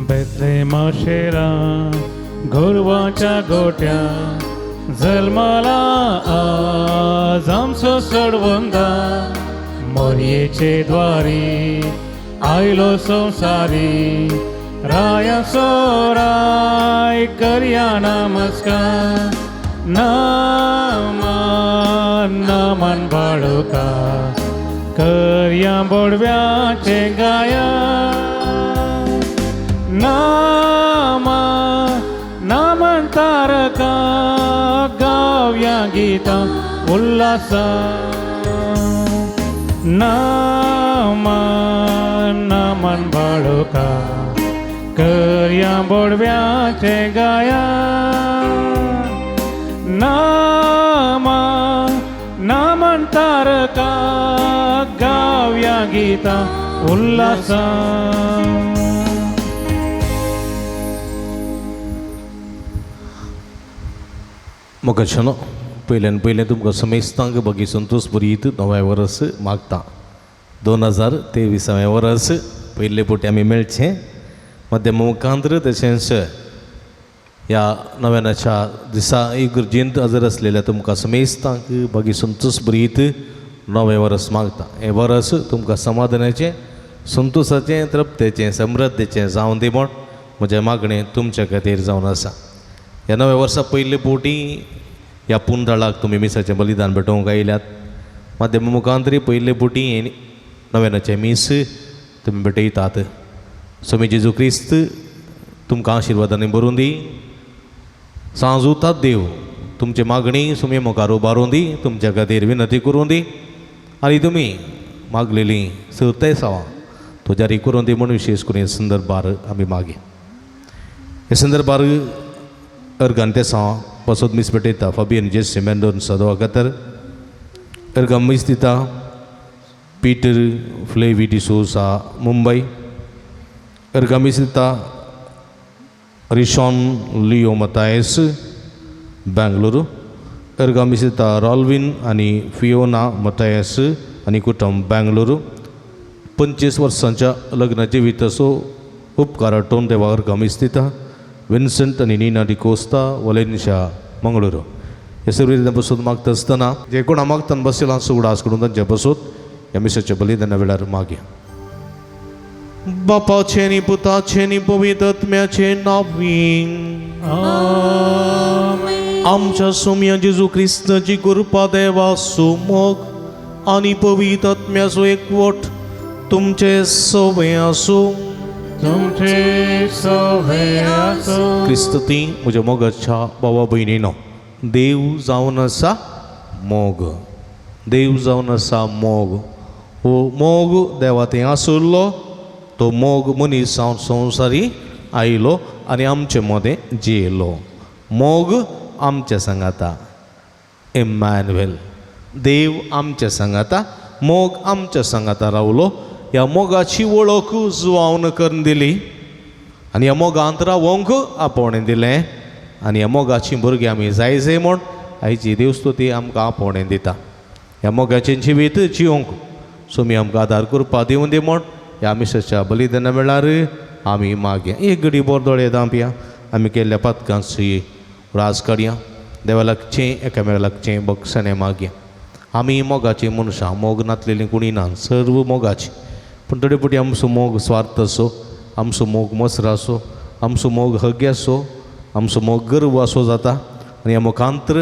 बेथलेमशेरा गोरवाच्या गोट्या जन्माला आज आमचो सोडवंदा मोरयेचे द्वारी आयलो संसारी रायाचो राय करया नमस्कार नामान बाळुका करया बोडव्याचे गाया नामन तारका गावया गीता उल्हासा नामन बाळुका करया बोडव्याचे गाया नामन तारका गावया गीता उल्हासा. मोगाच्यानो पयल्यान पयलें तुमकां समेस्तांक बगी संतोष बरीत नवें वर्स मागता. 2023 वर्स पयले पोटी आमी मेळचें मध्य मुखांत्र तशेंच ह्या नव्यानाच्या दिसा इगर्जेंत हजर आसलेल्या तुमकां समेस्तांक बगी संतोष बरीत नवें वर्स मागता. हें वर्स तुमकां समाधानाचें संतोशाचें तृप्तेचें समृद्धेचें जावन दी म्हूण म्हजें मागणें तुमचे खातीर जावन आसा. ह्या नव्या वर्सा पयले पोटी ह्या पुंदळाक तुमी मिसाचें बलिदान भेटोवंक आयल्यात. माध्यम मुखांतरी पयले पोटी हें नव्यानाचें मीस तुमी भेटयतात. स्वामी जेजू क्रिस्त तुमकां आशिर्वादांनी भरून दी. सांजुतात देव तुमची मागणी सुमी मुखार उबारून दी, तुमच्या खातीर विनंती करून दी आनी तुमी मागलेली सत्य सावां तो जारी करून दी म्हूण विशेश करून ह्या संदर्भार आमी मागी. ह्या संदर्भार अर्गांतेसां बसोत मीस भेटयता फाबियन जेस मेंडोन सदवा खातर अर्गां मीस दिता पीटर फ्लेवी डिसोसा मुंबई. अर्गां मीस दिता रिशॉन लिओ मतायस बेंगलुरू. अर्गां मीस दिता रॉल्विन आनी फियोना मतायस आनी कुटुंब बेंगलुरू. 25 वर्सांच्या लग्न जिविताचो उपकार आठोवन देवा अर्गां मीस दिता विन्सेंट आनी नीना डिकोस्ता वलेन्शिया मंगळूरू. हे सगळे बसून मागता आसतना जे कोणा मागतना बसयला सुगडास करून तांचे बसून ह्या मिसाच्या बलिदाना वेळार मागया. बापाचे आनी पुताचे आनी पवित्र आत्म्याचे नांवीन आमच्या सोम्या जेजू क्रिस्ताची कृपा देवाचो मोग आनी पवित्र आत्म्याचो एकवट तुमचे सगळे आसूं. क्रिस्त ती म्हज्या मोगाच्या भावा भयणीनो देव जावन आसा मोग. देव जावन आसा मोग. हो मोग देवा थंय आसुल्लो तो मोग मनीस जावन संवसारी आयलो आनी आमचे मदें जियेलो. मोग आमच्या सांगाता इम्मॅन्युएल. देव आमच्या सांगाता मोग आमच्या सांगाता रावलो. ह्या मोगाची वळख जुवावन करून दिली आनी ह्या मोगांत रावोंक आपोवणें दिलें आनी ह्या मोगाची भुरगीं आमी जाय म्हूण आयची देवस्तुती आमकां आपोवणें दिता. ह्या मोगाचें जिवीत जिवंक सोमी आमकां आदार करपा दिवन दी म्हूण ह्या मिसाच्या बलिदाना वेळार आमी मागया. एक घडी बोरदोळे दांपया. आमी केल्ल्या पथकांची राज काडया. देवा लागचें एकामेका लागचें बक्षणें मागया. आमी मोगाचीं मनशां मोग नातलेलीं कुणी ना सर्व मोगाची. पूण थोडे फावटी आमचो मोग स्वार्थ असो, आमचो मोग मसर असो, आमचो मोग हग्गे असो, आमचो मोग गर्व असो जाता आनी ह्या मुखांतर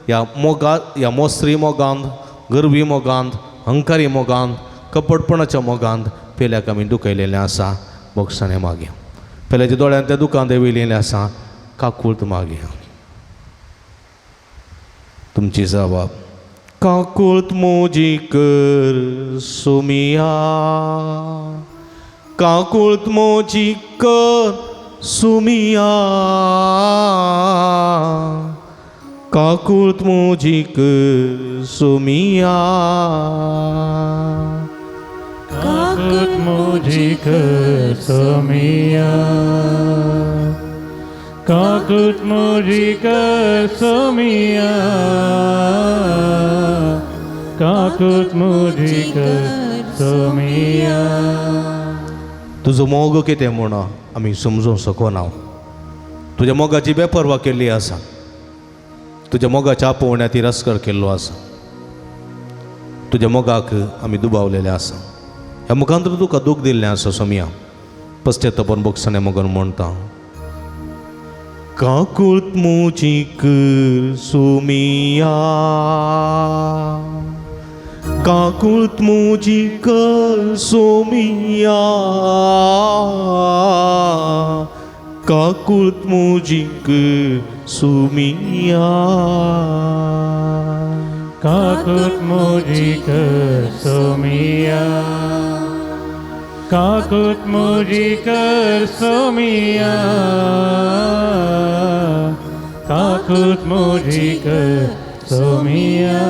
ह्या मोसरी मोगांत, गर्वी मोगांत, अहंकारी मोगांत, कपटपणाच्या मोगांत पेल्याक आमी दुखयलेलें आसा. बक्षणें मागया. पेल्याच्या दोळ्यांत त्या दुखांत देंवयलेलें आसा. काकुळत मागया. तुमची जबाब काकुळत मोजी कर सोमिया. काकुळत मोजी कर सोमिया. काकुळत मोजिक सोमिया काकुत मुझिक सोमिया काकुत मुझिक सोमिया काकुत मुझिक सोमिया. तुजो मोग कितें म्हूण आमी समजूंक शकना. तुज्या मोगाची बेपर्वा केल्ली आसा. तुज्या मोगाच्या आपोवण्या तिरस्कार केल्लो आसा. तुज्या मोगाक आमी दुबावलेले आसा. ह्या मुखांतर तुका दूख दिल्लें आसा सोमिया. पश्चात्तापान बोगसणे मोगन म्हणटा काकुळत मोजिक सोमिया काकुळत मोजिक सोमिया काकुळत मोजिक सोमिया काकुत मुझिक सोमिया काकुत मुझिक सोमिया काकुत मुझिक सोमिया.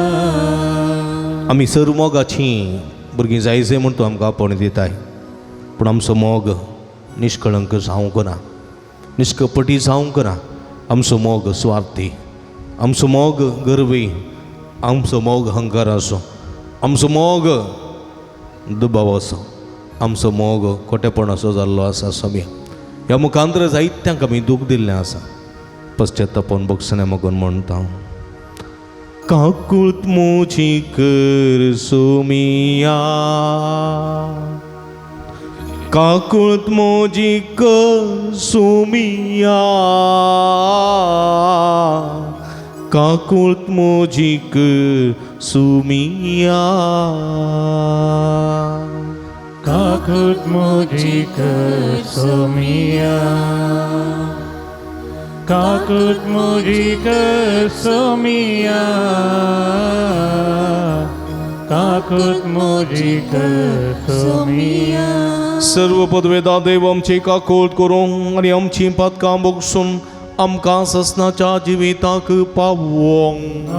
आमी सर मोगाची भुरगीं जायचे म्हूण तूं आमकां आपोवणी दिताय. पूण आमचो मोग निश्कळंक जावंक ना. निश्कपटी जावंक ना. आमचो मोग स्वार्थी. आमचो मोग गर्वी. आमचो मोग हंकार असो. आमचो मोग दुबाव असो. आमचो मोग खोटेपण असो जाल्लो आसा सोमिया. ह्या मुखांतर जायत्यांक आमी दूख दिल्लें आसा. पश्चात्तापान बोगसणे मोगन म्हणटा काकुळत मोजिक सोमिया काकुळत मोजिक सोमिया काकुळत मोजिक सोमिया काकुत मुझिक सोमिया काकुत मुझिक सोमिया काकुत मुझिक सोमिया. सर्व पदवेदा देव आमची काकुळत करूं आनी आमची पातकां बोगसून आमकां ससनाच्या जिविताक पावोंक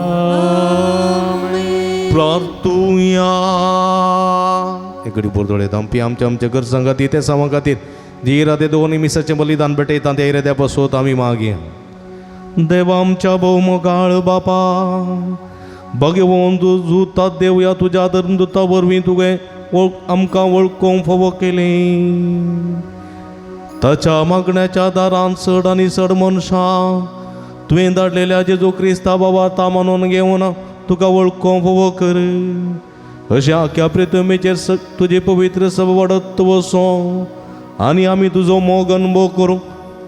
प्रार्थुया. एकडी बोरदोळे तांपी आमच्या आमच्या घर संगाती ते सावा खातीर जी इरादे दोन निमिसाचें बलिदान भेटयता त्या इराद्या पासोत आमी मागया. देवा आमच्या भोवमोगाळ बापा भगवंत जुता देवया तुज्या धर्मदुता वरवीं तुवें आमकां वळखूंक फोव केलें. ताच्या मागण्याच्या दारांत चड आनी चड मनशां तुवें धाडलेल्या जेजू क्रिस्ता बाबा ता मानून घेवन तुका वळखूंक फोव कर. अशें आख्या प्रितमेचेर तुजे पवित्र सभ वाडत वचो आनी आमी तुजो मोग अनुभव करूं.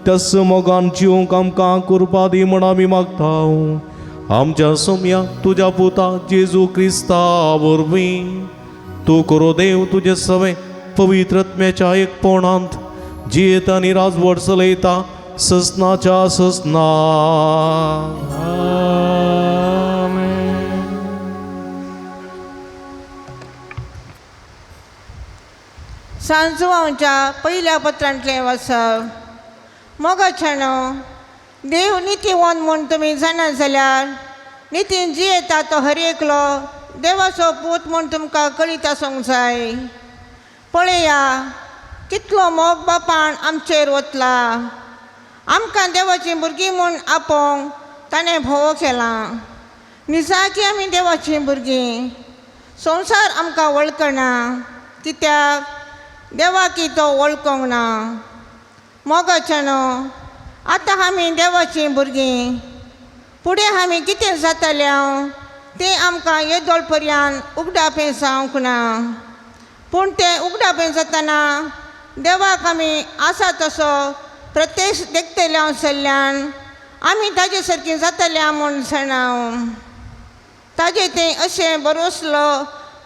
त्याच मोगान जिवंक आमकां कृपा दी म्हण आमी मागता. आमच्या सोम्या तुज्या पुता जेजू क्रिस्ता वरवीं तूं करो देव तुजे सवे पवित्रत्म्याच्या एकपणांत जियेता आनी राजवट चलयता ससनाच्या ससना. सांजवांच्या पहिल्या पत्रांतलें वाचप. मोगाच्यानो देव नितीवंत म्हूण तुमी जाणात जाल्यार नितीन जियेता तो हर एकलो देवाचो पूत म्हूण तुमकां कळीत आसूंक जाय. पळया कितलो मोग बापान आमचेर वतला. आमकां देवाची भुरगीं म्हूण आपोवंक ताणें भोव केला. निजाकी आमी देवाचीं भुरगीं. संवसार आमकां वळखना कित्याक देवाकी तो वळखूंक ना. मोगाच्यानो आतां आमी देवाचीं भुरगीं. फुडें आमी कितें जातलें तें आमकां येदोळ पर्यंत उगडापें जावंक ना. पूण तें उगडापें जातना देवाक आमी आसा तसो प्रत्यक्ष देखतल्या चल्ल्यान आमी ताजे सारकीं जातल्या म्हूण जाणाव. ताजे तें अशें बरोसलो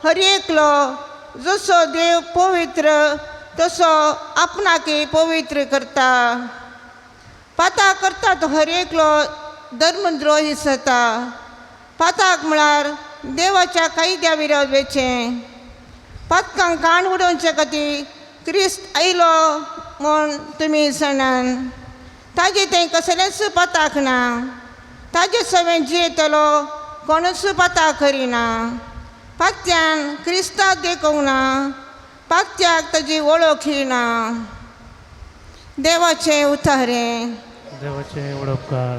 हर एकलो जसो देव पवित्र तसो आपणाकी पवित्र करता. पाताक करता तो हर एकलो धर्मद्रोही जाता. पाताक म्हळ्यार देवाच्या कायद्या विरोध वेचें. पातकांक काण उडोवचे खातीर क्रिस्त आयलो म्हूण तुमी जाणान. ताजे तें कसलेंच पाताक ना. ताजे सवें जियेतलो कोणूच पता करिना. पात्यान क्रिस्तांव देखूंक ना, पात्याक ताजी वळखी ना. देवाचें उतारें. देवाचे उडोपकार.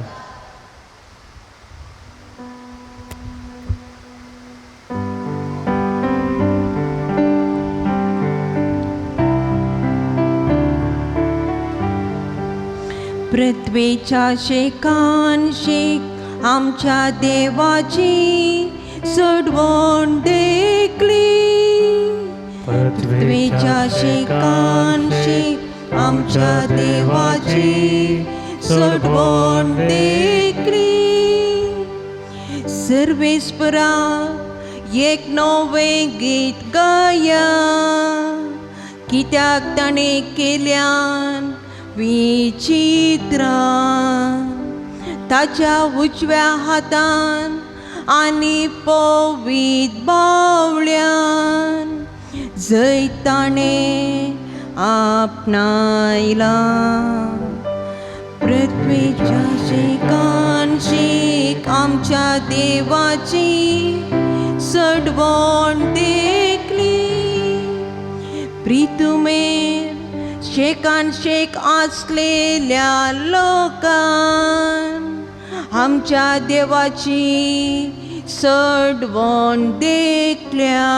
पृथ्वीच्या शेकान शेक आमच्या देवाची सडवण देखली. पृथ्वीच्या शेकान शेक आमच्या देवाची सडवण देखली. सर्वेस्परा एक नवें गीत गाया, कित्याक ताणें केल्यान विचित्रा. ताच्या उजव्या हातान आनी पवित बावळ्यान जंय ताणें आपणायला. पृथ्वीच्या शेकान शेक आमच्या देवाची सडवण देखली. प्रितुमेर शेकान शेक आसलेल्या लोकान आमच्या देवाची सडवण देखल्या.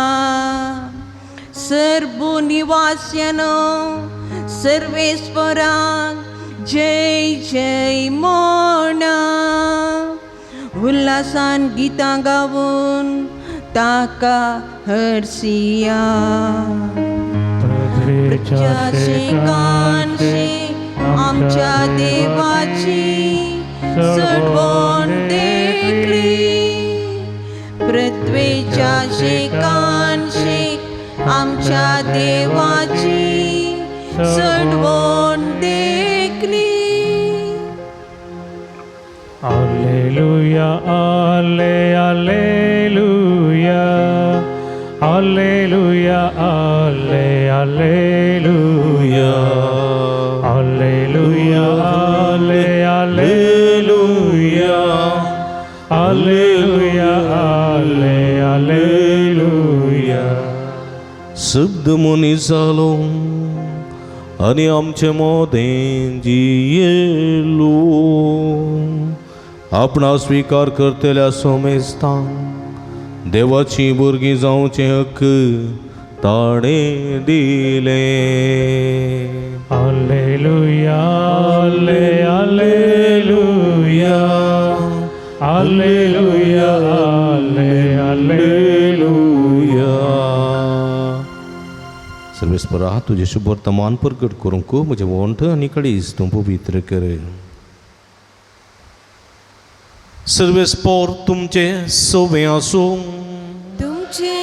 सर्व निवास्यानो सर्वेस्पराक जय जय म्हणा. उल्हासान गितां गावून ताका हर्सिया. पृथ्वीच्या शेकान शेक आमच्या देवाची सडवण देखली. पृथ्वीच्या शेकान शेक आमच्या देवाची सडवण देखली. Alleluia, alle, alleluia. Alleluia, alle, alleluia. Alleluia, alle, alleluia. Alleluia, alle, alleluia. शब्द मुनी जालो आनी आमचे मोदें जियेलो. आपणा स्वीकार करतल्या सोमेस्तां देवाची भुरगीं जावचे हक्क ताणें दिले. Alleluia, alle, alleluia. Alleluia, alle, alleluia. सर्वेस्परा तुझे शुभ वर्तमान प्रकट करूंक म्हजे वंठ आनी काळीज तूं पवित्र कर. सर्वेस्पर तुमचे सोबे आसूं. तुमचे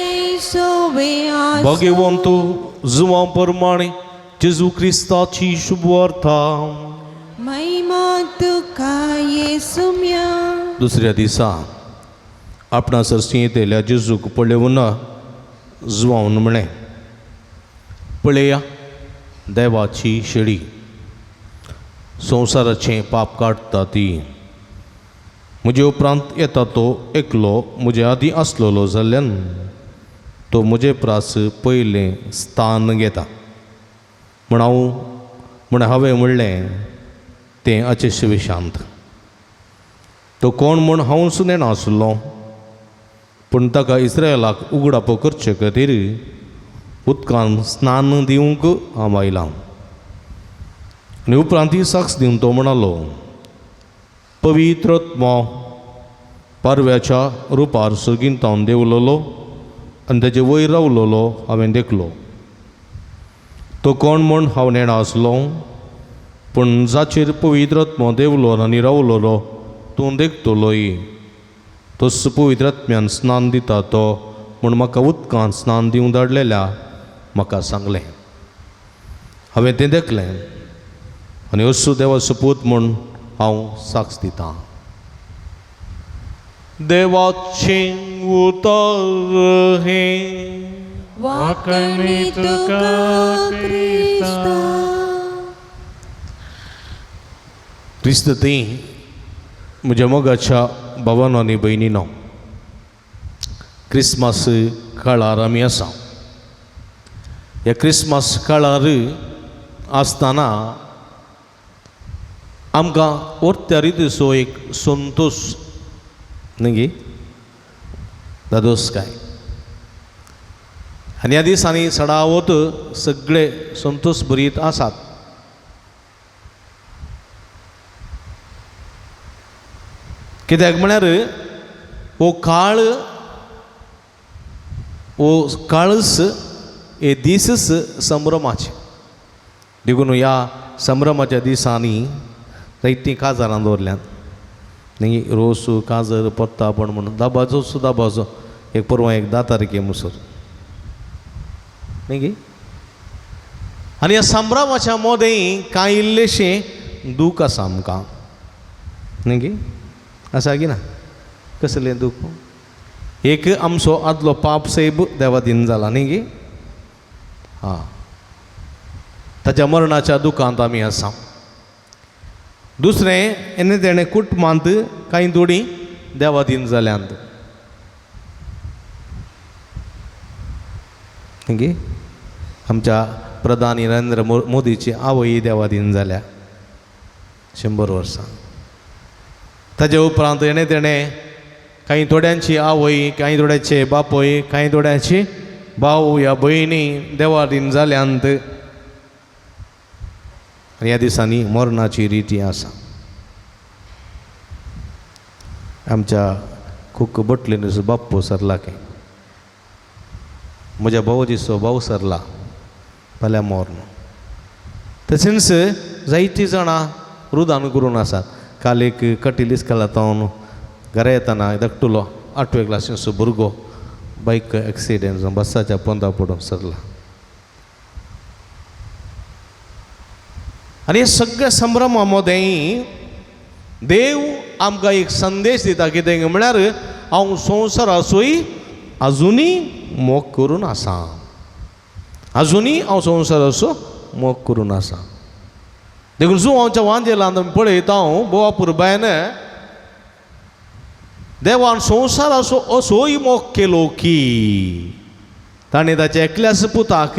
सोबे आसूं. भाग्यवंत जुवा प्रमाणे जेजू क्रिस्ताची शुभ वार्ता. महिमा तुका येसुम्या. दुसऱ्या दिसा आपणा सरसी येतेल्या जेजूक पळयून जुवावन म्हळें, पळया देवाची शेळी, संवसाराचें पाप काडटा ती. म्हजे उपरांत येता तो एकलो म्हजे आदीं आसलेलो जाल्ल्यान तो म्हजे प्रास पयलें स्थान घेता. म्हण हांवें म्हणलें तें अचे विशांत. तो कोण म्हूण हांव सुद्दां नासलो, पूण ताका इस्रायलाक उगडाप करचे खातीर उदकान स्नान दिवंक हांव आयलां. आनी उपरांत ही साक्ष दिवन तो म्हणालो, पवित्रात्मा पारव्याच्या रुपार सगितावन देवलोलो आनी ताचे वयर रावलोलो हांवें देखलो. तो कोण म्हूण हांव नेणा आसलो, पूण जाचेर पवित्रात्मा देवलो आनी रावलोलो तूं देखतलोय. तोच पवित्रात्म्यान स्नान दिता तो म्हूण म्हाका उदकान स्नान दिवंक धाडलेल्या म्हाका सांगलें. हांवें तें देखलें आनी असो देवाचो पूत म्हूण हांव साक्ष दितां. देवाचें उतर हें वाकणी तुका क्रिस्ता. क्रिस्त ती म्हज्या मोगाच्या भावांनो आनी भयणींनो, क्रिसमस काळार आमी आसा. ह्या क्रिसमस काळार आसतना आमकां ओर्त्या रितीचो एक संतोश न्ही गे दादोसकाय. आनी ह्या दिसांनी सडावत सगळे संतोश भरीत आसात. कित्याक म्हळ्यार हो काळच हे दिसच संभ्रमाचे. देखून ह्या संभ्रमाच्या दिसांनी जायतीं काजारां दवरल्यात न्ही. रोस काजर पत्तापण म्हणून दाबाजो एक परवा एक 10 तारखे मुसर न्ही गे. आनी ह्या संभ्रमाच्या मोदें कांय इल्लेशें दूख आसा आमकां न्ही गे. आसा की ना? कसलें दूख? एक आमचो आदलो पाप साहेब देवादीन जाला न्ही गे. हां, ताच्या मरणाच्या दुखांत आमी आसा. दुसरें एने तेणें कुटुंबांत कांय थोडीं देवादीन जाल्यांत न्ही गे. आमच्या प्रधानी नरेंद्र मोदीची आवय देवादीन जाल्या 100 वर्सां. ताजे उपरांत एणे तेणें कांय थोड्यांची आवय, कांय थोड्यांचे बापय, कांय थोड्यांची भाव या भयणी देवादीन जाल्यांत. ह्या दिसांनी मरणाची रिती आसा. आमच्या खूब बटलेनीचो बाप्पो सरला काय, म्हज्या भावजीचो भाव सरला फाल्यां मोर्न. तशेंच जायतीं जाणां रुदान करून आसात. काल एक कटील इस्कालांतावन घरा येताना धाकटुलो 8वे क्लासीचो भुरगो बायक एक्सिडेंट जावन बसाच्या पोंदा पडून सरला. आनी हे सगळ्या संभ्रमा मदें देव आमकां एक संदेश दिता. कितें म्हळ्यार हांव संवसाराचोय आजुनी मोग करून आसा. आजुनी हांव संवसाराचो मोग करून आसा. देखून जो हांवच्या वांजेलांत पळयता हांव बोवा पुरबायन देवान संवसाराचो असोय मोग केलो की ताणें ताच्या एकल्याच पुताक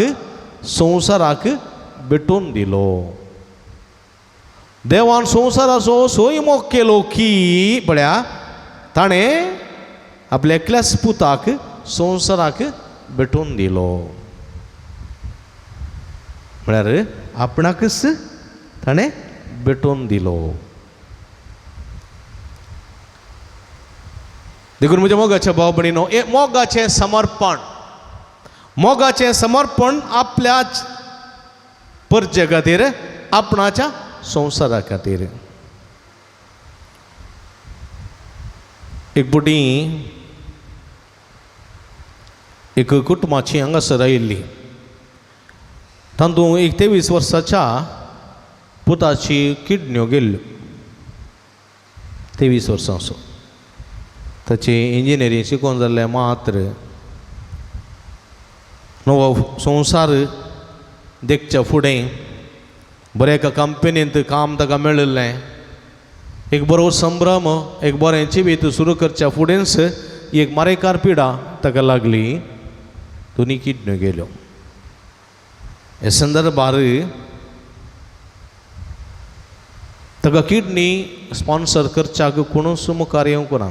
संवसाराक भेटोवन दिलो. देवान संवसाराचो असोय मोग केलो की पळया ताणें आपल्या एकल्याच पुताक संवसाराक भेटोवन दिलो. म्हळ्यार आपणाकच ताणें भेटोवन दिलो. देखून म्हज्या मोगाच्या भाव भयणींनो, हे मोगाचें समर्पण आपल्याच परजे खातीर, आपणाच्या संवसारा खातीर. एक बुडी एक कुटुंबाची हांगासर आयिल्ली. तातूंत एक 23 वर्साच्या पुताची किडन्यो गेल्ल्यो. 23 वर्सांचो. ताची इंजिनियरींग शिकोवन जाल्लें मात्र नवो संवसार देखच्या फुडें बरें एका कंपनींत काम ताका मेळिल्लें. एक बरो संभ्रम, एक बरें जिवीत सुरू करच्या फुडेंच एक मारेकार पिडा ताका लागली. दोनी किडन्यो गेल्यो. हे संदर्भार ताका किडनी स्पॉन्सर करच्याक कोणूच मुखार येवंक ना.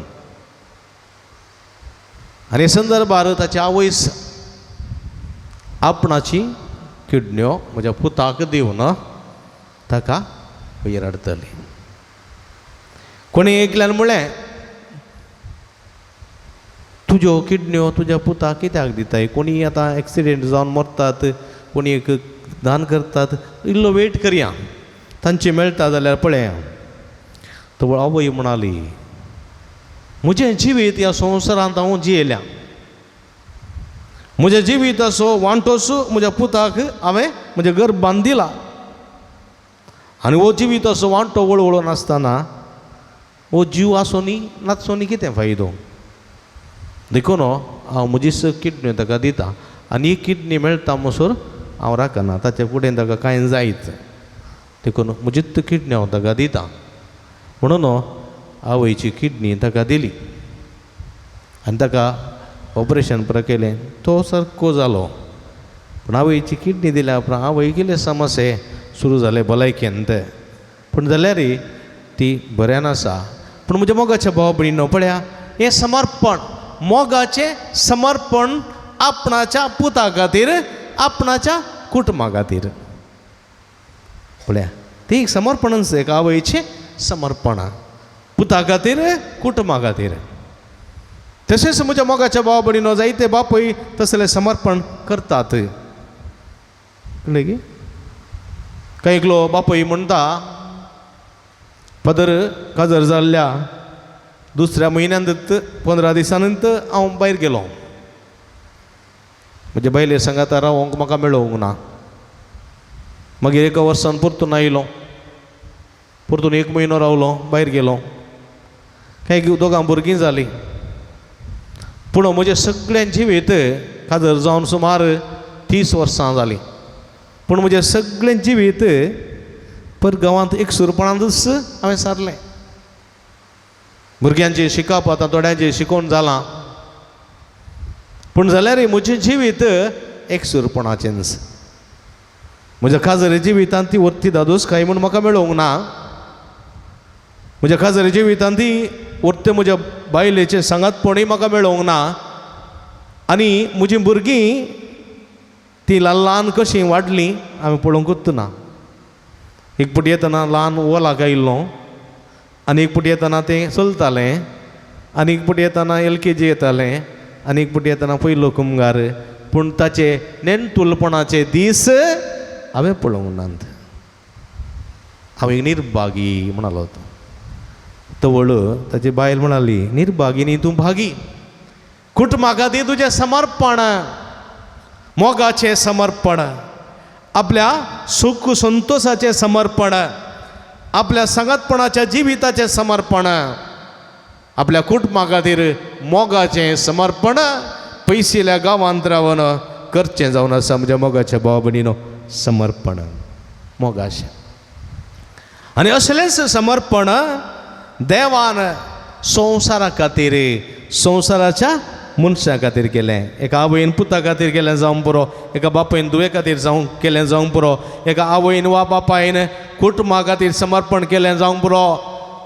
आनी हे संदर्भार ताची आवयस आपणाची किडन्यो म्हज्या पुताक दिवन ताका वयर हाडटली. कोणी एकल्यान म्हळें तुज्यो किडन्यो तुज्या पुताक कित्याक दिताय? कोणी आतां एक्सिडेंट जावन मरतात, कोणी एक दान करतात, इल्लो वेट करया, तांचे मेळटा जाल्यार पळया. तो आवय म्हणाली म्हजें जिवीत ह्या संवसारांत हांव जियेल्या. म्हज्या जिविताचो वांटोच म्हज्या पुताक हांवें म्हजें घर बांदिला. आनी हो जिविताचो वांटो वळवळो नासतना हो जीव आसोनी नाचोनी कितें फायदो? देखून हांव म्हजीच किडन्यो ताका दिता. आनी ही किडनी मेळटा म्हणसर हांव राखना, ताचे फुडें ताका कांय जायत. देखून म्हजीच किडनी हांव ताका दिता. म्हणून आवयची किडनी ताका दिली आनी ताका ऑपरेशन पुरो केलें तो सारको जालो. पूण आवयची किडनी दिल्या उपरांत आवय गेले समस्या सुरू जाले भलायकेन ते. पूण जाल्यार ती बऱ्यान आसा. पूण म्हज्या मोगाच्या भाव भयणीनो पळया हें समर्पण, मोगाचें समर्पण आपणाच्या पुता खातीर, आपणाच्या कुटुंबा खातीर. पळया ती एक समर्पणच एक आवयचें समर्पण पुता खातीर, कुटुंबा खातीर. तशेंच म्हज्या मोगाच्या भाव भयणीनो जायते बापूय तसलें समर्पण करतात. कळ्ळें की कांय एकलो बापूय म्हणटा पदर काजर जाल्ल्या दुसऱ्या म्हयन्यांत 15 दिसांनंत हांव भायर गेलो. म्हणजे बायले सांगात रावंक म्हाका मेळोंक ना. मागीर 1 वर्सान परतून आयलो, परतून 1 म्हयनो रावलो, भायर गेलो. कांय 2 भुरगीं जालीं. पूण म्हजे सगळ्यांची जिवीत काजर जावन सुमार 30 वर्सां जालीं. पूण म्हजें सगळें जिवीत पर गांवांत एकसुरपणांतच हांवें सारलें. भुरग्यांचें शिकप आतां थोड्यांचें शिकोवन जालां. पूण जाल्यार म्हजें जिवीत एकसुरपणाचेंच. म्हज्या काजरी जिवितांत ती वर्ती दादोसकाय म्हूण म्हाका मेळोंक ना. म्हज्या काजरी जिवितांत ती वर्ते म्हज्या बायलेचें सांगातपणूय म्हाका मेळोंक ना. आनी म्हजीं भुरगीं ती ल्हान ल्हान कशीं वाडलीं हांवें पळोवंकूच ना. एक फावटी येतना ल्हान ओलाक आयिल्लो, आनी एक फावटी येतना तें चलतालें, आनी एक फावटी येतना LKG येतालें, आनी एक फावटी येतना पयलो कुमगार. पूण ताचे नेणतुलपणाचे दीस हांवें पळोवंक नात. हांव एक निर्भागी म्हणालो तो. तवळ ताची बायल म्हणाली निर्भागिनी तूं भागी. कुटुंबा खातीर तुजें समर्पण, मोगाचें समर्पण, आपल्या सुख संतोषाचें समर्पण, आपल्या सांगातपणाच्या जिविताचें समर्पण, आपल्या कुटुंबा खातीर मोगाचें समर्पण पयसिल्या गांवांत रावन करचें जावन आसा. म्हज्या मोगाच्या भाव भयणीनो समर्पण मोगाचें. आनी असलेंच समर्पण देवान संवसारा खातीर, संवसाराच्या मनशां खातीर केलें. एका आवयन पुता खातीर केलें जावं पुरो, एका बापायन दुये खातीर जावं केलें जावं पुरो, एका आवयन वा बापायन कुटुंबा खातीर समर्पण केलें जावं पुरो.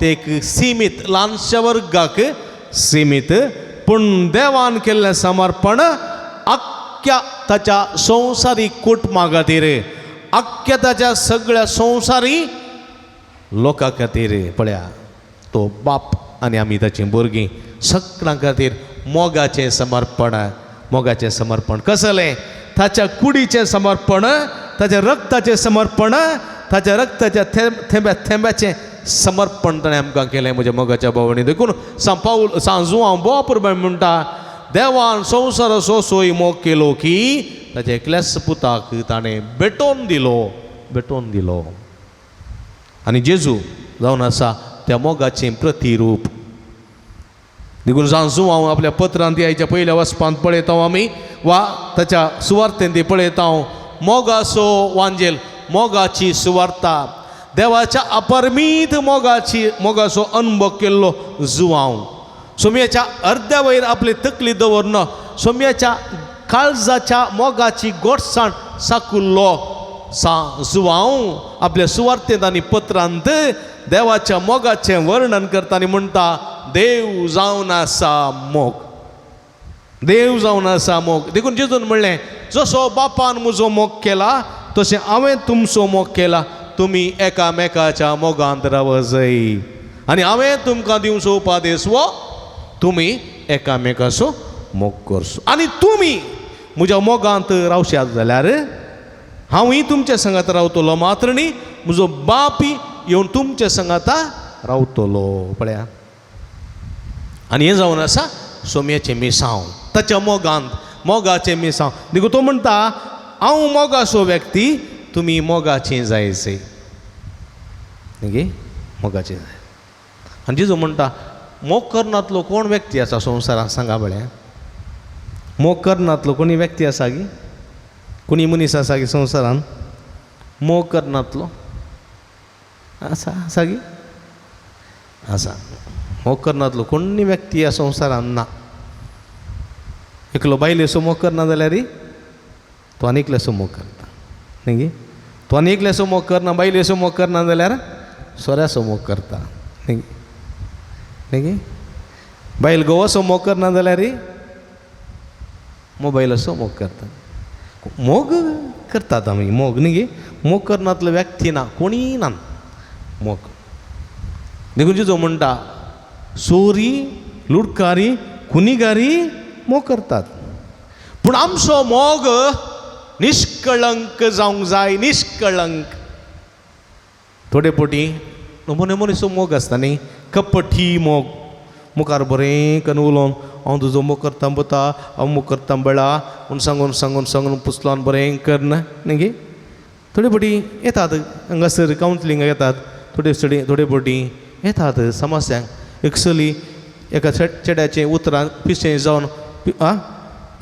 ते एक सीमीत ल्हानशा वर्गाक सीमीत, पूण देवान केल्लें समर्पण आख्ख्या ताच्या संवसारी कुटुंबा खातीर, आख्ख्या ताच्या सगळ्या संवसारी लोकां खातीर. पळया तो बाप आनी आमी ताचीं भुरगीं सगळ्यां खातीर मोगाचें समर्पण. मोगाचें समर्पण कसलें? ताच्या कुडीचें समर्पण, ताच्या रक्ताचें समर्पण, ताच्या रक्ताच्या थेंब्या थेंब्याचें समर्पण ताणें आमकां केलें. म्हज्या मोगाच्या भावनी देखून सांजू हांव बोवापुरबाय म्हणटा देवान संवसार असो सोय मोग केलो की ताच्या एकल्याच पुताक ताणें भेटोवन दिलो. आनी जेजू जावन आसा त्या मोगाचें प्रतिरूप. देखून सांजू हांव आपल्या पत्रांत आयच्या पयल्या वचपांत पळयता आमी, वा ताच्या सुवार्तेंत पळयता मोगाचो वांजेल, मोगाची सुवार्ता, देवाच्या अपरमीत मोगाचो अनुभव केल्लो जुवांव. सोम्याच्या अर्द्या वयर आपली तकली दवरन सोम्याच्या काळजाच्या मोगाची गोडसाण साकुल्लो जुवांव आपल्या सुवार्तेंत आनी पत्रांत देवाच्या मोगाचें वर्णन करता आनी म्हणटा देव जावन आसा मोग, देव जावन आसा मोग. देखून जेजून म्हणलें जसो बापान म्हजो मोग केला तशें हांवें तुमचो मोग केला. तुमी एकामेकाच्या मोगांत राव जाय आनी हांवें तुमकां दिवचो उपादेश वो तुमी एकामेकाचो मोग करचो. आनी तुमी म्हज्या मोगांत रावश्यात जाल्यार हांवूय तुमच्या संगात रावतलो, मात्र न्ही म्हजो बापी येवन तुमच्या संगाता रावतलो. पळया आनी हें जावन आसा सोम्याचें मिसांव, ताच्या मोगांत मोगाचें मिसांव. देखून तो म्हणटा हांव मोगाचो व्यक्ती, तुमी मोगाचें जायचे. न्ही मोगाचें जाय. आनी जेजू म्हणटा मोग करनातलो कोण व्यक्ती आसा संवसारांत सांगा बळ्या? मोग करनातलो कोणी व्यक्ती आसा गी? कोणी मनीस आसा गी संवसारांत मोग करनातलो? आसा गी? असा मोग करनातलो कोणी व्यक्ती या संवसारान ना. एकलो बायलेसो मोग करना जाल्यार तो आनीकलेसो मोग करता न्ही. तो आनीकलेसो मोग करना बायलेसो मोग करना जाल्यार सोऱ्यासो मोग करता न्ही. न्ही बायल घोवासो मोग करना जाल्यार मोबायलाचो मोग करता. मोग करतात आमी मोग न्ही. मोग करनातलो व्यक्ती ना कोणी ना मोग. देखून जो म्हणटा चोरी लुटकारी कुनिगारी मोग करतात. पूण आमचो मोग निश्कळंक जावंक जाय. निश्कळंक. थोडे पोटी नमुने मनीसो मोग आसता न्ही. कपटी मोग. मुखार बरें करून उलोवन हांव तुजो मोग करता बता हांव मोग करता बेळा म्हूण सांगून सांगून सांगून पुसलोन बरें करना न्ही. थोडे फावटी येतात हांगासर कावन्सिलिंगाक येतात. थोडे फावटी येतात समस्यांक. एक्चुली एका चेड्याचें उतरां पिशें जावन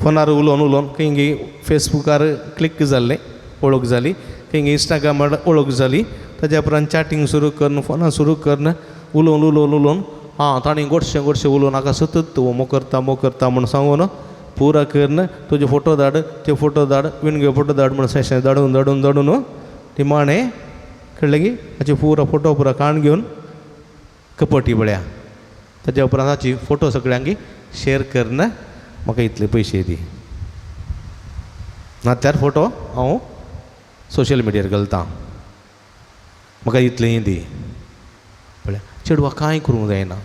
फोनार उलोवन खंय फेसबुकार क्लिक जाल्लें वळख जाली. खंय इंस्टाग्रामार वळख जाली. ताज्या उपरांत चॅटींग सुरू करून फोनार सुरू करून उलोवन ताणें गोडशें उलोवन म्हाका सतत मोग करता म्हूण सांगून पुरा करून तुजे फोटो धाड ते फोटो धाड विणगे फोटो धाड म्हूण सेशन धाडून ती माणें कळ्ळें की ताचे पुरा फोटो पुरा काण घेवन कपटी बळ्या. ताज्या उपरांत ताची फोटो सगळ्यांक शेअर करून म्हाका इतले पयशे दी. नात्यार फोटो हांव सोशल मिडियार घालतां म्हाका इतलें दी. पळय चेडवा कांय करूंक जायना.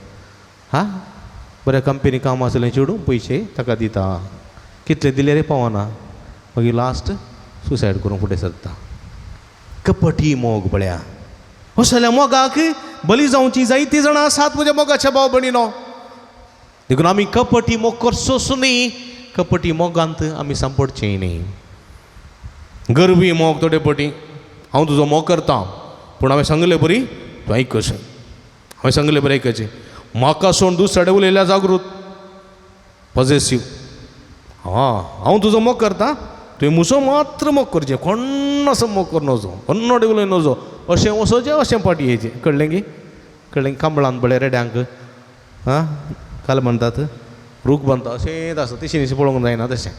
बऱ्या कंपनी काम आसलें चेडूं पयशे ताका दिता. कितले दिले रे पावना. मागीर लास्ट सुसायड करूंक फुडें सरता. कपटी मोग बळ्या. असल्या मोगाक बली जावची जायतीं जाणां आसात म्हज्या मोगाच्या भाव भयणीनो. देखून आमी कपटी मोग करचोच न्ही. कपटी मोगांत आमी सांपडचें न्ही. गरवी मोग थोडे फावटी हांव तुजो मोग करता पूण हांवें सांगलें बरी तूं आयकचें. हांवें सांगलें बरें आयकचें. म्हाका सोडून दुसरे उलयल्या जागृत पॉझेसिव. हांव तुजो मोग करता तुवें म्हजो मात्र मोग करचें. कोण्णाचो मोग कर नजो कोन्नोडे उलय नजो. अशें वचोचें अशें पाटयेचें. कळ्ळें की कांबळान बळे रेड्यांक काल म्हणटात रूख बांदता अशेंच आसा. तशें पळोवंक जायना तशें.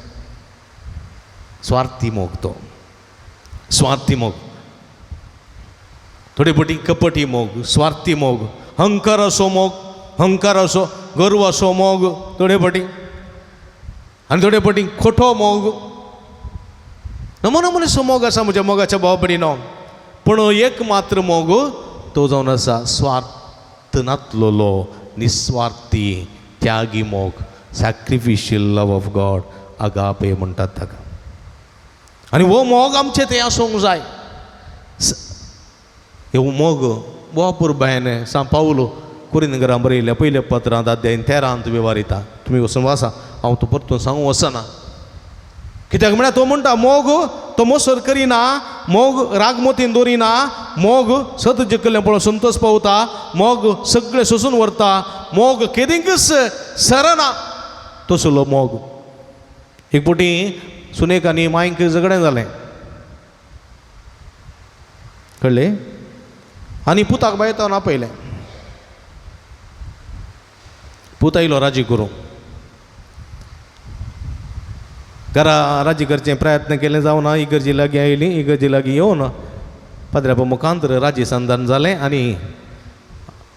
स्वार्थी मोग तो. स्वार्थी मोग. थोडे फावटी कपटी मोग स्वार्थी मोग हंकाराचो मोग हंकाराचो गर्वाचो मोग थोडे फावटी. आनी थोडे फावटी खोटो मोग. नमोनमोनीचो मोग आसा म्हज्या मोगाच्या भाव भयणीनो. पूण एक मात्र मोग तो जावन आसा स्वार्थ नासलेलो निस्वार्थी त्यागी मोग. सॅक्रिफिशियल लव ऑफ गॉड अगापे म्हणटात ताका. आनी हो मोग आमचें तें आसूंक जाय. हे मोग बोपूर बायन सान पावलो कुरिनगरां बरयल्या पयल्या पत्रांत अध्याय 13 व्यवहारिता. तुमी वचून वाचा. हांव तो परतून सांगूं वचना. कित्याक म्हळ्यार तो म्हणटा मोग तो मोसर करिना. मोग रागमतीन दवरिना. मोग सत जिखलें पळोवन संतोश पावता. मोग सगळें सोसून व्हरता. मोग केदींकच सरना तसलो मोग. एक फावटी सुनेक आनी मांयक झगडें जालें कळ्ळें. आनी पुताक बायतावन आपयलें. पूत आयलो राजी करूं. घरा राजी करचें प्रयत्न केले जावना. इगर्जी लागीं आयली. इगर्जी लागीं येवन पाद्र्या मुखांतर राजी संधान जालें. आनी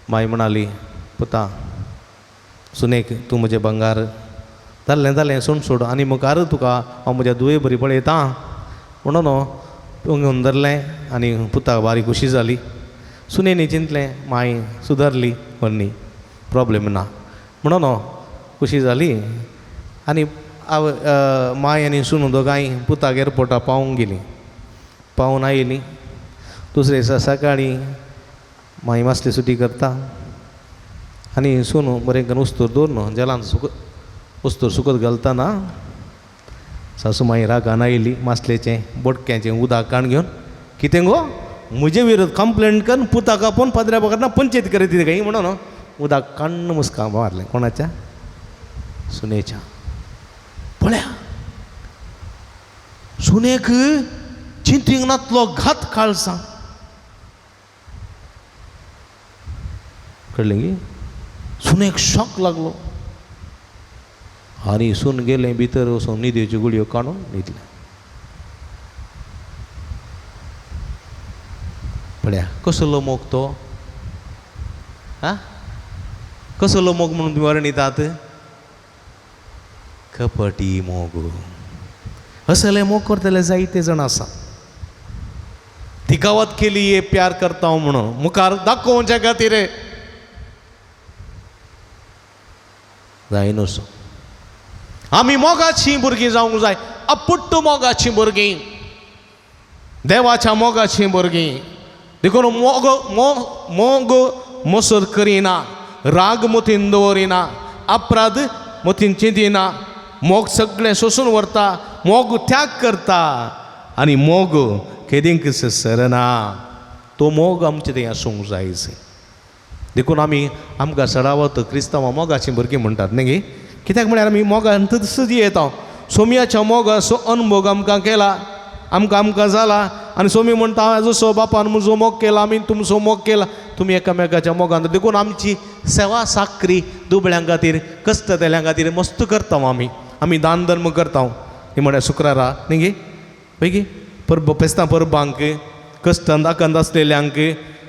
माय म्हणाली पुता सुनेक तूं म्हजें बंगार जाल्लें सोड आनी मुखार तुका हांव म्हज्या दुये बरी पळयता म्हणून तूं घेवन धरलें. आनी पुताक बारी खुशी जाली. सुनेनी चिंतलें माय सुदारली व्हरनी प्रॉब्लेम ना म्हणून खुशी जाली. आनी माय आनी सुनू दोगांय पुताक एअरपोर्टार पावूंक गेलीं. पावून आयलीं. दुसरे दिसा सकाळीं माय मासली सुटी करता आनी सुनू बरें करून उस्तूर दवरून जेलांत उस्तूर सुकत घालतना सासू माई रागान आयली. मासलेचें बोटक्याचें उदक काण घेवन कितें गो म्हजे विरोध कंप्लेंट कर पुताक आपोवन पाद्र्या पकडना पंचायत करीत काय म्हणून उदक काण्ण मुस्का मारलें. कोणाच्या सुनेच्या. पळया सुनेक चिंतींक नातलो घात काळसां कळलें गे सुनेक शॉक लागलो आनी सून गेलें भितर वचून न्हिदेच्यो गुळयो काडून न्हिदलें. पळया कसलो मोग तो, आ कसलो मोग म्हणून तुमी वर्णितात? कपटी मोग. असले मोग करतले जायते जाण आसा. तिकावत केली हे प्यार करता म्हणून मुखार दाखोवच्या खातीर जायनसो. आमी मोगाचीं भुरगीं जावंक जाय, अपुट्ट मोगाचीं भुरगीं, देवाच्या मोगाचीं भुरगीं. देखून मोग मोसर करिना, राग मतीन दवरिना, अपराध मतीन चिंतिना, मोग सगळें सोसून व्हरता, मोग त्याग करता आनी मोग केदींक सरना. तो मोग आमचे थंय आसूंक जाय. देखून आमकां सडावत क्रिस्तांवां मोगाचीं भुरगीं म्हणटात न्ही गे. कित्याक म्हळ्यार आमी मोगान सदी येता. सोमयाच्या मोगाचो अनुभव आमकां केला, आमकां जाला. आनी सोमी म्हणटा हांवें जसो बापान म्हजो मोग केला आमी तुमचो मोग केला. तुमी एकामेकाच्या मोगान. देखून आमची सेवा साकरी दुबळ्यां खातीर कश्टतल्यां खातीर मस्त करता आमी दान धर्म करता. ही म्हळ्यार शुक्रारा न्ही गे पळय गे परब फेस्तां परबांक कश्टांत दाखंत आसलेल्यांक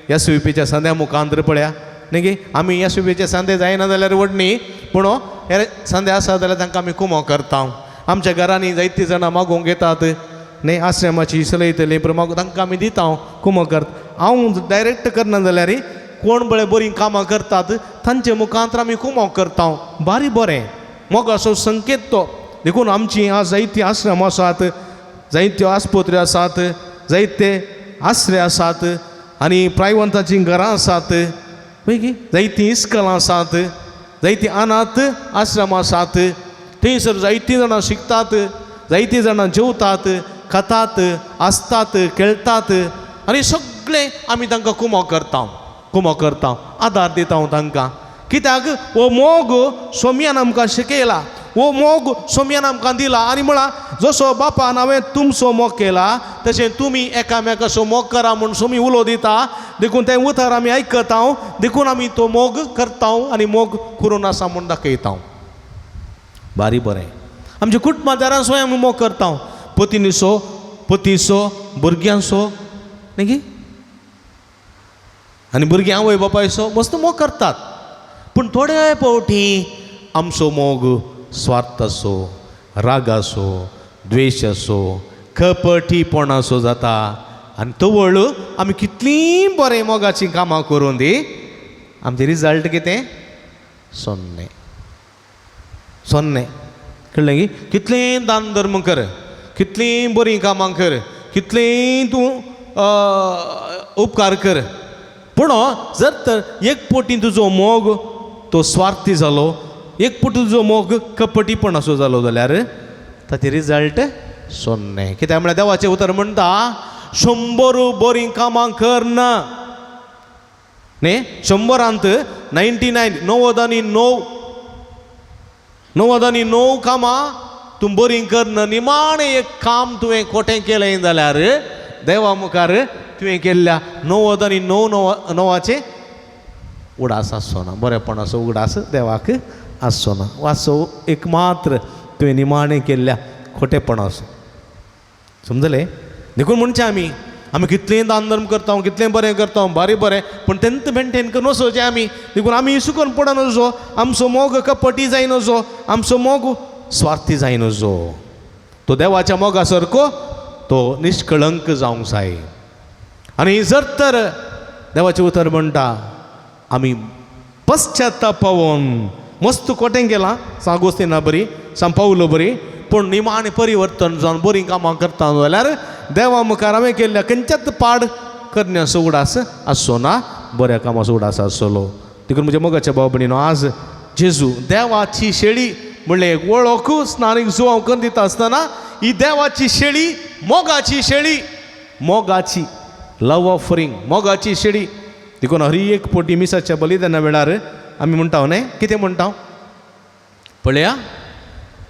येसुविपेच्या सांद्या मुखांतर पळया न्ही गे. आमी येसुविपेचे सांदे जायना जाल्यार व्हडणी पूण हे सांदे आसा जाल्यार तांकां आमी कुमो करता. आमच्या घरांनी जायतीं जाणां मागोवंक येतात न्ही आश्रमाची चलयतली पण तांकां आमी दिता कुमो करता. हांव डायरेक्ट करना जाल्यार कोण बरीं कामां करतात तांचे मुखांतर आमी कुमो करता. बारी बरें मोगाचो संकेत तो. देखून आमची आज जायतीं आश्रम आसात, जायत्यो आस्पत्र्यो आसात, जायते आश्रय आसात आनी प्रायवंताचीं घरां आसात पळय गे. जायतीं इस्कलां आसात, जायतीं अनाथ आश्रम आसात. थंयसर जायतीं जाणां शिकतात, जायतीं जाणां जेवतात, खातात, आसतात, खेळटात आनी सगळे आमी तांकां कुमो करता, आदार दिता तांकां. कित्याक हो मोग सोमयान आमकां शिकयला, हो मोग सोमयान आमकां दिला. आनी म्हळ्यार जसो बापान हांवें तुमचो मोग केला तशें तुमी एकामेकाचो मोग करा म्हूण सोमी उलो दिता. देखून तें उतर आमी आयकता, देखून आमी तो मोग करता आनी मोग करून आसा म्हूण दाखयता. बारी बरें. आमच्या कुटुंबादारांचोय आमी मोग करता, पतीचो भुरग्यांचो न्ही गे. आनी भुरगीं आवय बापायचो मस्त मोग करतात. पूण थोडे फावटी आमचो मोग स्वार्थाचो, रागाचो, द्वेशाचो, कपटीपणाचो जाता. आनी तो वळू आमी कितलीं बरें मोगाचीं कामां करून दी आमचें रिजल्ट कितें? सोन्ने. कळ्ळें गे. कितलें दान धर्म कर, कितलीं बरीं कामां कर, कितलीं तूं उपकार कर, पूण जर तर एक पोटी तुजो मोग तो स्वार्थी जालो, एक पोटी तुजो मोग कपटीपणाचो जालो जाल्यार ताचें रिजल्ट सोन्ने. कित्याक म्हळ्यार देवाचें उतर म्हणटा 100 बरीं कामां कर ना न्ही. 100रांत 99 कामां तूं बरीं करना. निमाणें एक काम तुवें खोटें केलें जाल्यार देवा मुखार तुवें केल्ल्या 99 उडास आसचो ना, बरेपणाचो उडास देवाक आसचो ना. वाचो एक मात्र तुवें निमाणें केल्ल्या खोटेपणाचो. समजलें. देखून म्हणचे आमी कितलें दान धर्म करता, कितलें बरें करता, बारी बरें, पूण तेंत मेंटेन करून वचोचें आमी. देखून आमी चुकोन पडन वचो, आमचो मोग कपटी जायन वचो, आमचो मोग स्वार्थी जायन वचो. तो देवाच्या मोगा सारको तो निश्कळंक जावंक जाय. आनी जर तर देवाचें उतर म्हणटा आमी पश्चात्ताप पावोन मस्त कोटें केलां, सांगोस्तिना बरी, सांग पावलो बरी, पूण निमाणें परिवर्तन जावन बरीं कामां करता जाल्यार देवा मुखार हांवें केल्ल्या खंयच्याच पाड करण्याचो उडास आसचो ना, बऱ्या कामाचो उडास आसतलो. देखून म्हज्या मोगाच्या भाव भयणीनो, आज जेजू देवाची शेळी म्हणलें एक वळख स्नानीक जुवांव करून दिता आसतना ही देवाची शेळी, मोगाची लव ऑफरिंग, मोगाची शेळी. देखून हरी एक पोटी मिसाच्या बलिदाना वेळार आमी म्हणटा न्ही, कितें म्हणटा पळया,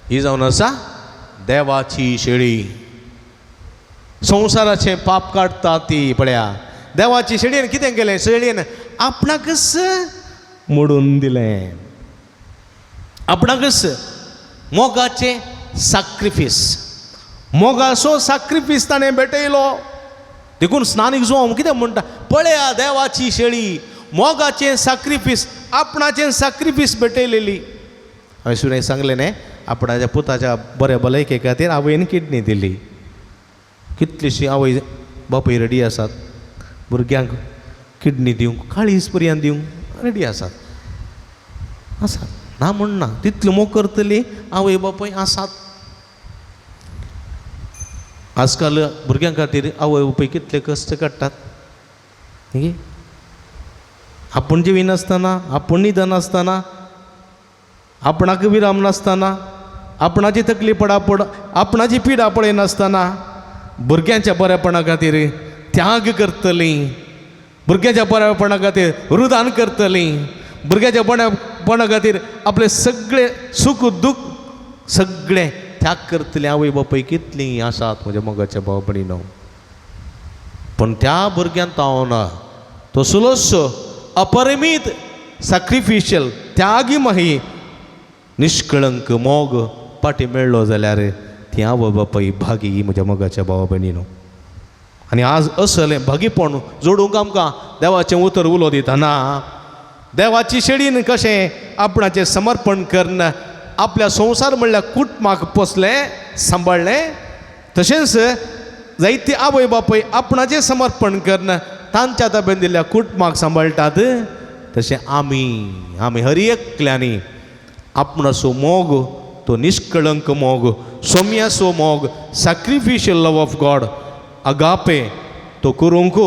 ही जावन आसा देवाची शेळी. संवसाराचें पाप काडटा ती पळया देवाची शेळयेन कितें केलें? शेळयेन आपणाकच मोडून दिलें. आपणाकच मोगाचे सॅक्रिफीस, मोगाचो सॅक्रिफीस ताणें भेटयलो. देखून स्नानीक जो हांव कितें म्हणटा, पळया देवाची शेळी, मोगाचें सॅक्रिफीस, आपणाचें सॅक्रिफीस भेटयलेली. हांवें सुणें सांगलें न्ही, आपणाच्या पुताच्या बऱ्या भलायके खातीर आवयन किडनी दिली. कितलीशी आवय बापूय रेडी आसात भुरग्यांक किडनी दिवंक, काळीज पर्यंत दिवंक रेडी आसात. ना म्हणना, तितलें मोग करतली आवय बापूय आसात. आजकाल भुरग्यां खातीर आवय बापूय कितले कश्ट काडटात. आपूण जिवी नासतना, आपूण निधन आसतना, आपणाक विराम नासतना, आपणाची तकली पडापड, आपणाची पिडा पळय नासतना भुरग्यांच्या बऱ्यापणा खातीर त्याग करतलीं, भुरग्यांच्या बऱ्यापणा खातीर रुदान करतलीं, भुरग्याच्या बऱ्यापणा खातीर आपले सगळे सुख दुख सगळे त्याग करतली आवय बापूय कितलीं आसात म्हज्या मोगाच्या भाव भयणीनो. पण त्या भुरग्यांक तावना तसलोच अपरिमीत सॅक्रिफिशियल त्यागी माही निष्कळंक मोग पाटी मेळ्ळो जाल्यार ती आवय बापूय भागी म्हज्या मोगाच्या भावा भयणीनो. आनी आज असलें भागीपण जोडूंक आमकां देवाचें उतर उलो दितना देवाची शेळीन कशें आपणाचें समर्पण करन आपल्या संवसार म्हणल्यार कुटुंबाक पोसलें सांबाळलें, तशेंच जायती आवय बापूय आपणाचें समर्पण करन तांच्या ताब्यान दिल्ल्या कुटुंबाक सांबाळटात. तशें आमी हर एकल्यांनी आपणाचो मोग, तो निष्कळंक मोग, सौम्याचो मोग, सॅक्रिफिशियल लव ऑफ गॉड, अगापे, तो करूंक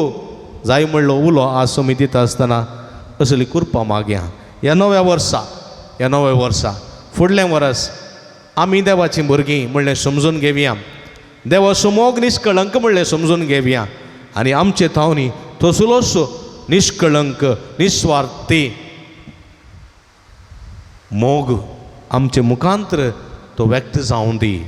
जाय म्हणलो उलो आज आमी दिता आसतना असली कृपा मागया. ह्या नव्या वर्सा फुडलें वर्स आमी देवाचीं भुरगीं म्हणलें समजून घेवया, देवाचो मोग निष्कळंक म्हणलें समजून घेवया, आनी आमचे थावनी तसलोच निष्कळंक निस्वार्थी मोग आमचे मुखांतर तो व्यक्त जावं दी.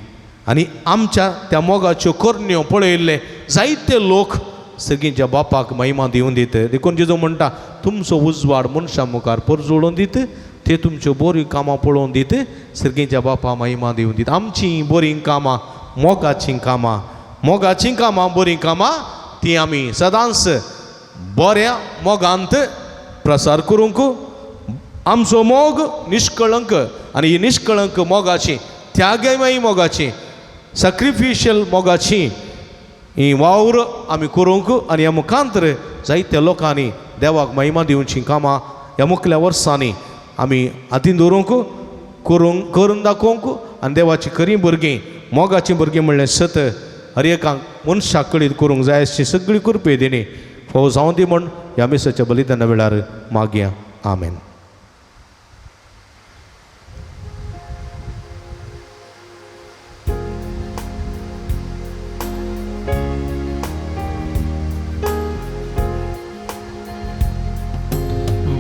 आनी आमच्या त्या मोगाच्यो करण्यो पळयल्ले जायते लोक सगळींच्या बापाक महिमा दिवन दीत. देखून जेजू म्हणटा तुमचो उजवाड मनशां मुखार परजोळून दीत, ते तुमच्यो बरीं कामां पळोवन दीत, सगळींच्या बापा महिमा दिवन दीत. आमचीं बरीं कामां, मोगाचीं कामां बरीं कामां ती आमी सदांच बऱ्या मोगांत प्रसार करूंक, आमचो मोग निष्कळंक आनी ही निष्कळंक मोगाची, त्यागमयी मोगाची, सॅक्रिफिशियल मोगाची ही वावर आमी करूंक आनी ह्या मुखांतर जायत्या लोकांनी देवाक महिमा दिवची कामां ह्या मुखल्या वर्सांनी आमी हातीन दवरूंक करून दाखोवंक आनी देवाची खरीं भुरगीं, मोगाचीं भुरगीं म्हणलें सत हर एकाक मनशाक कळीत करूंक जाय अशी सगळी कृपे दिनी फावो जावं दी म्हण ह्या मिसाच्या बलिदाना वेळार मागया. आमेन.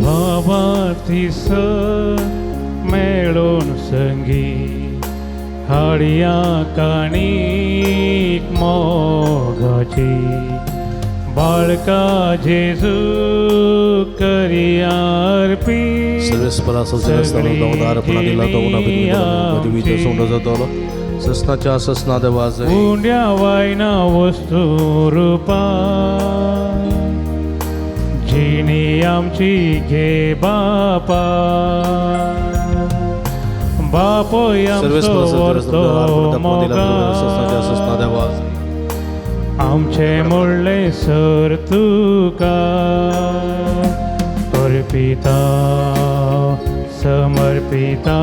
भावाती मेळून संगी हाडिया काणीक मोगाची बाळका जेजू करिया अर्पी ससनाच्या ससना देवाज उंड्या वायना वस्तू रूपा जिणी आमची घे बापा बापोय आमचो वर्तो मोगा आमचे मोडले सर तुका अर्पिता समर्पिता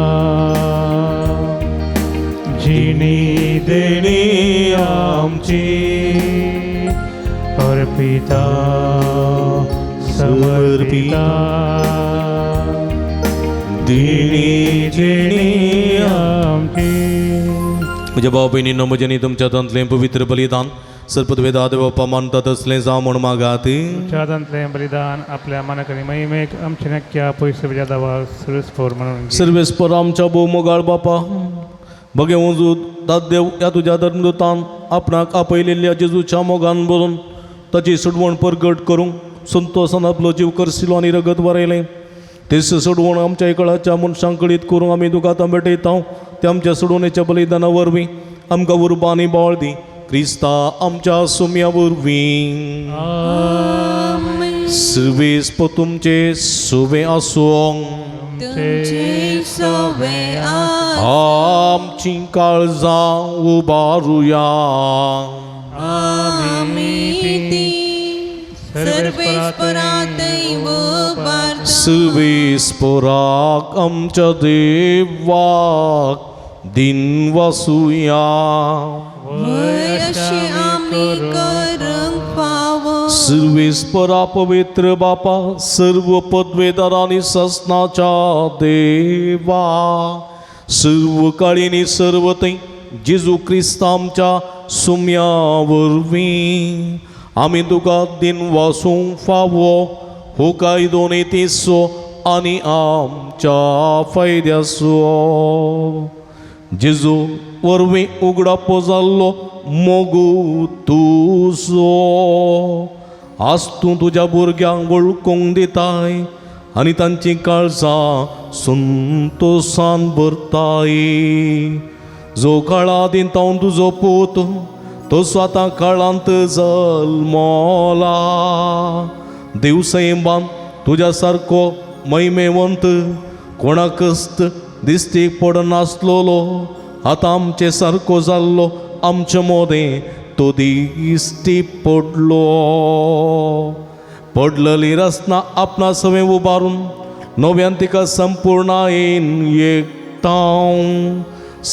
जिणी देणी आमची अर्पिता समर्पिता दिणी जिणी आमची. म्हज्या भाव भयणींनो, म्हजें न्ही तुमच्या दांतलें पवित्र बलिदान सर्पद्वेदा देवपा मानतात असलें जावं म्हण मागात. तुमच्या बलिदान आपल्या मनाकरी महिमेक आमचे नक्क्या पयस दावा सर्वेस्पर म्हणून सर्वेस्पर आमच्या भोव मोगाळ बापा, भगे वजूद दादेव ह्या तुज्या धर्मदूतान आपणाक आपयलेल्या जेजूच्या मोगान बरोवन ताची सुडवण परगट करूंक संतोशान आपलो जीव करशिलो आनी रगत वारयलें. तेच सोडवून आमच्या इकडच्या मनशां कळीत करूंक आमी तुका आतां भेटयता ते आमच्या सोडवणेच्या बलिदाना वरवीं आमकां उर्बानी बोळ दी क्रिस्ता आमच्या सुम्या वरवीं सर्वेस्प तुमचे सुवे आसूं तुमचे सोवे आमची काळजां उबारुया सर्वेस्परा दैव भारत सर्वेस्पराक आमच्या देवाक दिन वासुया अशें आमी करूंक फावो सर्वेस्परा पवित्र बापा सर्व पदवेदार आनी ससनाच्या देवा सर्व काळीनी सर्व थंय जेजू क्रिस्त आमच्या सुम्या वरवीं आमी तुका दिन वासूंक फावो हो कायदो नेतीसो आनी आमच्या फायद्याचो जेजू वरवीं उगडापो जाल्लो मोगू तुजो आज तूं तुज्या भुरग्यांक वळखूंक दिताय आनी तांची काळजां संतोशान भरताय जो काळा दितां तुजो पूत तो स्वता काळांत जल्मला दिवसैबान तुज्या सारको महिमेवंत कोणाकच दिश्टी पडनासलोलो आतां आमचे सारको जाल्लो आमचे मोदें तो दिश्टी पडलो पडलेली रचना आपणा सवे उबारून नव्यान तिका संपूर्णायेन एकठांव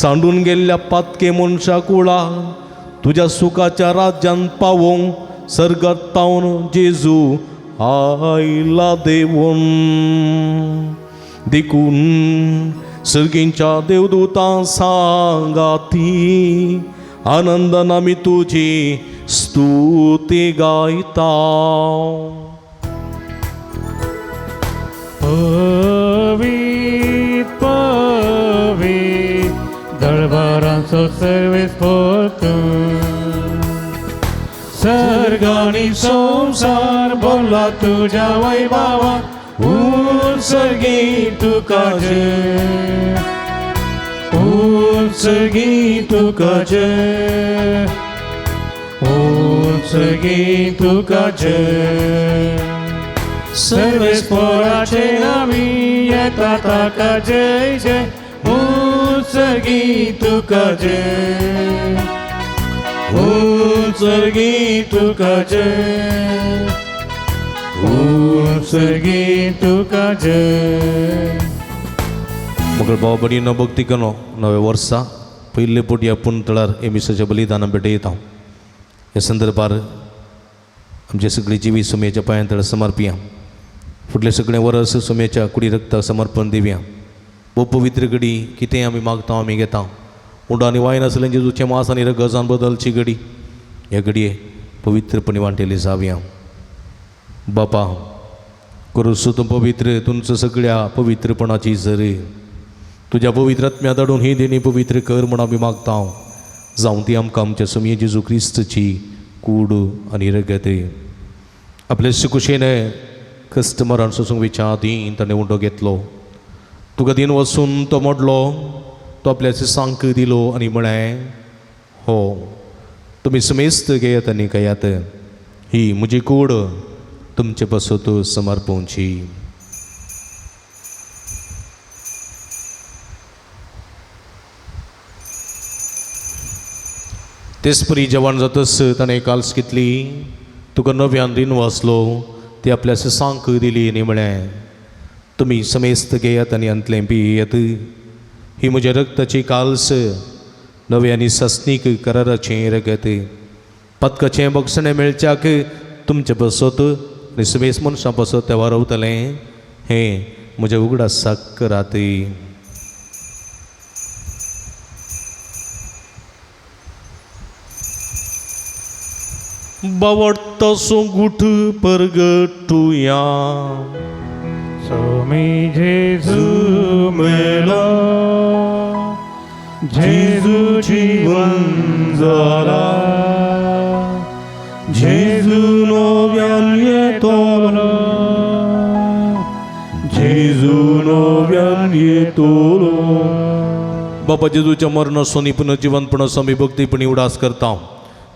सांडून गेल्ल्या पातके मनशाक उडा तुज्या सुखाच्या राज्यान पावोंक सर्गात तावन जेजू आयला देवून देखून सर्गींच्या देवदूतां सांगाती आनंदान आमी तुजी स्तुती गायता पवित पवित दरबारांचो सर्वेस्पर सर्गानी संसार भरला तुझ्या वैभवा उत्सर्गी तुका जय उत्सर्गी तुका जय उत्सर्गी तुका जय सर्वेस्पराचे नावी येता ताका जय जय उत्सर्गी तुका जय उत्सर्गी तुका जय उत्सर्गी तुका जय मग भाव बडीनो भक्ती कनो नवे वर्सा पयले पोटी आपूण तळार एमिसाच्या बलिदानां भेटयता ह्या संदर्भार आमचे सगळी जिवी सुमेच्या पांयांतळ समर्पिया फुडले सगळे वर्स सुमेच्या कुडी रक्ताक समर्पण दिवया वो पवित्र घडी कितें आमी मागता आमी घेता उंडा आनी वायन आसलें जेजूचे मांस आनी रगजान बदलची घडी ह्या घडये पवित्रपणी वांटेली जावया बापा करूसो तूं पवित्र तुमचो सगळ्या पवित्रपणाची झर तुज्या पवित्र आत्म्या धाडून ही देणी पवित्र कर म्हण आमी मागता जावं ती आमकां आमच्या सुमये जेजू क्रिस्तची कूड आनी रगत आपले सुकुशेन कस्टमरान सोसूंक विचार ताणें उंडो घेतलो तुका दिन वचून तो मोडलो तो आपल्याचे सांक दिलो आनी म्हळें हो तुमी समेस्त घेयात आनी कयात ही म्हजी कूड तुमचे बसत समर्पोवची तेच परी जेवण जातस ताणें काल्स घेतली तुका नव्यान दिन वाचलो ती आपल्याचे सांक दिली आनी म्हळें तुमी समेस्त घेयात आनी अंतलें पियेत ही म्हज्या रक्ताची काल्स नवे आनी सस्नीक कराराचें रगत पदकाचें बक्षणें मेळच्याक तुमचे बसत आनी समेस्त मनशां बसत ते वारवतलें हें म्हज्या उगडासाक करात बावडता सोंगूठ परगटुया सोमी जेजू मेला जेजू जीवन जाला जेजू नव्यान येतलो जेजू तुलो बापा जेजूच्या मरणासोनी पुनर्जीवनपणासो आमी भक्तीपणी उडास करता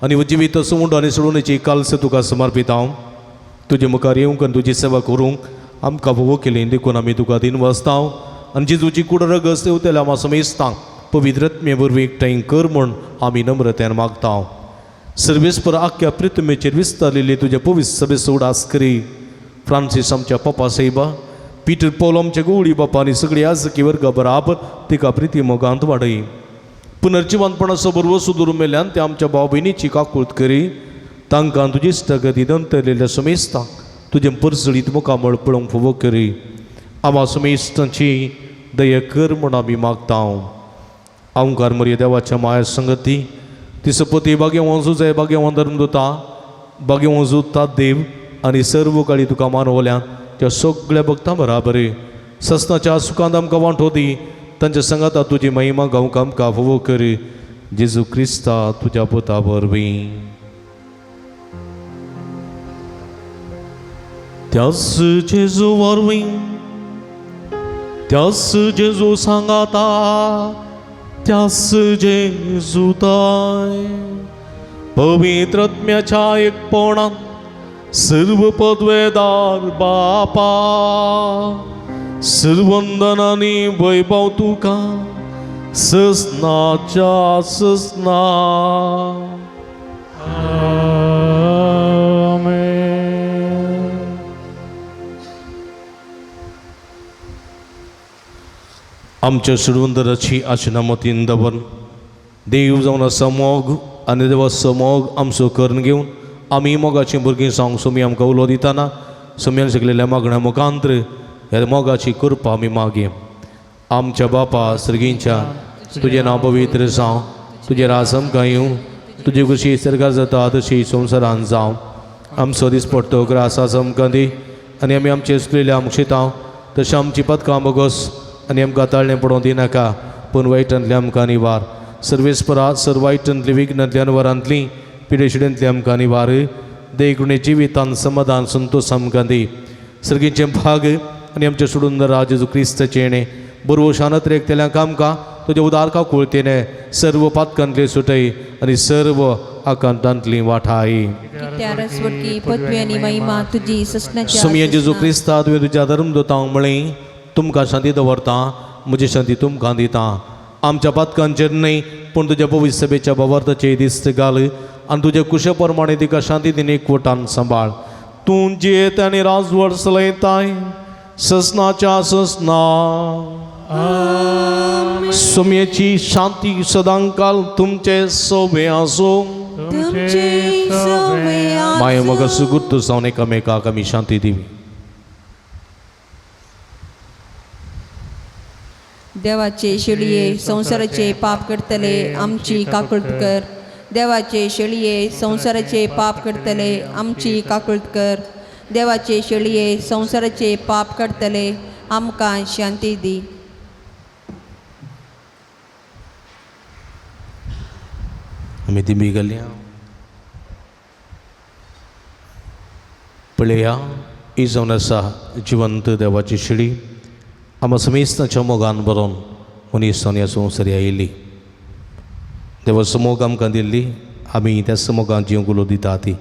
आनी जिवीत सोंड आनी सोडूनची कालस तुका समर्पित हांव तुजे मुखार येवंक आनी तुजी सेवा करूंक आमकां फोव केली देखून आमी तुका दिन वाचता आनी जेजूची कूड रगत तेवतेल्या आमी समेजता पवित्रत्मे वरवीं एकठांय कर म्हूण आमी नम्रतेन मागता सर्वेस्पर आख्या पृथ्वीचेर विस्तारलेली तुज्या पवित्र सभेस उडास करी फ्रांसीस आमच्या पप्पा साहेबा पीटर पौल आमच्या गवळी बापा आनी सगळी आजकी वर्गा बराबर तिका प्रिती मोगांत वाडय पुनर्जीवनपणाचो बरोबर सुदूर मेल्यान ते आमच्या भाव भयणीची काकूळट करी तांकां तुजी इश्टगती दंतरलेल्या समेस्तांक तुजे परसळीत मुखामळ पळोवंक फोव करी आमा समेस्तांची दया कर म्हूण आमी मागता आंवकार मरिया देवाच्या माया संगती तिसपती भाग्यवान सुजय भाग्यवान धर्मदूता भाग्यवान जुता देव आनी सर्व काळी तुका मानवल्यान त्या सगळ्या भक्तां बराबर ससनाच्या सुखांत आमकां वांटो दी तांच्या संगाता तुजी महिमा गावंक आमकां फोव कर जेजू क्रिस्ता तुज्या पुता वरवीं त्यास जेजू वरवीं त्यास जेजू सांगाता त्यास जेजू ताय पवित्रत्म्याच्या एकपणान सर्व पदवेदार बापा सर्वंदनानी वैभव तुका ससनाच्या ससना आमच्या सुडवंदराची आशनामतीन दवन देव जावन आसा मोग आनी देवाचो मोग आमचो करून घेवन आमी मोगाची भुरगीं जावंक सोमी आमकां उलो दितना सोम्यान शिकलेल्या मागण्या मुखांतर ह्या मोगाची कृपा आमी मागया आमच्या बापा सर्गींच्या तुजें नांव पवित्र जावं तुजें राज आमकां येवं तुजी कशी सर्गार जाता तशी संवसारांत जावं आमचो दीस पडटो ग्रासास आमकां दी आनी आमी आमचे सुकलेल्या आमकां शितांव तशें आमची पदकां बोगोस आनी आमकां ताळणें पडोवंक दिनाका पूण वायटांतली आमकां निवार सर्वेस्परा सर्वायटांतली विघ्नांतल्यान वरांतली पिडेशिडेंतली आमकां निवार देगुणे जिवितान समाधान संतोश आमकां दी सर्गीचे भाग आनी आमचे सोडून राज जेजू क्रिस्ताचे येणे बरो शानत रेखतेल्यांक आमकां तुज्या उदारका कुळतेने सर्व पातकांतली सुटय आनी सर्व आकांतांतली वाठाय त्यारस्वरकी पृथ्वी आनी महिमा तुजी ससनाच्या सोमया जेजू क्रिस्ता तुवें तुज्या धर्मदूतांक म्हळें तुमकां शांती दवरता म्हजी शांती तुमकां दिता आमच्या पातकांचेर न्हय पूण तुज्या पवित्र सभेच्या भवार्थाचे दिस्त घाल आनी तुज्या कुशे प्रमाणे तिका शांती दिन एकवटान सांबाळ तूं जियेत आनी राजवट चलयताय ससनाच्या ससना सोम्याची शांती सदांकाल तुमचे सोबे आसो तुमचे सोबे आसो माय मग सुगुर्त जावन एकामेकाक आमी शांती दिवी देवाचे शेळये संसाराचे पाप करतले आमची काकुळट कर देवाचे शेळये संसाराचे पाप करतले आमची काकुळट कर देवाचे शेळये संसाराचे पाप करतले आमकां शांती दी आमी दिमी घालया पळया ही जावन आसा जिवंत देवाची शिडी आमी समेस्ताच्या मोगान बरोवन मनीसान ह्या संवसारी आयिल्ली देवाचो मोग आमकां दिल्ली आमी त्याच मोगान जिवंक उलो दिता ती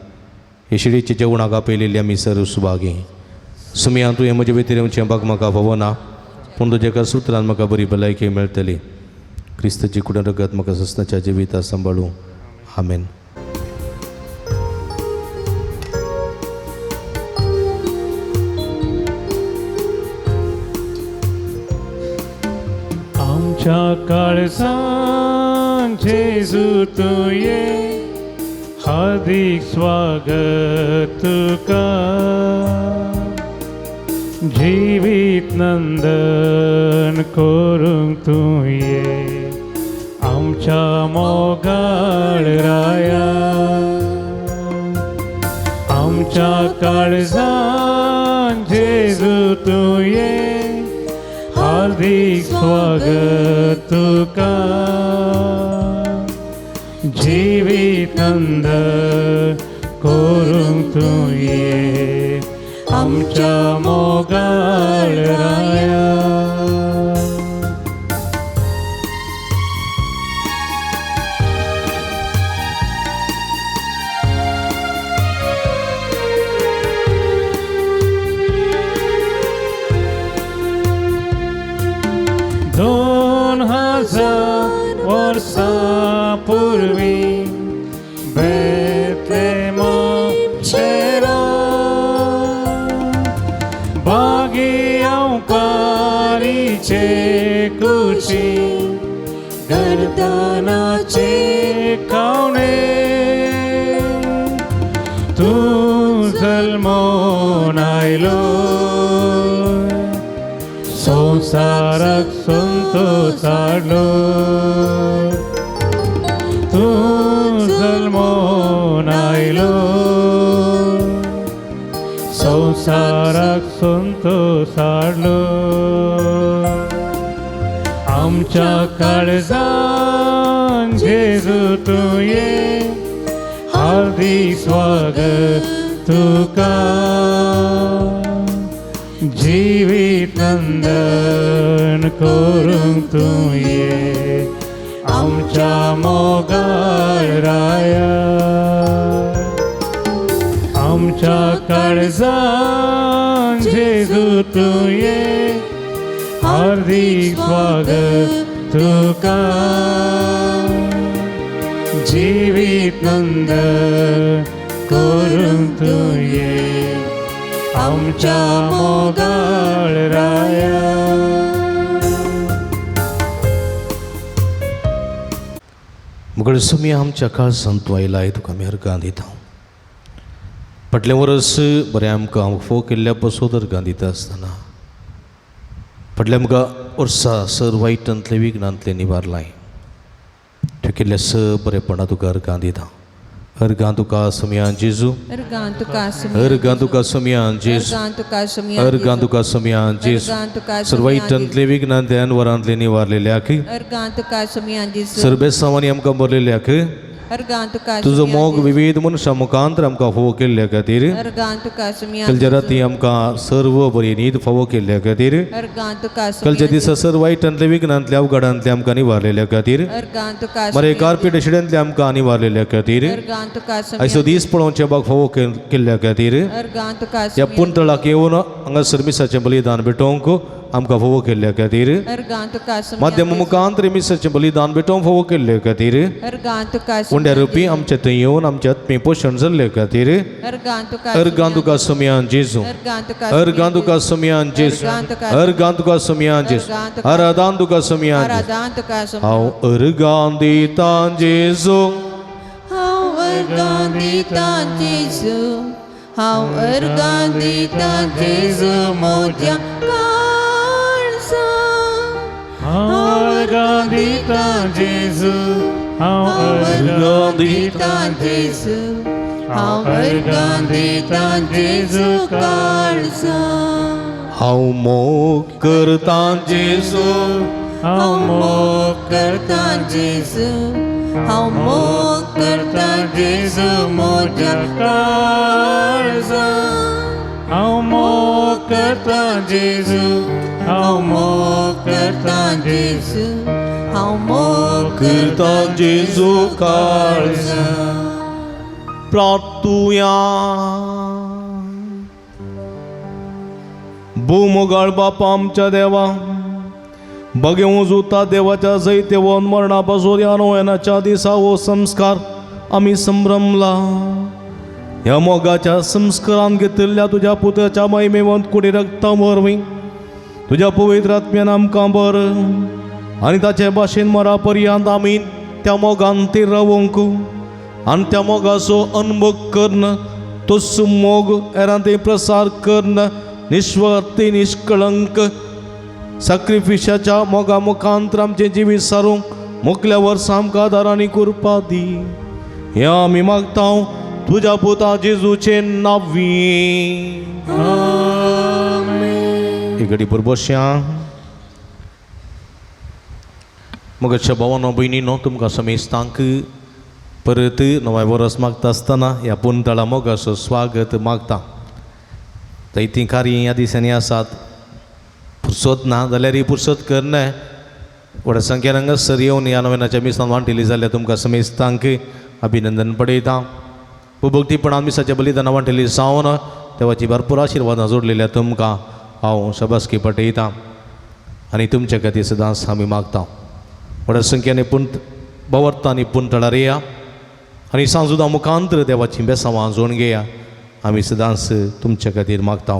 हे शिडीचे जेवणाक आपयलेली आमी सर्व सुभागी सुमया तुवें म्हजे भितर येवचें भाग म्हाका फावो ना पूण तुज्या एका सुत्रान म्हाका बरी भलायकी मेळटली क्रिस्ताची कुडे रगत म्हाका ससनाच्या जिविता सांबाळूं आमेन आमच्या काळजांत जेजू तुये हार्दिक स्वागत तुका जिवीत नंदन करूंक तुये आमच्या मोगाळ राया आमच्या काळजांत जेजू तुये हार्दिक स्वागत तुका जिवीत नंदन करूंक तुये आमच्या मोगाळ राया वर्षा पूर्वी बेतलेम शेरा भाग्यंकारीचे कुशी गर्दनाचे कावणे तू जल्मोन आयलो संसाराक संतोष हाडलो तू जल्मोन आयलो संसाराक संतोष हाडलो आमच्या काळजान जेजू तुये हार्दिक स्वागत तुका जिवीत नंदन करूंक तुये आमच्या मोगाळ राया आमच्या काळजान जेजू तुये हार्दिक स्वागत तुका जिवीत नंदन करूंक तुये आमच्या मोगाळ राया मुगळ सुमी आमच्या काळ संतवायलाय तुका मेहरगां दिता फाटलें वर्स बरें आमकां फोग केल्ल्या पसोदर गांदिता आसतना फाटल्या आमकां वर्सां सर वायटांतले विघ्नांतले निवारलाय तुवें केल्ल्या स बरेपणां तुका अर्गां दिता अर्गां तुका समियान जेजू अर्गां तुका अर्गां तुका समियान जेजू अर्गां तुका समियान जेजू सर वायटांतले विघ्नांतल्यान वरांतले निवारलेल्याक अर्गां तुका समियान जेजू सर बेसांवांनी आमकां बरलेल्याक अर्गां तुका तुजो मोग विविध मनशां मुखांतर आमकां फोव केल्ल्या खातीर अर्गां तुका समियान कालच्या राती आमकां सर्व बरी न्हीद फावो केल्ल्या खातीर अर्गां तुका कालच्या दिसा सर वायटांतल्या विघ्नांतल्या अवघडांतले आमकां निवारलेल्या खातीर अर्गां तुका मरे कारपेट शिड्यांतले आमकां निवारलेल्या खातीर अर्गां तुका आयचो दीस पळोवचे बाग फावो केल्ल्या खातीर अर्गां तुका ह्या पुंतळाक येवन हांगासर मिसाचें बलिदान भेटोवंक आमकां फोव केल्ल्या खातीर अर्गां तुका माध्यम मुखांतर मिसाचें बलिदान भेटोवंक फोव केल्ल्या खातीर अर्गां तुका उंड्या रुपी आमचे थंय येवन आमचे आत्मी पोशण जाल्ले खातीर अर्गां तुका अर्गां तुका समियान जेजू अर्गां तुका समियान जेजू अर्गां तुका समियान जेजू आराधान तुका समियान जेजू अर्गां तुका हांव अर्गां दिता जेजू हांव अर्गां दिता जेजू हांव अर्गां दिता जेजू मोज्या काळजा हांव अर्गां दिता जेजू हांव अर्गां दिता जेजू हांव अर्गां दिता जेजू काळजा हांव मोग करता जेजू हांव मोग करता जेजू हांव मोग करता जेजू मोज्या काळजा हांव मोग करता जेजू हांव मोग करता जेजू हांव मोग करता जेजू काळजा प्रार्थुया भूमोगाळ बापा आमच्या देवा बघेवूं जुता देवाच्या जैते वन मरणापासून ह्या नोवेनाच्या दिसा हो संस्कार आमी संभ्रमला ह्या मोगाच्या संस्कारान घेतिल्ल्या तुज्या पुत्राच्या महिमेवंत कुडी रक्ता वरवीं तुज्या पवित्र आत्म्यान आमकां बर आनी ताचे भाशेन मरा पर्यंत आमी त्या मोगान ती रावूंक आनी त्या मोगाचो अनुभव करन तोच मोग हेरां ते प्रसार करन निस्वार्थी निष्कळंक सॅक्रिफिशाच्या मोगा मुखांतर आमचें जिवीत सारूंक मुखल्या वर्सां आमकां आदार आनी कृपा दी हें आमी मागता तुज्या पुता जेजूचे नांवी एक घडी बसया मगच्या भावांनो भयणींनो तुमकां समेस्तांक परत नवें वर्स मागता आसतना ह्या पुंतळा मोगाचो स्वागत मागता जायतीं कार्यां ह्या दिसांनी आसात फुरसत ना जाल्यार ही फुरसत करना व्हड्या संख्येन हांगासर येवन ह्या नोवेनाच्या मिसांत वांटिली जाल्यार तुमकां समेस्तांक अभिनंदन पळयता भक्तीपणान मिसाच्या बलिदानां वांटिली सावन देवाची भरपूर आशिर्वादां जोडलेल्या तुमकां हांव शबासकी पटयतां आनी तुमचे खातीर सदांच आमी मागता व्हड्या संख्येन पूण बवर्तांनी पुंतळार येया आनी सांजुदा मुखांतर देवाची बेसांवां जोडून घेया आमी सदांच तुमचे खातीर मागता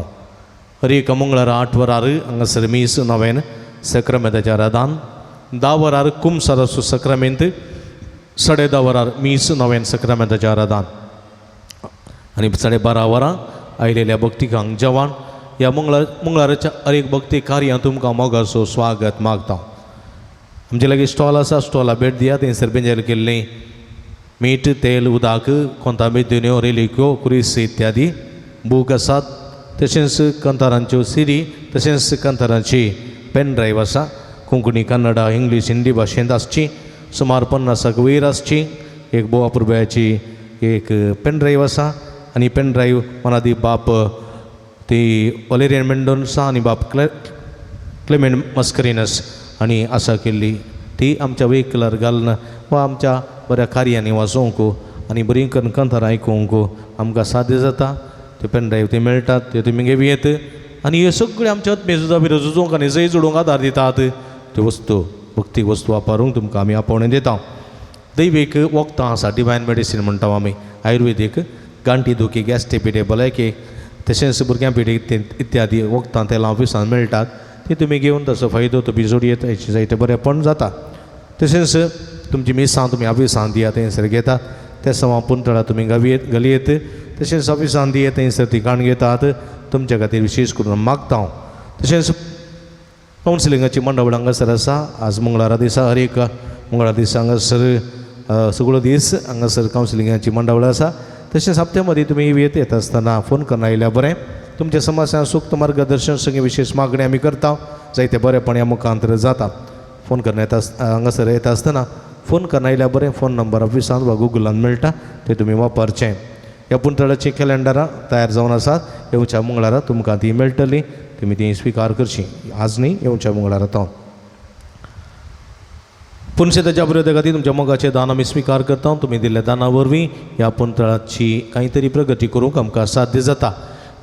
हर एक मंगळारा 8 वरार हांगासर मीस नवेन सक्रामेंताचें आराधन 10 वरार कुमसाराचो सक्रामेंत 10:30 वरार मीस नवेन सक्रामेंताचें आराधन आनी 12:30 वरां आयलेल्या भक्तिकांक जेवण ह्या मंगळाराच्या हर एक भक्ती कार्यां तुमकां मोगाचो स्वागत मागता आमचे लागीं स्टॉल आसा स्टॉला भेट दिया थंयसर बेंजेर केल्लें मीठ तेल उदक कोंतांबीर दुन्यो रेलिक्यो कुरीस इत्यादी बूक आसात तशेंच कंथारांच्यो सिडी तशेंच कंथारांची पेन ड्रायव्ह आसा कोंकणी कन्नडा इंग्लीश हिंदी भाशेंत आसची सुमार 50 वयर आसची एक बोवा पुरब्याची एक पेन ड्रायव्ह आसा आनी पेन ड्रायव्ह मनादी बाप ती ओलेरियन मेंडोन्सा आनी बाप क्लेमेंट मस्करिनस आनी आसा केल्ली ती आमच्या वेहिकलार घालून वा आमच्या बऱ्या कार्यांनी वाचोवंक आनी बरी करून कंथार आयकूंक आमकां साध्य जाता ते पेन ड्रायव्ह ते मेळटात ते तुमी घेवयेत आनी ह्यो सगळ्यो आमच्या मेजुदा बिरो झुजोवंक आनी जय जोडूंक आदार दितात त्यो वस्तू भक्तीक वस्तू वापरूंक तुमकां आमी आपोवणें दिता दैवीक वखदां आसा डिवायन मेडिसीन म्हणटा आमी आयुर्वेदीक गांठी दुखी गॅस्ट्रिक भलायकेक तशेंच भुरग्यां पिडीक इत्यादी वखदां तेलां ऑफिसान मेळटात ती तुमी घेवन ताचो फायदो तुमी जोडयेत हेचें जायतें बरेंपण जाता तशेंच तुमची मिसां तुमी ऑफिसान दियात थंयसर घेतात ते सवां पुंतळा तुमी घालयेत तशेंच ऑफिसान दियेत थंयसर ती काण घेतात तुमच्या खातीर विशेश करून मागता तशेंच कावन्सिलिंगाची मंडळ हांगासर आसा आज मंगळारा दिसा हर एक मंगळारा दिसा हांगासर सगळो दीस हांगासर कावन्सिलिंगाची मंडळ आसा तशेंच हप्त्या मदीं तुमी येत आसतना फोन करून आयल्यार बरें तुमच्या समस्या सूक्त मार्गदर्शन संगे विशेष मागणी आमी करता जायते बरेपण ह्या मुखांतर जाता फोन करून हांगासर येता आसतना फोन करून आयल्यार बरें फोन नंबर ऑफिसान वा गुगलान मेळटा ते तुमी वापरचें ह्या पुंतळाची कॅलेंडरां तयार जावन आसात येवच्या मंगळारा तुमकां ती मेळटली तुमी ती स्विकार करची आज न्ही येवच्या मंगळारा तो पुणशेताच्या बरोबर खातीर तुमच्या मोगाचें दान आमी स्विकार करता तुमी दिल्ल्या दाना वरवीं ह्या पुंतळाची कांय तरी प्रगती करूंक आमकां साध्य जाता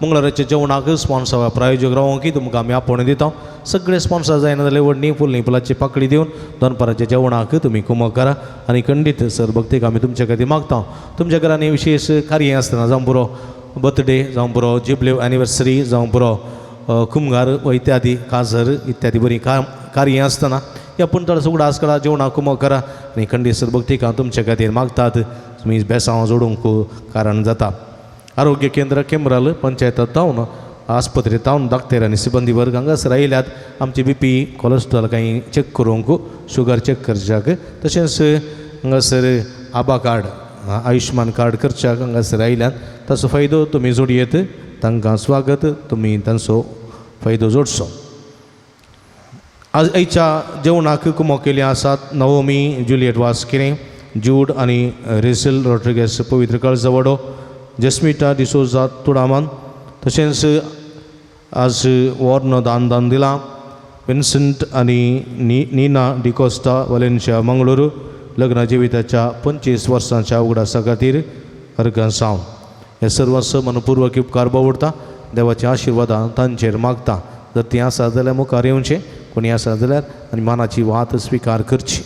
मंगळाराच्या जेवणाक स्पॉन्सर वा प्रायोजक रावोंक तुमकां आमी आपोवणें दिता सगळे स्पॉन्सर जायना जाल्यार व्हडणी फुलणी फुलाची पाकळी दिवन दनपाराच्या जेवणाक तुमी कुमक करा आनी खंडीत सरभक्तीक आमी तुमचे खातीर मागता तुमच्या घरांनी विशेश कार्य आसतना जावं बरो बर्थडे जावं बरो जिबले एनिवर्सरी जावं बरो कुमगार वा इत्यादी काजर इत्यादी बरी कार्य आसतना ह्या पुंतळ उगडास करा जेवणाक कुमक करा आनी खंडीत सरभक्तीक हांव तुमचे खातीर मागतात तुमी बेसांव जोडूंक कारण जाता आरोग्य केंद्र केमराल पंचायतात तावन आस्पत्रेत तावन दाक्तेर आनी सिबंदी वर्ग हांगासर आयल्यात आमची BP कोलेस्ट्रॉल काही चेक करूंक शुगर चेक करच्याक तशेंच हांगासर आबा कार्ड आयुश्मान कार्ड करच्याक हांगासर आयल्यात ताचो फायदो तुमी जोडयेत तांकां स्वागत तुमी तांचो फायदो जोडचो आज आयच्या जेवणाक कुमक केल्ले आसात नवोमी जुलियट वास्किरे जूड आनी रेसल रॉड्रिगेस पवित्र कळजवडो जस्मिता डिसोजा तुडामान तशेंच आज वॉर्न दान दिला विन्संट आनी नीना डिकोस्टा वालेन्शिया मंगळूर लग्न जिविताच्या 25 वर्सांच्या उगडासा खातीर अर्गांसांव हे सर्वस्व मनपूर्वक उपकार बावडटा देवाच्या आशिर्वादां तांचेर मागता जर ती आसा जाल्यार मुखार येवचें कोणी आसा जाल्यार आनी मानाची वात स्विकार करची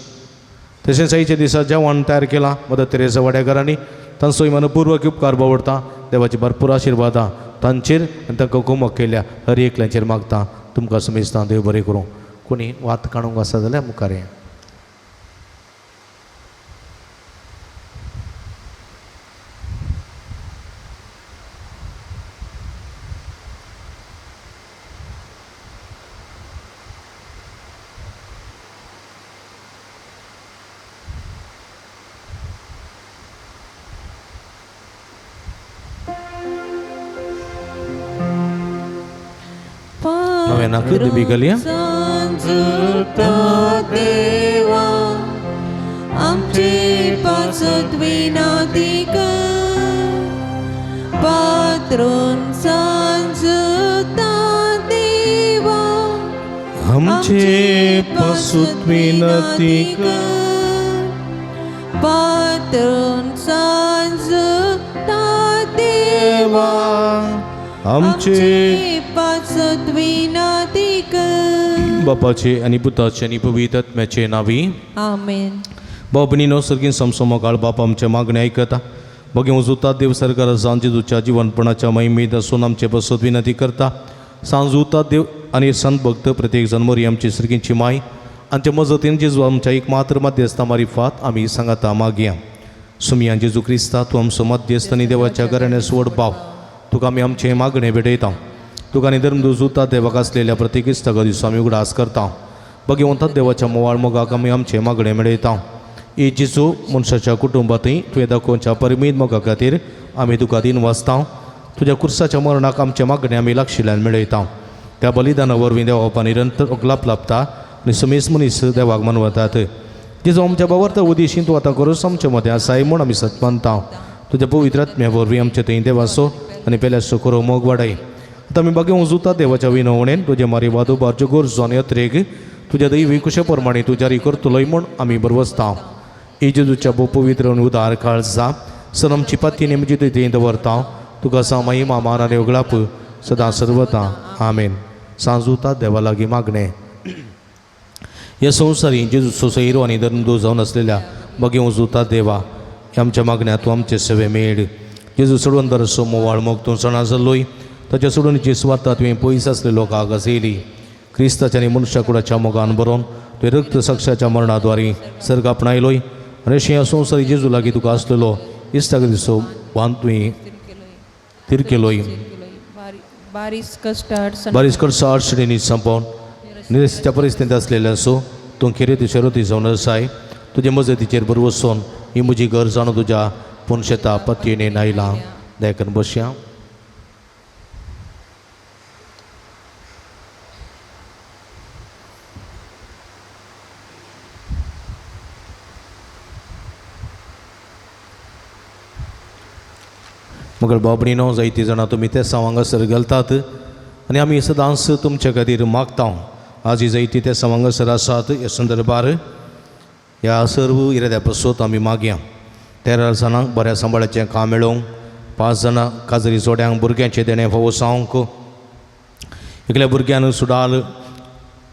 तशेंच आयच्या दिसा जेवण तयार केलां मदर तेरेसा वाड्याकारांनी तांचोय मनपूर्वक उपकार बावडटा देवाची भरपूर आशिर्वादां तांचेर आनी तांकां कुमक केल्या हर एकल्याचेर मागता तुमकां समेजता देव बरें करूं कोणी वात काडूंक आसा जाल्यार मुखार ये नवेनाक देवी गलिया देवा आमचे पासत विनाती पात्रोन सांजता देवा आमचे पासूत विनती पात्रोन सांजता देवा आमचे पासत विनाती बापाचे आणि पुताचे आणि पवित्र आत्म्याचे नावी आमेन. बाबनीनो सर्गीन समसोमा काळ बाप आमचे मागणे ऐकता बघे उजुता देव सरकार सांजेजूच्या जीवनपणाच्या महिमेत असून आमचे बसत विनंती करता सांजुता देव आणि संत भक्त प्रत्येक जन्मोरी आमची सर्गींची माय आमच्या मजतीन जेजू आमच्या एक मात्र मध्यस्था मारिफात आम्ही सांगता मागया सुमियान जेजू क्रिस्ता तू आमचो मध्यस्थानी देवाच्या घराने सोड पाव तुका आमी आमचे मागणे भेटयता तुका आनी धर्मदूता देवाक असलेल्या प्रत्येक इश्टागा दिसा आमी उगडास करता बघे वंतात देवाच्या मोवाळ मोगाक आमी आमचे मागणे मेळयता ई जेजू मनशाच्या कुटुंबातय तुवें दाखोवच्या परमीत मोगा खातीर आमी तुका दिन वाचता तुज्या कुर्साच्या मरणाक आमचे मागणे आमी लागशिल्ल्यान मेळयता त्या बलिदाना वरवीं देवा निरंतर ओगलाप लाभता आनी समेस मनीस देवाक मनवतात जेजू आमच्या बावर्त उदेशीन तूं आतां करूस आमचे मदें आसाय म्हूण आमी सत मानता तुज्या पवित्र आत्म्या वरवीं आमचे थंय देवाचो आनी पेल्याचो करो मोग वाडय आतां आमी बागे उजुता देवाच्या विनवणेन तुजे मारी वादो बारच्यो गरजो आनी यत्रेक तुज्या दैवी कुशे प्रमाणे तूं जारी करतलोय म्हूण आमी बरवसता ई जेजूच्या पवित्र आनी उदार काळजा सर आमची पाती नेमची थंय दवरता तुका सा महिमा मान आनी ओगलाप सदां सर्वता आमेन सांजुता देवा लागीं मागणें ह्या संवसारी जेजूचो सैरो आनी धर्मदूत जावन असलेल्या बगे उजुता देवा आमच्या मागण्या तूं आमचे सेवे मेळ जेजू सोडून दरसो मोवाळ मोग तूं सणा जाल्लोय ताच्या सोडून जी स्वार्था तुवें पयस आसले लोकांक आसयली क्रिस्ताच्या आनी मनशा कुळाच्या मोगान बरोवन तुवें रक्त साक्षाच्या मरणाद्वारे सर्ग आपणायलोय आनी अशें ह्या संवसारी जेजू लागीं तुका आसलेलो इश्टाक दिसो बांद तुवें तिरकेलोय बारीस कश्ट बारीस कडसां अडचणींनी संपोवन निरस्त्या परिस्थितींत असलेल्या सो तूं खेरेती शरोती जावन आसाय तुजे मजतीचेर बरोबर वचून ही म्हजी घर जावन तुज्या पुणशेता पतयेन आयलां देखून बसया मगर बाबडीनो जायतीं जाणां तुमी त्या हांगासर घालतात आनी आमी सदांच तुमचे खातीर मागता आज ही जायतीं त्या हांगासर आसात ह्या संदर्भार ह्या सर्व इराद्या पासत आमी मागया 13 जाणांक बऱ्या सांबाळाचें काम मेळोवंक 5 जाणां काजरी जोड्यांक भुरग्यांचें देणें फावो जावंक एकल्या भुरग्यान सुडाल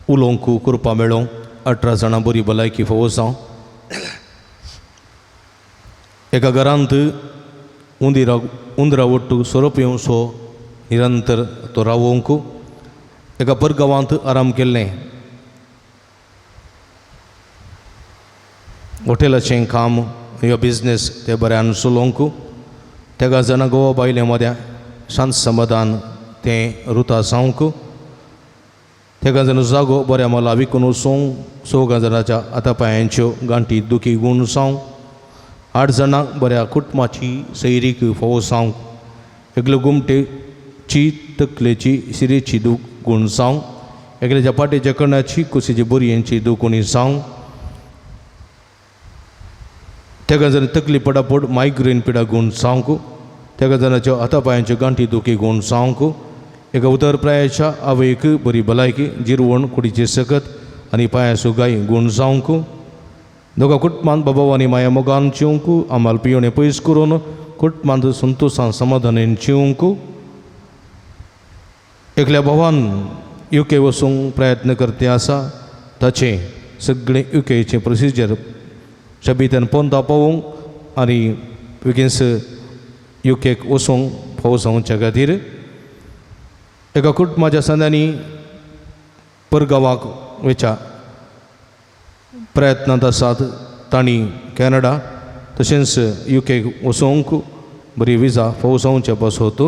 उलोवंक करपा मेळोवंक 18 जाणां बरी भलायकी फावो जावं एका घरांत उंदरा ओट्टू सोरोप येवसो निरंतर तो रावोवंक एका परगांवांत आराम केल्लें हॉटेलाचें काम ह्यो बिजनेस ते बऱ्यान चलोवंक तेका जाणा गोवा बायले मद्या शांत समाधान तें रुता जावंक तेका जाणा जागो बऱ्या मोला विकून वचोवंक 6 जाणांच्या आतापायांच्यो गांठी दुखी गूण जावंक 8 जाणांक बऱ्या कुटुंबाची सैरीक फावो जावंक एकलो गुमटेची तकलेची शिरेची दूख गूण जावंक एकल्याच्या पाटेच्या कणाची कुशीची बोरयेंची दुखणी जावंक तेका जाणा तकली पडापड मायग्रेन पिडा गूण जावंक तेका जाणांच्यो हातापायांच्यो गांठी दुखी गूण जावंक एका उदरप्रायाच्या आवयक बरी भलायकी जिरवण कुडीची सकत आनी पांयाचो गाय गूण जावंक दोगा कुटुंबांत बाबा आनी माया मोगान जिवंक आमाल पियोणें पयस करून कुटुंबांत संतोशान समाधानान जिवंक एकल्या भावान UK वचूंक प्रयत्न करते आसा ताचें सगळें UKचें प्रोसिजर शबित्यान पोंदा पावोवंक आनी बेगीनस UKक वचूंक फावो जावच्या खातीर एका कुटुंबाच्या संदांनी परगांवाक वयच्या प्रयत्नांत आसात तांणी कॅनडा तशेंच UKक वचोवंक बरी विजा फावो जावचे पासत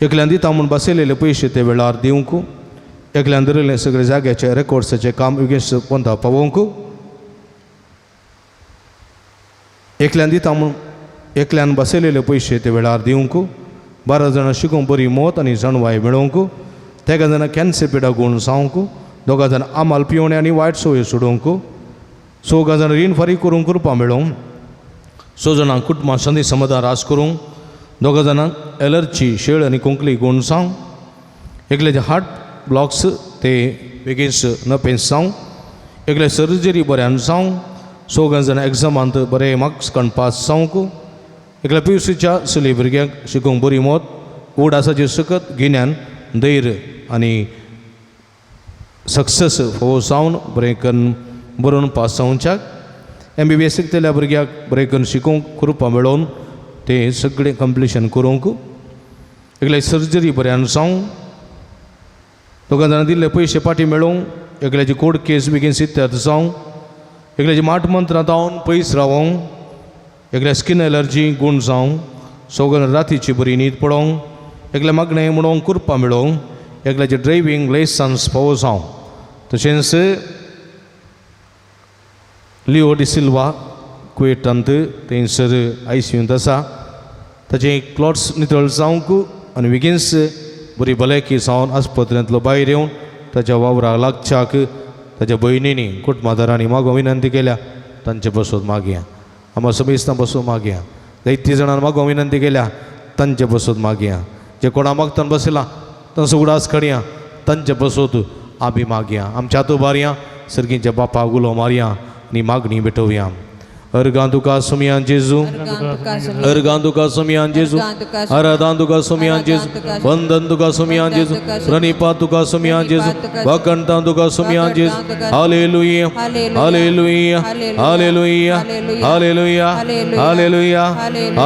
एकल्यान दिता म्हूण बसयलेले पयशे ते वेळार दिवंक एकल्यान धरिल्लें सगळे जाग्याचे रेकॉर्ड्साचें काम युगेश पोंदा पावोवंक एकल्यान दिता म्हूण एकल्यान बसयलेले पयशे ते वेळार दिवंक 12 जाणां शिकूंक बरी मोत आनी जाणवाय मेळोवंक तेका जाणां कॅन्सर पिडा गूण जावंक 2 जाणां आमाल पिवणे आनी वायट सवय सोडोवंक 6 जाणां रीण फारीक करूंक करपा मेळोवंक 6 जाणांक कुटुंबां संदी समाधान रास करूंक 2 जाणांक एलर्जी शेळ आनी कोंकली गूण जावंक एकल्याचे हार्ट ब्लॉक्स ते बेगीनच नपेस जावंक एकल्या सर्जरी बऱ्यान जावंक 6 जाणां एग्जामांत बरे मार्क्स काडून पास जावंक एकल्या PUCच्या चली भुरग्यांक शिकूंक बरी मोत उडासाची सकत गिन्यान धैर्य आनी सक्सेस फावो जावन बरें करून बरोवन पास जावच्याक MBBS शिकतल्या भुरग्याक बरें करून शिकोवंक कृपा मेळोवन तें सगळें कंप्लिशन करूंक एकल्या सर्जरी बऱ्यान जावं दोगां जाणां दिल्ले पयशे पाटी मेळोवंक एकल्याची कोर्ट केस बेगीन सिद्ध जावं एकल्याची माट मंत्रां जावन पयस रावोंक एकल्या स्किन एलर्जी गूण जावं सगळ्या रातीची बरी न्हीद पडोवंक एकल्या मागणें म्हणून कृपा मेळोवंक एकल्याचे ड्रायव्हिंग लायसन्स फावो जावं तशेंच लिओ डी सिल्वा कुवेटांत थंयसर ICUंत आसा ताचे क्लॉट्स नितळ जावंक आनी बेगीनच बरी भलायकी जावन आस्पत्र्यांतलो भायर येवन ताच्या वावराक लागच्याक ताच्या भयणींनी कुटुंबादारांनी मागो विनंती केल्या तांचे बसोत मागया आमी समेस्तां बसून मागया जायती जाणां मागो विनंती केल्या तांचे बसोत मागया जे कोणा मागतान बसला तांचो उडास काडया तांचे बसोत आमी मागया आमच्या हातू बारया सर्गींच्या बापाक उलो मारया आनी मागणी भेटोवया अर्गां तुका सुमयान जेजू अर्गां तुका सुमयान जेजू आराधां तुका सुमयान जेजू वंदन तुका सुमयान जेजू प्रणिपा तुका सुमयान जेजू वकंतां तुका सुमयान जेजू हालेलुया हालेलुया हालेलुया हालेलुया हालेलुया हालेलुया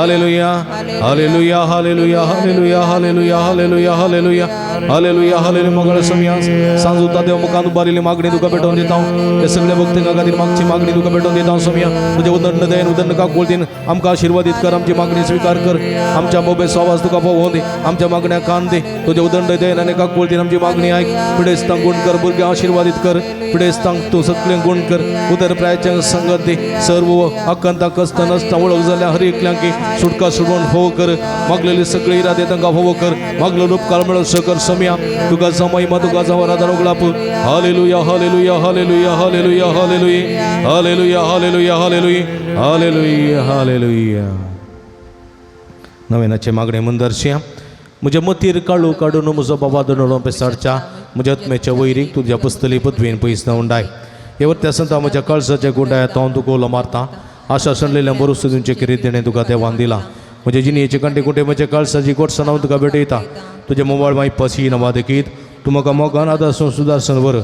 हालेलुया हालेलुया हालेलुया हालेलुया हालेलुया हालेलुया हालेलुया हालेलुया मंगळ सुमयान सांजुता देव मुखांत उबारिल्ली मागणी तुका भेटोवन दिता हे सगळे भक्तांका खातीर मागची मागणी तुका भेटोवन दिता सुमया उदंड दयन उदंड का बोलतीन आमकां आशिर्वादीत कर आमची मागणी स्वीकार कर आमच्या मोबेस आवाज तुका पळोवन दे आमच्या मागण्या कान दे तुझे उदंड दयन आनी का बोलतीन आमची मागणी आयक पिडेस्तांक गुण कर भुरग्यां आशिर्वादीत कर पिडेस्तांक तूं सगळें गुण कर उदर प्रायाच्या संगत दे सर्व अकंता कस्त नसता वळख जाल्या हर एकल्यांक सुटका सोडून फोव कर मागलेली सगळी इरादे तांकां फोव कर मागलो उपकार मेळो कर समया तुका महिमा तुका जावं आराधन उगलाप हालेलुया हालेलुया हालेलुया हालेलुया हालेलुया हालेलुया हालेलुया हालेलुया हालेलुया हालेलुया नवेनाचे मागणे मंदरशे म्हज्या मतीर काळू काडून म्हजो बाबा दोनोळो पेसाडच्या म्हज्या आत्म्याच्या वैरीक तुज्या पुस्तली पदवेन पयस उंडाय हे वर्त्या संत म्हज्या कळसाच्या गुंडाय हांव तुका उलो मारता आशा सणलेल्या बरोस तुमचे किरीत देणे तुका देवान दिला म्हज्या जिणेचे कंटे कुंटे म्हज्या कळसाची कोटसन हांव तुका भेटयता तुजे मोबायल मागीर पसी नवा देखीत तूं म्हाका मोगान आदारसून सुदारसन वर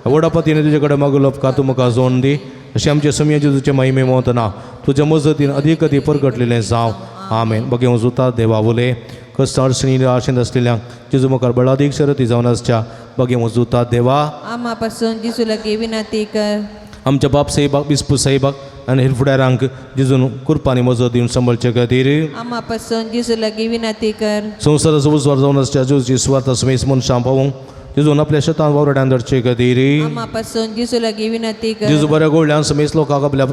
वडापतीने तुजे कडेन मागलो उपकार तूं म्हाका जोडून दी अशें आमचे समया जेजूचे महिमे मोतना तुज्या मजतीन अदीक अदीक परगटलेलें जावं आमेन बगे जुता देवा उलय कस्त अडचणी आशेंत आसलेल्यांक जेजू मुखार बळादीक शरती जावन आसच्या बगे जुता देवा आमा पासून जेजू लागी विनंती कर आमच्या बाप साहेबाक बिस्पू साहेबाक आनी हेरफुड्यारांक जेजून कुरपानी मजत दिवन सांबाळचे खातीर आमा पासून जेजू लागी विनंती कर संवसाराचो उजवार जावन आसच्या जेजूची सुवार्ता समेस मनशां पावोवंक जेजून आपल्या शेतान वावरड्यान धरचे खातीर आमा पासून जेजू लागी विनंती कर जेजू बऱ्या गोळ्यान समेस लोकांक आपल्या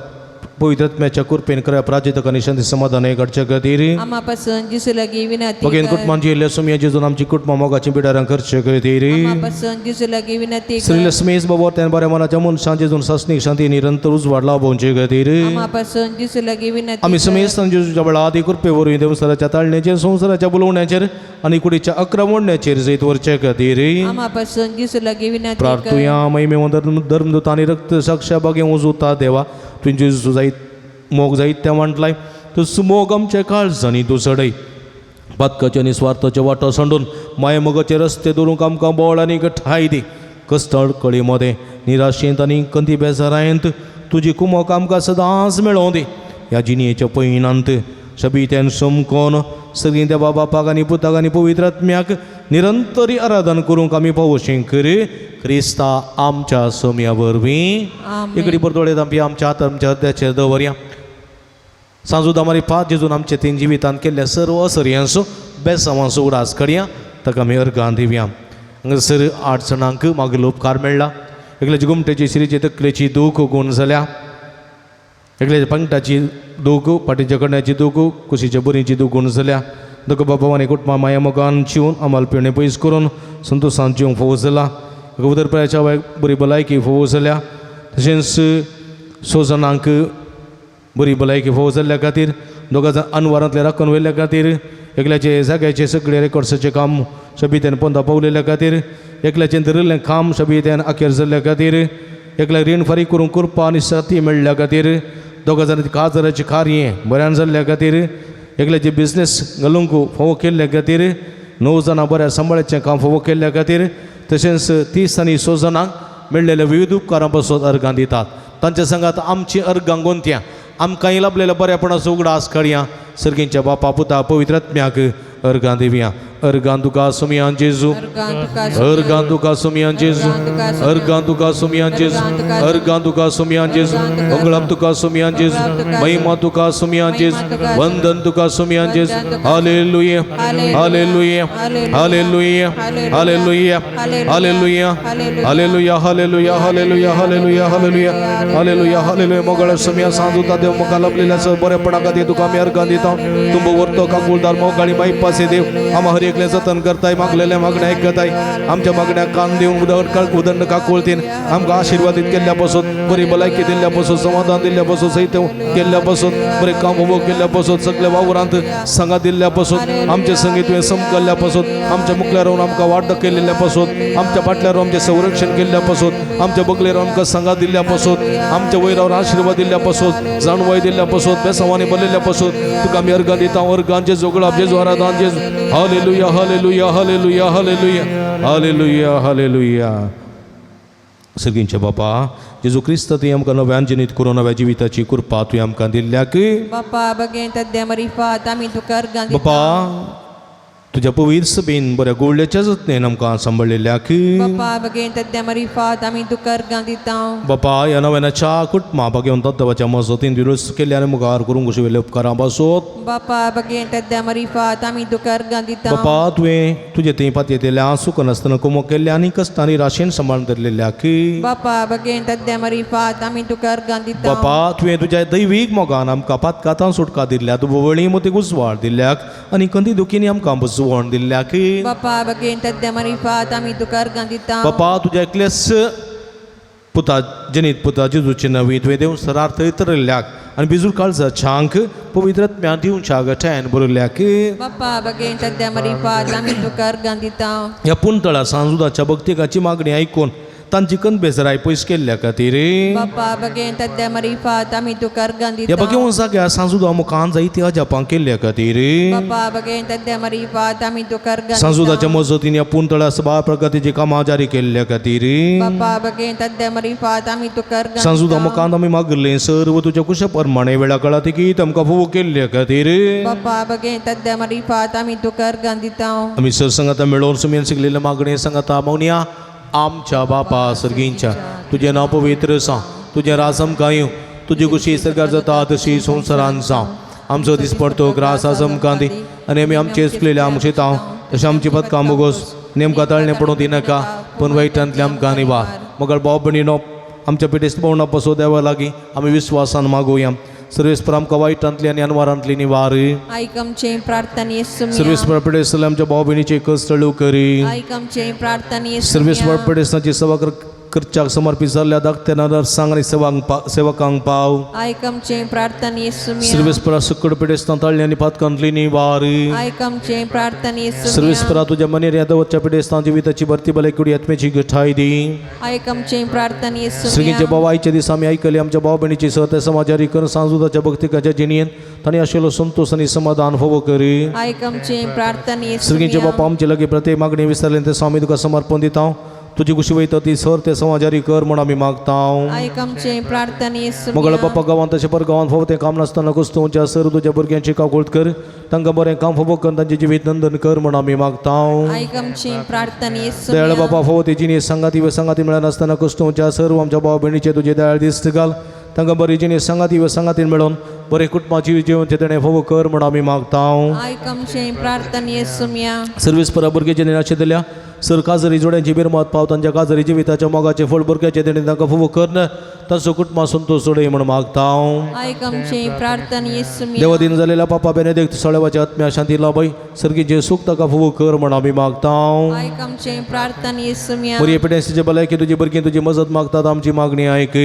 पवित्रत्म्याच्या कुरपेन कराय प्राचितक आनी शांती समाधान घडचे खातीर आमा पासून जेजू लागी विनंती बगेन कर कुटुंबांची येयल्ल्या सुमया जेजून आमची कुटुंबां मोगाची पिडारां करचे खातीर आमा पासून जेजू लागी विनंती कर श्रील समेस बाबा त्यान बऱ्या मनाच्या मनशां जेजून सासणीक शांती निरंतर उजवाड लाभोवचे खातीर आमा पासून जेजू लागी विनंती आमी समेस जेजूच्या बळा आदी कुरपे वरवीं देवस्थानाच्या ताळण्याचेर संवसाराच्या बुलोवण्याचेर आनी कुडीच्या आक्रमणाचेर जैत व्हरचे खातीर आमा पासून जेजू लागी विनंती कर प्रार्थुया महिमे धर्मदूतांनी रक्त साक्षा बगे उजवता देवा तुझे जेजू जायत मोग जायत्या वांटलाय तूं मोग आमच्या काळजांनी तूं चडय पातकाचे आनी स्वार्थाचे वाटो सांडून माये मोगाचे रस्ते दवरूंक आमकां बोळ आनी ठाय दी कस्तळ कळी मदें निराशेंत आनी कंदी बेजारायंत तुजी कुमक आमकां सदांच मेळोवं दी ह्या जिणयेच्या पयणांत शबित्यान समकोन सगळीं देवा बापाक आनी पुताक आनी पवित्र आत्म्याक निरंतरी आराधन करूंक आमी पावोशें कर क्रिस्ता आमच्या सोम्या वरवीं आमेन. एकडी परतोळेत आमी आमच्या हात आमच्या हृदयाचेर दवरया सांजूद आमारी पांच जेजून आमचे तीन जिवितांत केल्ल्या सर्व असर्यांचो बेसांवांचो उडास काडया ताका आमी अर्गां दिवया हांगासर 8 जाणांक मागलो उपकार मेळ्ळा एकल्याची गुमटेची श्रीची तकलेची दूख गूण जाल्या एकल्याच्या पंगटाची दूख पाटीच्या कड्याची दूख कुशीच्या बरीची दूख गूण जाल्या दोग बाबा आनी कुटुंबा माया मोगान चिवून आम्हाला पिणे पयस करून संतोशान जिवंक फोव जाला उदरपराच्या बरी भलायकी फोव जाल्या तशेंच 6 जाणांक बरी भलायकी फोव जाल्ल्या खातीर दोगां जाण अनवरांतले राखून व्हेल्ल्या खातीर एकल्याचे जाग्याचे सगळे रेकॉर्ड्साचें काम शबित्यान पोंदा पावलेल्या खातीर एकल्याचें धरिल्लें काम शबित्यान आखेर जाल्ल्या खातीर एकल्याक रीण फारीक करूंक कृपा आनी साथी मेळ्ळ्या खातीर दोगां जाणांची काजाराची कार्य बऱ्यान जाल्ल्या खातीर एकल्याचे बिझनेस घालूंक फोव केल्ल्या खातीर 9 जाणां बऱ्या सांबाळ्याचें काम फोव केल्ल्या खातीर तशेंच 30 आनी 6 जाणांक मेळ्ळेल्या विविध उपकारां पासून अर्गां दितात तांच्या संगात आमची अर्गांगोन त्या आमकांय लाभलेल्या बऱ्यापणाचो उगडास काडया सर्गींच्या बापा पुता पवित्र आत्म्याक अर्गां दिवया अर्गां तुका सुमयान जेजू अर्गां तुका सुमयान जेजू अर्गां तुका सुमयान जेजू अर्गां तुका सुमयान जेजू मंगळम तुका सुमयान जेजू महिमा तुका सुमयान जेजू वंदन तुका सुमयान जेजू हालेलुया हालेलुया हालेलुया हालेलुया हालेलुया हालेलुया हालेलुया हालेलुया हालेलुया हालेलुया हालेलुया हालेलुया मोगळ सुमया सांजुता देव मोका लभलेल्या बरेपणा खातीर तुका आमी अर्गां दिता तुंब वर्तो काकुळदार मोगाळी माई पासे देव आम हर एकले जतन करताय मागलेल्या मागण्या ऐकताय आमच्या मागण्या कान देऊन उदंड काकुळतीन आमकां आशिर्वादीत केल्ल्या पासून बरी भलायकी दिल्ल्या पासून समाधान दिल्ल्या पासून सैत केल्ल्या पासून बरे काम उबो केल्ल्या पासून सगळ्या वावरांत संगात दिल्ल्या पासून आमचे संगीत तुवें समकल्ल्या पासून आमच्या मुखल्यार रावन आमकां वाड केल्ल्या पासून आमच्या फाटल्यार आमचें संरक्षण केल्ल्या पासून आमच्या बगलेर आमकां संगात दिल्ल्या पासून आमच्या वयरावर आशिर्वाद दिल्ल्या पासून जाणवाय दिल्ल्या पासून बेसांवांनी भरलेल्या पासून तुका आमी अर्गां दिता अर्गांचे जोगळाप जेजू आराधन जेजू हालेलुया हालेलुया हालेलुया हालेलुया हालेलुया हालेलुया सर्गींचे बापा जेजू क्रिस्त तुवें आमकां नव्यान जिनीत करून नव्या जिविताची कृपा तुवें आमकां दिल्ल्याक बापा बगे तद्या मरिफात आमी तुका अर्गां दिता बापा तुज्या पवित्र सभेन बऱ्या गोडल्याच्या जतनेन आमकां सांबाळलेल्याक बापा बगे तद्या मरिफात आमी तुका अर्गां दिता बापा ह्या नव्यानाच्या कुटुंबा घेवन देवाच्या मजतीन दुरुस्त केल्ले आनी मुखार करूंक अशें वेले उपकारां पासत बापा बगे तद्या मरिफात आमी तुका अर्गां दिता बापा तुवें तुजे थंय पातयेतल्या सुख नासतना कुमो केल्ले आनी कश्टांनी राशेन सांबाळून धरलेल्याक बापा बगे तद्या मरिफात आमी तुका अर्गां दिता बापा तुवें तुज्या दैवीक मोगान आमकां पातकातां सुटका दिल्या तूं वळी मोती उजवाड दिल्याक आनी कंदी दुखींनी आमकां बुजवण दिल्याक बापा बगे तद्या मरिफात आमी तुका अर्गां दिता बापा तुज्या एकल्याच पुता जनीत पुता जेजूचे नवी तुवें देव सरार थंय तरल्याक आनी बिजूळ काळजाच्यांक पवित्र आत्म्या दिवच्या गठ्यान बरयल्याक बापा बगे तद्या मरिफात आमी तुका अर्गां दिता ह्या पुंतळा सांजुदाच्या भक्तिकाची मागणी आयकून तांची कण बेजराय पयस केल्ल्या खातीर बापा बगे तद्या मरिफात आमी तुका अर्गां ह्या दिता बगे जाग्यार सांजुदा मुखान जायती अजापां केल्ल्या खातीर बापा बगे तद्या मरिफात आमी तुका अर्गां सांजुदाच्या मजतीन ह्या पुंतळा सभा प्रगतीची कामां जारी केल्ल्या खातीर बापा बगे तद्या मरिफात आमी तुका अर्गां सांजुदा मुखान आमी मागले सर्व तुज्या कुशा प्रमाणे वेळा काळा तिकीत आमकां फोव केल्ल्या खातीर बापा बगे तद्या मरिफात आमी तुका अर्गां दिता आमी सरसंगता मेळोवन सुमेन शिकलेल्या मागणे सांगता मौनिया आमच्या बापा सर्गींच्या तुजें नांव पवित्र आसा तुजें राज आमकां येवं तुजी कुशी सरकार जाता तशी संवसारान जावं आमचो दिसपडतो ग्रास आज आमकां दी आनी आमी आमचे चुकलेल्या आमचे तांव तशें आमची पदकां बोगोस नेमकां ताळणें पडूं दिनाका पूण वायटांतले आमकां निवार मगर भाव भयणीनो आमच्या पिठेस्त पवना पासो देवा लागीं आमी विस्वासान मागुया सर्वेस्पर आमकां वायटांतली आनी अनवारांतली निवार आयक आमचें प्रार्थना येसू सर्वेस्पर पिठेस्त आमच्या भाव भयणीचे कश्ट करी आयक आमचें प्रार्थना येसू सर्वेस्पर पिठेस्ताची सेवा करच्याक समर्पीत जाल्ल्या धाकट्या नरसांग आनी सेवकांक पाव आयक आमचें प्रार्थना येसू सर्वेस्परा सुकड पिठेस्तां ताळ्ळी आनी पातकांतली निवार आयक आमचें प्रार्थना येसू सर्वेस्परा तुज्या मनेर येदवच्या पिठेस्तां जिविताची भरती भलायकी आत्म्याची घटाय दी आयक आमचें प्रार्थना येसू श्रींचे भाव आयच्या दिसा आमी आयकली आमच्या भाव भयणीची सहत समाजारी करून सांजुदाच्या भक्तिकाच्या जिणयेन तांणी आशिल्लो संतोष आनी समाधान फोव करी आयक आमचें प्रार्थना येसू श्रींचे बापा आमचे लागीं प्रत्येक मागणी विसरले ते स्वामी तुका समर्पण दिता तुजी कुशी वयता ती सर ते समाजारी कर म्हूण आमी मागता आयक आमचें प्रार्थना येसू मगळ बापा गांवांत तशें पर गांवांत फोव तें काम नासतना कुस्तुंच्या सर तुज्या भुरग्यांची काकुळट कर तांकां बरें काम फोव कर तांचें जिवीत नंदन कर म्हूण आमी मागता आयक आमचें प्रार्थना येसू दयाळ बापा फोव तेजी न्ही संगाती मेळनासतना कुस्तुंच्या सर्व आमच्या भाव भयणीचे तुजे दयाळ दिश्ट घाल तांकां बरी जिणी संगातीन मेळोवन बरें कुटुंबाची जिवनचे तेणें फोव कर म्हूण आमी मागता आयक आमचें प्रार्थना येसू सर्वीस परा भुरगे जेणे नाशे दिल्या सर काजरी जोड्यांची बिरमत पाव तांच्या काजरी जिविताच्या मोगाचे फळ भुरग्याचे तेणें तांकां फोव कर तांचो कुटुंबा संतोष सोडय म्हूण मागता आयक आमचें प्रार्थना येसू देवादीन जालेल्या पापा बेनेदिक्ट सळवाच्या आत्म्या शांती लाभय सर्गीचे सुख ताका फोव कर म्हूण आमी मागता आयक आमचें प्रार्थना येसू बरी पिडेस्तीचे भलायकी तुजी भुरगीं तुजी मजत मागतात आमची मागणी आयक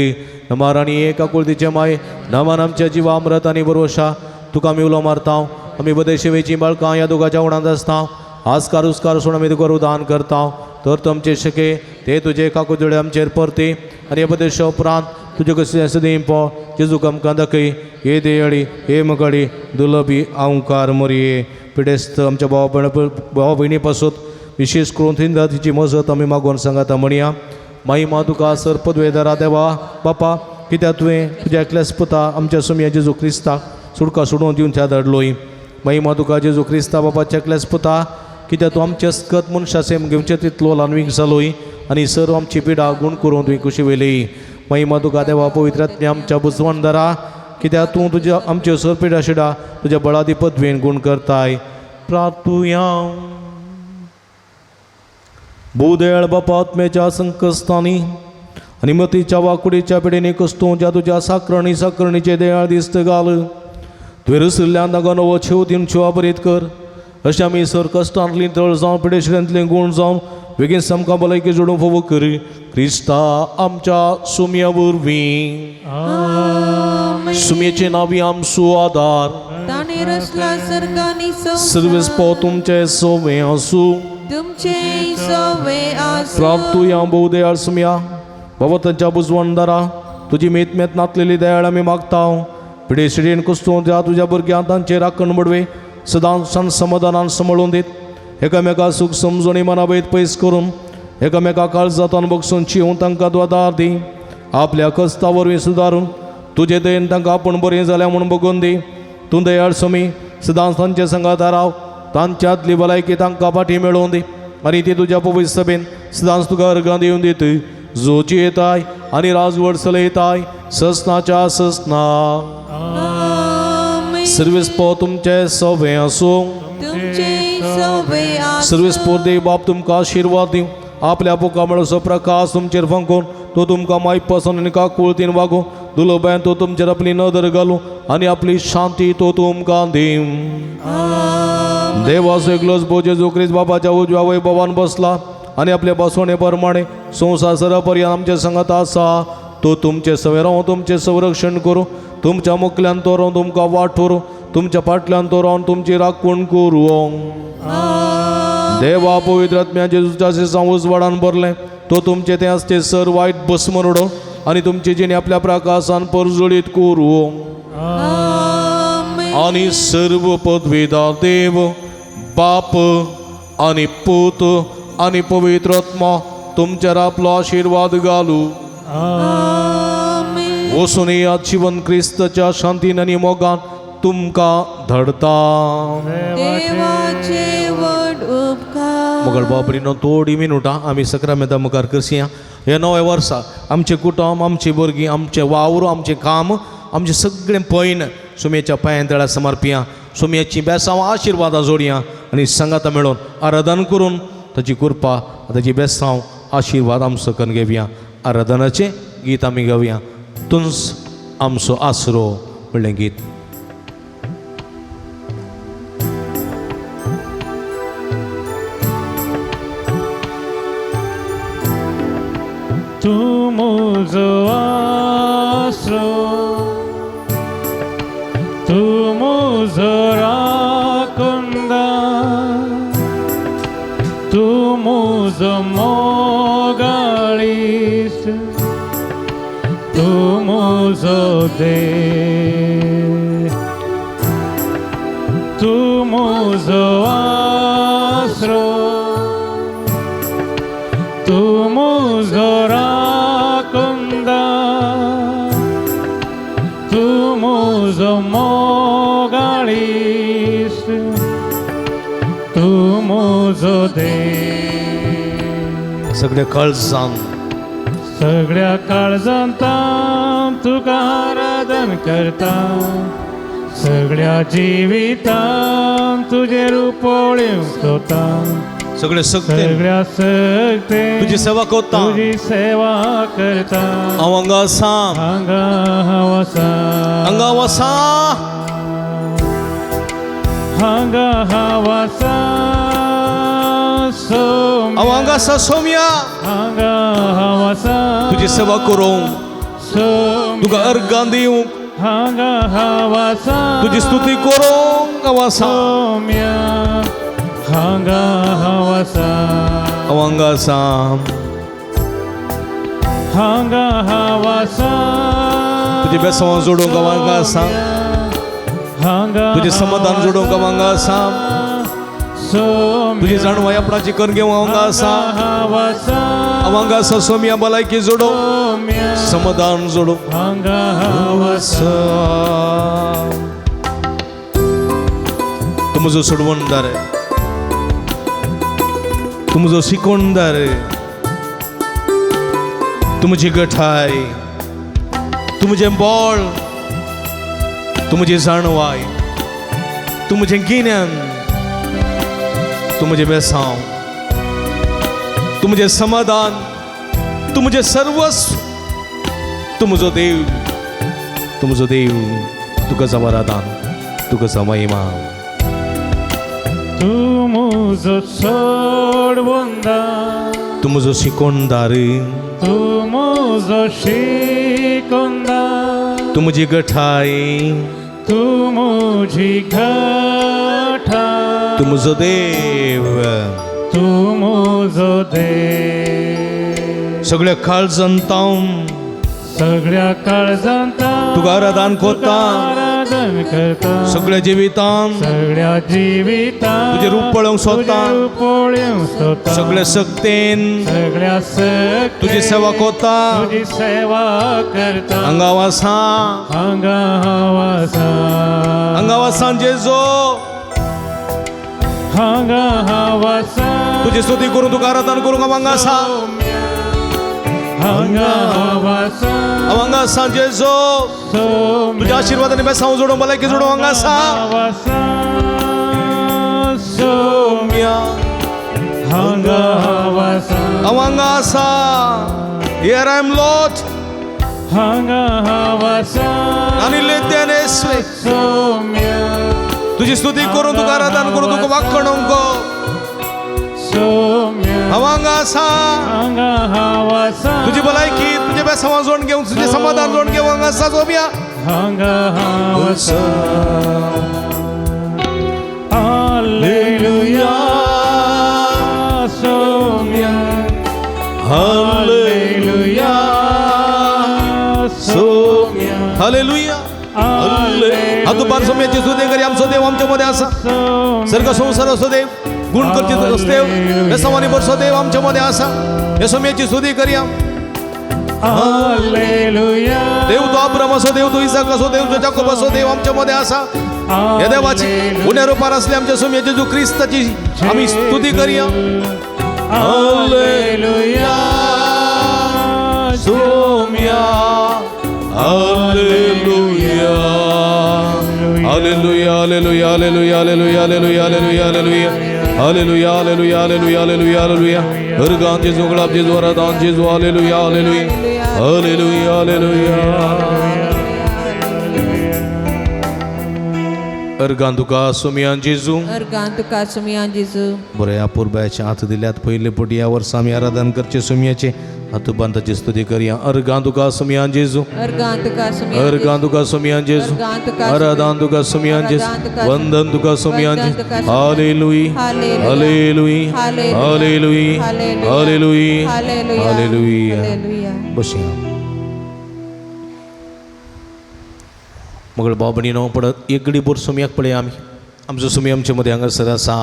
नमार आनी एक आकुळतीचे माय नामान आमच्या जिवा अमृत आनी भरवशा तुका आमी उलो मारता आमी बदय शेवेची बाळकां ह्या दोगाच्या उणांत आसता आस्कार उस्कार सोडून आमी तुका उदान करता तर तुमचे शके ते तुजे काकुजोडे आमचेर परते आनी हे बदेश उपरांत तुजे कशें सदैव पो जेजूक आमकां दाखय हे देयळी हे मगडी दुलबी आवकार मरये पिडेस्त आमच्या भाव भयणी पासून विशेष करून थिंदा तिची मजत आमी मागोवन सांगाता म्हणया माई मा तुका सर पदवेदारा देवा बापा कित्याक तुवें तुज्या एकल्याच पुता आमच्या सुमया जेजू क्रिस्ताक सुडका सोडून दिवन त्या धाडलोय. महिमा तुका जेजू क्रिस्ता बापाच्या एकल्याच पुता, कित्याक तूं आमचे अस्कत मनशा सेम घेवचे तितलो लानवीक जालोय आनी सर्व आमची पिडा गुण करून तुवें खुशी वेली. महिमा तुका देवा पवित्रात्मे आमच्या बुजवणदारा, कित्याक तूं तुज्या आमच्यो सर पिडा शिडा तुज्या बळादी पदवेन गुण करताय. प्रार्थुया. भूदयाळ बापा आत्म्याच्या संकस्तांनी आनी मतीच्या वाकुडीच्या पिडेनी कस्तूं ज्या तुज्या साकरणीचे दयाळ दिसत घाल. तुवें रसिल्ल्यान ताका नवो छेव दिवन शिवा बरीत कर. अशें आमी सर कश्टांतली तळ जावन पिडेशिड्यांतले गुण जावन बेगीन सामका भलायकी जोडून फोव कर. क्रिस्ता आमच्या सुमया वरवीं. सुमयेचे नावी आमचो आदार. ताणे रचला सर्गांनी सर्वेस्पो तुमचे सोवे आसूं. तुमचे सोवे आसूं. प्रार्थुया भोवदयाळ सुमया बाबा तांच्या बुजवणदारा, तुजी मेतमेत नातलेली दयाळ आमी मागता. पिडे शिडीन कुस्तूं त्या तुज्या भुरग्यांक तांचे राखण बडवे सदां समाधानान सांबाळून दीत. एकामेका सुख समजून मनाबैत पयस करून एकामेका काळजातान बगसून चिवून तांकां द्वादार दी. आपल्या कस्ता वरवीं सुदारून तुजे दयेन तांकां आपण बरें जाल्या म्हूण बगून दी. तूं दयाळ सुमी सदांच तांचे संगात राव. तांच्यातली भलायकी तांकां फाटीं मेळोवन दी आनी ती तुज्या पवित्र सभेन सदांच तुका अर्गां दिवन दीत. जोची येताय आनी राजवड चलयताय ससनाच्या ससना. सर्वेस्पो तुमचे सोवे आसूं. सर्वेस्पोर देव बाप तुमकां आशिर्वाद दिव. आपल्या पुकामळाचो प्रकाश तुमचेर फंकून तो तुमकां मायक पासून आनी काकुळतीन वागो. दुलोबायन तो तुमचेर आपली नदर घालूं आनी आपली शांती तो तुमकां दिव. देवाचो एकलोच भोव जेजू ख्रिस्त बापाच्या उजव्या वैभवान बसला आनी आपल्या बसवणे प्रमाणे संवसार सरापर्यंत आमच्या संगात आसा. तो तुमचे सवे रावन तुमचे संरक्षण करूं. तुमच्या मुखल्यान तो रावन तुमकां वाठोर. तुमच्या फाटल्यान तो रावन तुमची राखण करूं. देवा पवित्र आत्म्या जेजूच्या शेसां उजवाडान भरलें. तो तुमचे ते आसते सर वायट भस्म रोडो आनी तुमची जिणे आपल्या प्रकाशान परजळीत करूं. आनी सर्व पदवेदार देव बाप आनी पूत आनी पवित्र आत्मा तुमचेर आपलो आशिर्वाद घालू. वचून या जीवन क्रिस्ताच्या शांतीन आनी मोगान तुमकां धडता. मोगळ बाबरीनो थोडी मिनटां आमी सक्रामेंता मुखार करशी. ह्या नव्या वर्सा आमचे कुटुंब आमची भुरगीं आमचे वावर आमचें काम आमचें सगळें पयन सुमयेच्या पांयां तळ्यार समर्पिया. सुमयेची बेसांव आशिर्वादां जोडया आनी संगाता मेळोवन आराधन करून ताची कृपा ताची बेसांव आशिर्वाद आमचो करून घेवया. आराधनाचें गीत आमी गावया. तुंस आमचो आसरो म्हणलें गीत. तूं म्हजो आसरो, तूं म्हजो राखणदार, तूं म्हजो मोगाळीस, तूं म्हजो देव. तूं म्हजो आसरो, तूं म्हजो राखणदार, तूं म्हजो मोगाळीस, तूं म्हजो देव. सगळ्या काळजान सगळ्या काळजांत तुका आराधन करता. सगळ्या जिवितांत तुजे रुपोळ्यो स्तोता. सगळे सक्ते सगळ्या सक्ते तुजी सेवा कोत्ता. तुजी सेवा करता. हांव हांगा आसा, हांगा हांव आसा, हांगा वसा, हांगा हांव आसा हांव हांगा आसा सोम्या. हांगा हांव आसा तुजी सेवा करूंक सोम्या. तुका अर्गां दिवंक हांगा हांव आसा तुजी स्तुती करूंक हांव आसा. सोम्या. हांगा हांव आसा, हांव हांगा आसा, हांगा हांव आसा तुजी बेसांव जोडूंक हांव हांगा आसा. हांगा तुजें समाधान जोडूंक हांव हांगा आसा. सौम्य तुझी जाणवाय आपणाची कण घेऊ अवंगा असा हवासा अवंगा असा सोमिया भलायकी जोडो सौम्य समाधान जोडो हांगा हवासा तुमचो सोडवणदार तुमचो शिकोणदार तुमची गठाय तुमचे बळ तुमची जाणवाय तुमचे गिन्यान तुमचे बेसांव तुमचे समाधान तुमचे सर्वस्व तुमचो देव तुका समाधान तुका महिमा तुमचो सोडवंदा तुमचो शिकोणदार तुमचो शिकोंदा तुमची गठाय तुमची घाटा तुमचो देव तुमचो देव सगळ्या काळजांतां सगळ्या काळजांत तुका आराधन कोता आराधन करता सगळ्या जिवितांत सगळ्या जिवितांत तुझे रूप पळोवंक सोदता पळोवंक सोदता सगळ्या सक्तेन सगळ्या सक्तेन तुझी सेवा कोता तुझी सेवा करता हांगा वासा हांगा हवासा हांगा वासान जेजो हांगा हवासा तुझी स्तुती करून तुका आराधन करूंक हांगा आसा हांगा हवासा हांगा आसा जेजो तुझ्या आशीर्वादाने बेसांव जोडो भलायकी जोडो हांगा आसा हवासा सौम्य हांगा हवासा हांगा आसा हियर आय एम लॉर्ड हांगा हवासा आनी लेत्यान येसवे सौम्य तुझी स्तुती करून तुका आराधन करून तुका वाखणूंक सौम्य हांगा आसा हांगा हवासा तुझी भलायकी तुझे बेसांव जोडून घेवंक तुझे समाधान जोडून घेवंक हांगा आसा सोम्या हांगा हवासा हालेलुया सौम्य हालेलुया सौम्य हालेलुया हातू पार सोम्याची स्तुती करी आमचो देव आमच्या मध्ये आसा सर्ग संसार असो देव गुण करचे देव बेसांवानी बरसो देव आमच्या मध्ये आसा हे सोम्याची स्तुती करी हालेलुया देव तो अब्राम असो देव तो इसाक असो देव तो जाकोब असो देव आमच्या मध्ये आसा या देवाची गुन्हे रूपार असले आमच्या सोम्याची जो ख्रिस्ताची आम्ही स्तुती करी हालेलुया सोम्या हालेलुया हालेलुया हालेलुया हालेलुया हालेलुया हालेलुया हालेलुया हालेलुया हालेलुया हालेलुया हालेलुया हालेलुया हर गान जेजू गलाब जेजू आराधन जेजू हालेलुया हालेलुया हालेलुया हालेलुया अर्गान तुका सोमियान जेजू अर्गान तुका सोमियान जेजू बरे अपूर्वाचे हात दिल्यात पहिले पटी या वर्सा आम्ही आराधन करचे सोमियाचे हात बांधाची स्तुती करूया अर्गान तुका सोमियान जेजू अर्गान तुका सोमियान अर्गान तुका सोमियान जेजू आराधन तुका सोमियान जेजू वंदन तुका सोमियान जेजू हालेलुया हालेलुया हालेलुया हालेलुया हालेलुया बसूया मग बाबणी नो पडत एक गडी बोर सोमयाक पळय आमी आमचो सोमी आमचे मदें हांगासर आसा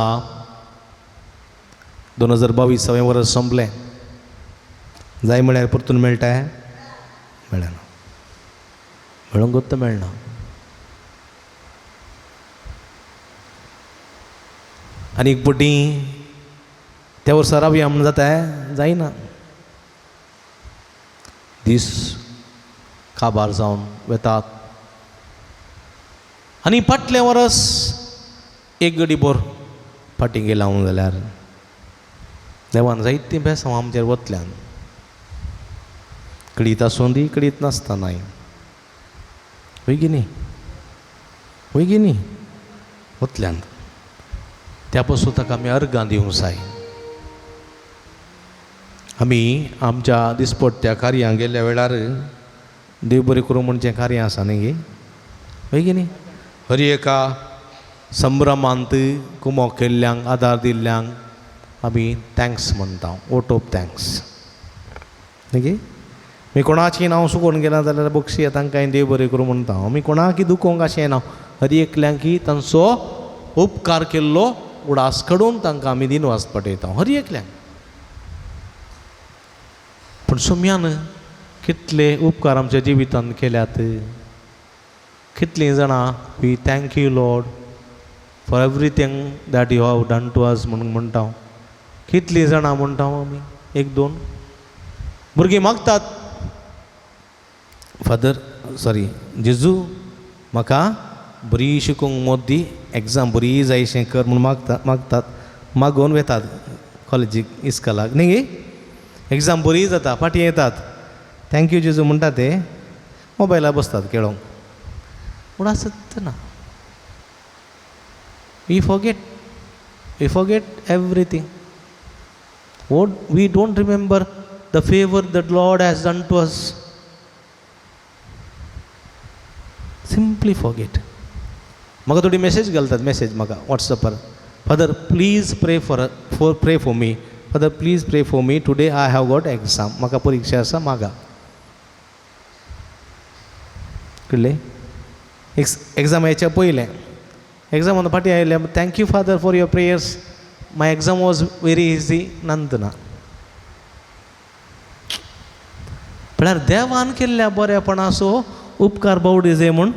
2022 वर्स संपलें जाय म्हळ्यार परतून मेळटा मेळना मेळूंक गोत्त मेळना आनी एक पटी त्या वर्सा रावया म्हण जाता जायना दीस काबार जावन वेतात आनी फाटलें वर्स एक गडी बोर फाटीं गेला जाल्यार देवान जायतीं बेसांव आमचेर वतल्यान कळीत आसूं दी कळीत नासतना होय गी न्ही वतल्यान त्या पासून ताका आमी अर्गां दिवंक जाय आमी आमच्या दिसपट्ट्या कार्यांक गेल्या वेळार देव बरें करूं म्हणचें कार्य आसा न्ही गे होय गी न्ही हर एका संभ्रमांत कुमो केल्ल्यांक आदार दिल्ल्यांक आमी थँक्स म्हणटा वोट ऑफ थँक्स न्ही गे मी कोणाचें नांव चुकोवन गेलां जाल्यार बक्षी तांकां देव बरें करूं म्हणटा आमी कोणाकय दुखोवंक अशें ना हर एकल्यांकी तांचो उपकार केल्लो उडास कडून तांकां आमी दिनवास पटयता हर एकल्याक. पूण सोम्यान कितले उपकार आमच्या जिवितांत केल्यात. कितलीं जाणां we thank you lord for everything that you have done to us म्हणून म्हणटा. कितलीं जाणां म्हणटा आमी एक दोन भुरगीं मागतात फादर जेजू म्हाका बरी शिकूंक मोद दी एग्जाम बरी जायशें कर म्हूण मागतात मागोवन वेतात कॉलेजीक इस्कॉलाक न्ही गे. एग्जाम बरी जाता फाटीं येतात थँक्यू जेजू म्हणटा ते मोबायलार बसतात खेळोंक. पूण आसत ना. We forget everything. We don't remember the favour that lord has done to us. Simply forget. म्हाका थोडी मेसेज घालतात म्हाका वॉट्सॅपार father please pray for me. Father please pray for me today I have got exam. म्हाका परीक्षा आसा मागा. कळ्ळें. एग्जामाच्या पयलें एग्जामान फाटीं आयले thank you father for your prayers my exam was very easy नंतना. म्हळ्यार देवान केल्ल्या बरेपणाचो उपकार बावडी जे म्हूण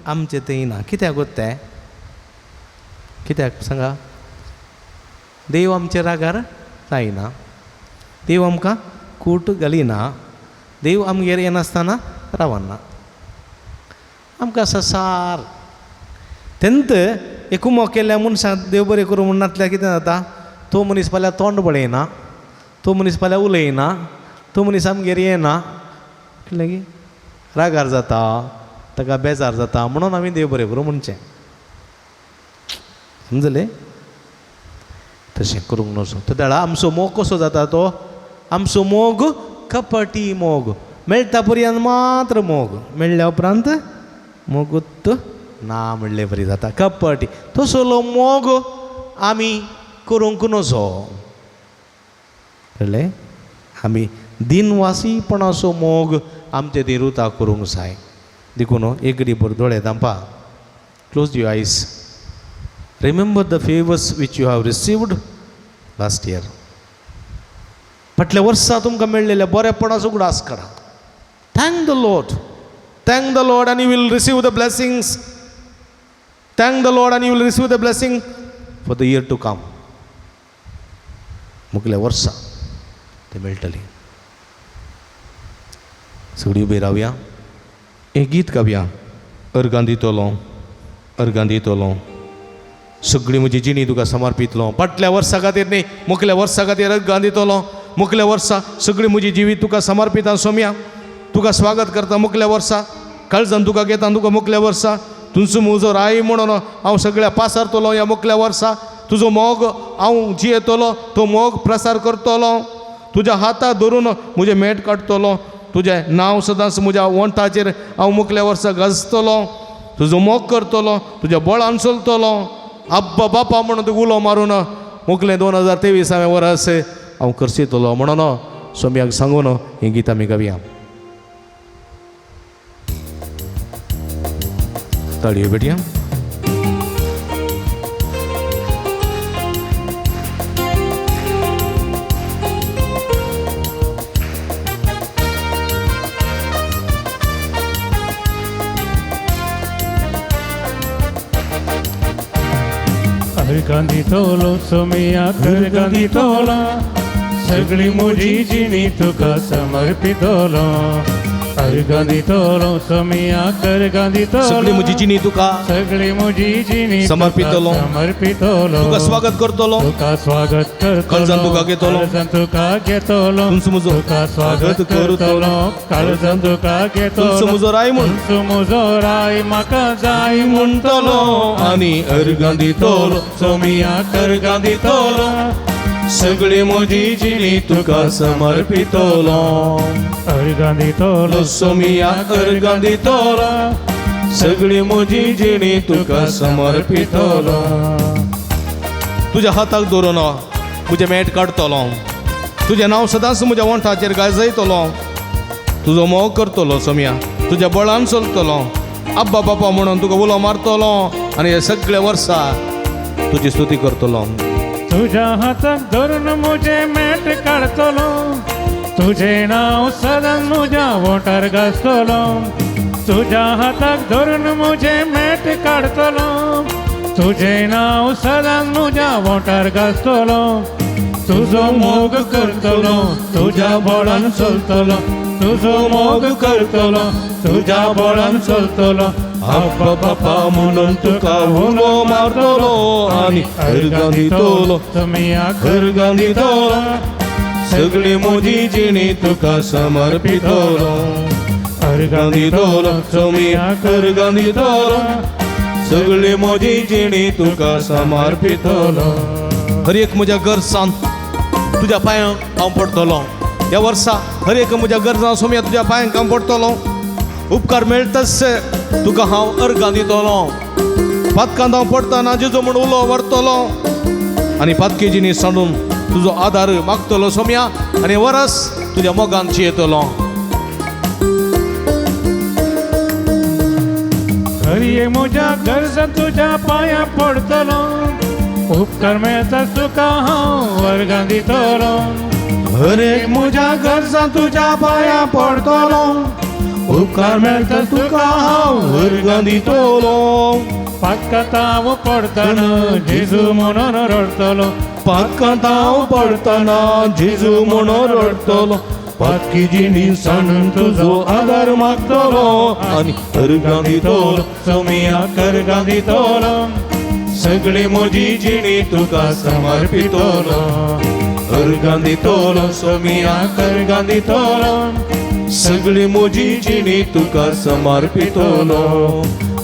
आमचे ते ना. कित्याक तें कित्याक सांगा. देव आमचे रागार जायना. देव आमकां कूट घालिना. देव आमगेर येनासतना रावना. आमकां संसार तेंत एकुमो केल्ल्या मनशाक देव बरें करूं म्हूण नातल्यार कितें जाता. तो मनीस फाल्यां तोंड बळयना. तो मनीस फाल्यां उलयना. तो मनीस आमगेर येना. कळ्ळें की रागार जाता ताका बेजार जाता म्हणून आमी देव बरें करूं म्हणचें. समजलें. तशें करूंक नजो. त्या वेळा आमचो मोग कसो जाता तो आमचो मोग कपटी मोग. मेळटा पर्यंत मात्र मोग मेळ्ळ्या उपरांत मोगूत ना म्हणलें बरी जाता. कपटी तसलो मोग आमी करूंक नजो. कळ्ळें. आमी दिनवासीपणाचो मोग आमचे देरुता करूंक जाय. देखून एक घडी भर दोळे धांपा. Close your eyes. Remember the favours which you have received last year. फाटल्या वर्सा तुमकां मेळ्ळेल्या बरेपणाचो उगडास करा. थँक द लॉर्ड आनी you will receive the blessings. Thank the lord आनी you will receive the blessing for the year to come. मुखल्या वर्सा ते मेळटली. सगळीं उबी रावया. एक गीत गावया. अर्गां दितलो सगळी म्हजी जिणी तुका समर्पितलो. फाटल्या वर्सा खातीर न्ही मुखल्या वर्सा खातीर अर्गां दितलो. मुखल्या वर्सा सगळी म्हजी जिवीत तुका समर्पिता. सोम्या तुका स्वागत करता. मुखल्या वर्सा काळजान तुका घेता. तुका मुखल्या वर्सा तुमचो म्हजो राय म्हणून हांव सगळ्या पासारतलो. ह्या मुखल्या वर्सा तुजो मोग हांव जियेतलो. तो मोग प्रसार करतलो. तुज्या हाताक धरून म्हजें मेट काडटलो. तुजें नांव सदांच म्हज्या वंठाचेर हांव मुखल्या वर्सा गाजतलो. तुजो मोग करतलो. तुज्या बळान चलतलो. आब्बा बापा म्हणून तुका उलो मारून मुखलें 2023 वर्स हांव करशितलो म्हणून सोम्याक सांगून हें गीत आमी गावया. ताळयो बेटया. अर्गां दितलो सोम्या अर्गां दितलो सगळी म्हजी जिणी तुका समर्पितलो. अर्गां दितलो सोम्या अर्गां दितलो सगळी म्हजी जिणी तुका सगळी म्हजी जिणी समर्पितलो. तुका स्वागत करतलो. तुका स्वागत करतलो. काळजान तुका घेतलो. तुका घेतलो. तुका स्वागत करतलो. काळजान तुका घेतलो. म्हजो राय म्हूण म्हजो राय म्हाका जाय म्हणटलो. आनी अर्गां दितलो सोम्या अर्गां दितलो सगळी म्हजी जिणी तुका समर्पितलो. अर्गां दितलो सोम्या अर्गां दितलो सगळी म्हजी जिणी तुका समर्पितलो. तुज्या हाताक धरून म्हजें मेट काडटलो. तुजें नांव सदांच म्हज्या वंठाचेर गाजयतलो. तुजो मोग करतलो सोम्या. तुज्या बळान चलतलो. आब्बा बापा म्हणून तुका उलो मारतलो. आनी हे सगळे वर्सा तुझी स्तुती करतलो तुझ्या हाताक धरून मुझे मेट काढतलो तुझे नाव सदां मुझ्या वोटार घासतलो तुझ्या हाताक धरून मुझे मेट काढतलो तुझे नाव सदां मुझ्या वोटार घासतलो तुझो मोग करतलो तुझ्या बळान चलतलो तुझो मोग करतलो तुझ्या बळान चलतलो आब्बा बापा म्हणून तुका उलो मारतलो आणि अर्गां दितलो तुम्ही अर्गां दितलो सगळी म्हजी जिणी तुका समर्पितलो अर्गां दितलो तुमी अर्गां दितलो सगळी म्हजी जिणी तुका समर्पितलो हर एक म्हज्या गरजान तुझ्या पांयांक हांव पडटलो ह्या वर्सा हर एक म्हज्या गरजां सोम्या तुझ्या पांयांक हांव पडटलो उपकार मेळटस तुका हांव अर्गां दितलो पातकांत हांव पडटना जेजू म्हूण उलो व्हरतलो आनी पातकी जिणी सांडून तुजो आदार मागतलो सोम्या आनी वरस तुज्या मोगान येतलो खरी म्हज्या गरजा तुझ्या पांया पडतलो उपकार मेळटास तुका हांव वर्गां दितलो हर एक म्हज्या गरजा तुज्या पांया पडटलो उपकार मेळटास तुका हांव वर्गां दितलो पातकांत हांव पडटना जेजू म्हणून रडतलो पातकांत हांव पडटना जेजू म्हणून रडटलो पातकी जिणी सांडून तुजो आदार मागतलो आनी अर्गां दितलो सोमियाक अर्गां दितलो सगळी म्हजी जिणी तुका समर्पितलो अर्गां दितलो सोमियाक अर्गां दितलो सगळी म्हजी जिणी तुका समर्पितलो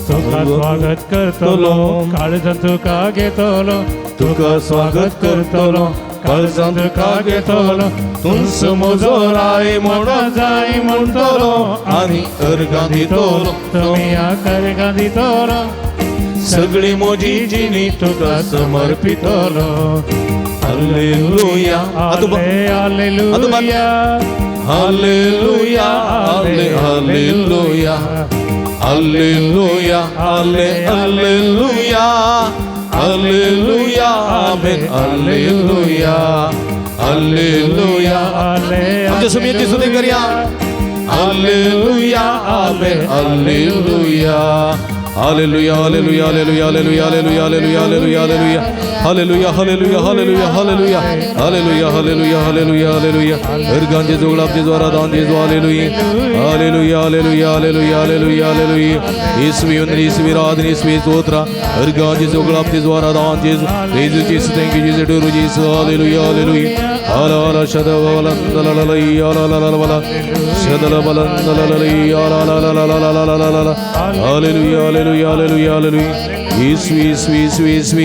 तुका स्वागत करतलो काळजांत तुका घेतलो तुका स्वागत करतलो काळजांत तुका घेतलो तुंस म्हजो राय म्हणून जाय म्हणटलो आनी अर्गां दितलो सोमियाक अर्गां दितलो सगळी म्हजी जिणी तुका समर्पितलो हालेलुया हालेलुया हालेलुया हालेलुया हालेलुया हालेलुया हालेलुया आमेन हालेलुया हालेलुया आमच्या सुमियाची स्तुती करूया हालेलुया आमेन हालेलुया हालेलुया हालेलुया हालेलुया हालेलुया हालेलुया हालेलुया हालेलुया हालेलुया हालेलुया हालेलुया हालेलुया हालेलुया हालेलुया हालेलुया अर्गां जेजू गुलाब जेजू आराधना जेजू हालेलुया हालेलुया हालेलुया हालेलुया हालेलुया हालेलुया యేసువే వందన యేసువే ఆరాధన యేసువే స్తోత్ర अर्गां जेजू गुलाब जेजू आराधना जेजू जेजू जेसु thank you जेसु Doru जेसु hallelujah hallelujah हाला हाला शदवलन दलललई हाला ला ला शदलबलन दललई हाला ला ला हालेलुया हालेलुया हालेलुया हालेलुया यीशु यीशु यीशु यीशु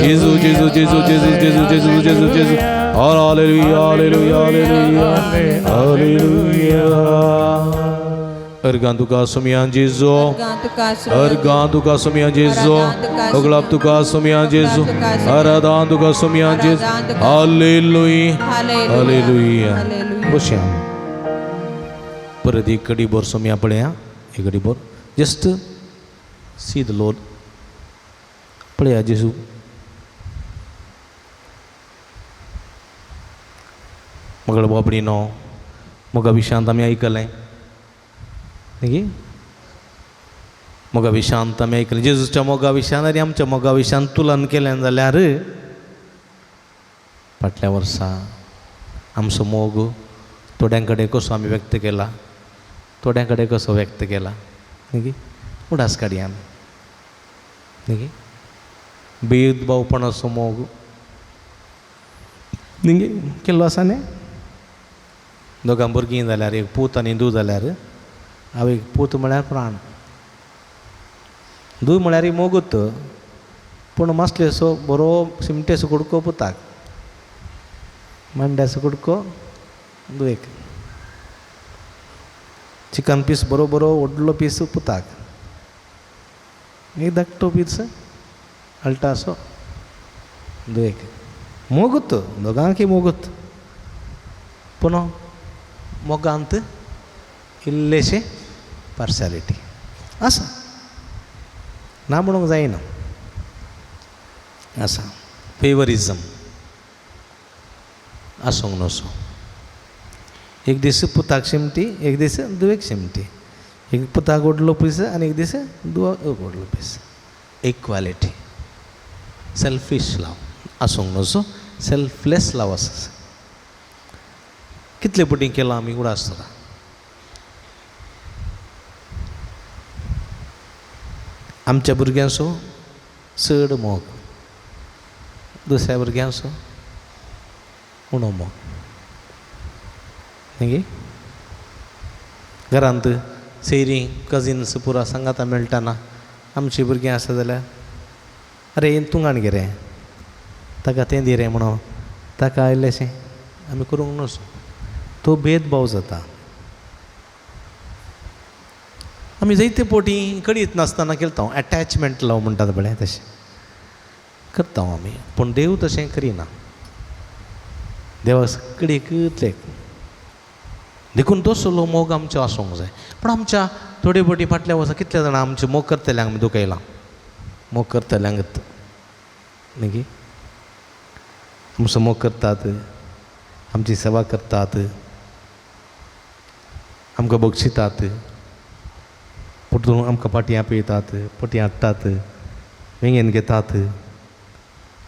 जेजू जेजू जेजू जेजू जेजू जेजू जेजू जेजू हालेलुया हालेलुया हालेलुया हालेलुया अर्गां तुका सोमियान जेजू अर्गां तुका सोमियान जेजू गुलाब तुका सोमियान जेजू आराधना तुका सोमियान जेजू हालेलुया हालेलुया बसया परत एक घडी भर सोमिया पळया एक घडी भर जस्ट सी द लॉर्ड पळया जेजू मगळ बाबडी नो मग विशांत आमी ऐकलें मोगा विशांत आमी ऐकलें जेजूच्या मोगा विशान आनी आमच्या मोगा विशान तुलन केलें जाल्यार फाटल्या वर्सा आमचो मोग थोड्यां कडेन कसो आमी व्यक्त केला थोड्यां कडेन कसो व्यक्त केला न्ही उडास काडया आमी न्ही भेदभावपणाचो मोग न्ही केल्लो आसा न्ही दोगां भुरगीं जाल्यार एक पूत आनी धूव जाल्यार हांव एक पूत म्हळ्यार प्राण धूव म्हळ्यार मोगूत पूण मासलेसो बरो सिमटेसो कुडको पुताक मांड्याचो कुडको धुवेक चिकन पीस बरो बरो व्हडलो पीस पुताक एक धाकटो पीस अल्टासो धुवेक मोगूत दोगांकी मोगूत पूण मोगांत इल्लेशें पार्शालिटी आसा ना म्हणूंक जायना असा फेवरिजम आसूंक नसो. एक दीस पुताक शिमटी, एक दीस दुवेक शिमटी, एक पुताक ओडलो पयस आनी एक दीस दुवाक ओडलो पयस. इक्वालिटी, सेल्फीश लाव आसूंक नसो, सेल्फलेस लाव आसा. कितले पटी केला आमी उडा आसतना. आमच्या भुरग्यांचो चड मोग, दुसऱ्या भुरग्यांचो उणो मोग. न्ही घरांत सैरी कजिन्स पुरा सांगाता मेळटाना आमची भुरगीं आसा जाल्यार अरे तूं आण गे रे, ताका तें दी रे म्हणून ताका आयलेशें आमी करूंक नसो. तो भेदभाव जाता. आमी जायते पोटी कडीत नासतना केलता एटॅचमेंट लाव म्हणटात बळें तशें करता आमी. पूण देव तशें करिना. देवा कडेकतले देखून तसलो मोग आमचो आसूंक जाय. पूण आमच्या थोडे फावटी फाटल्या वर्सा कितले जाणां आमचे मोग करतल्यांक आमी दुखयलां. मोग करतल्यांक न्ही आमचो मोग करतात, आमची सेवा करतात, आमकां बक्षितात, परतून आमकां पाटयां पियतात, पटी हाडटात, वेंगेन घेतात.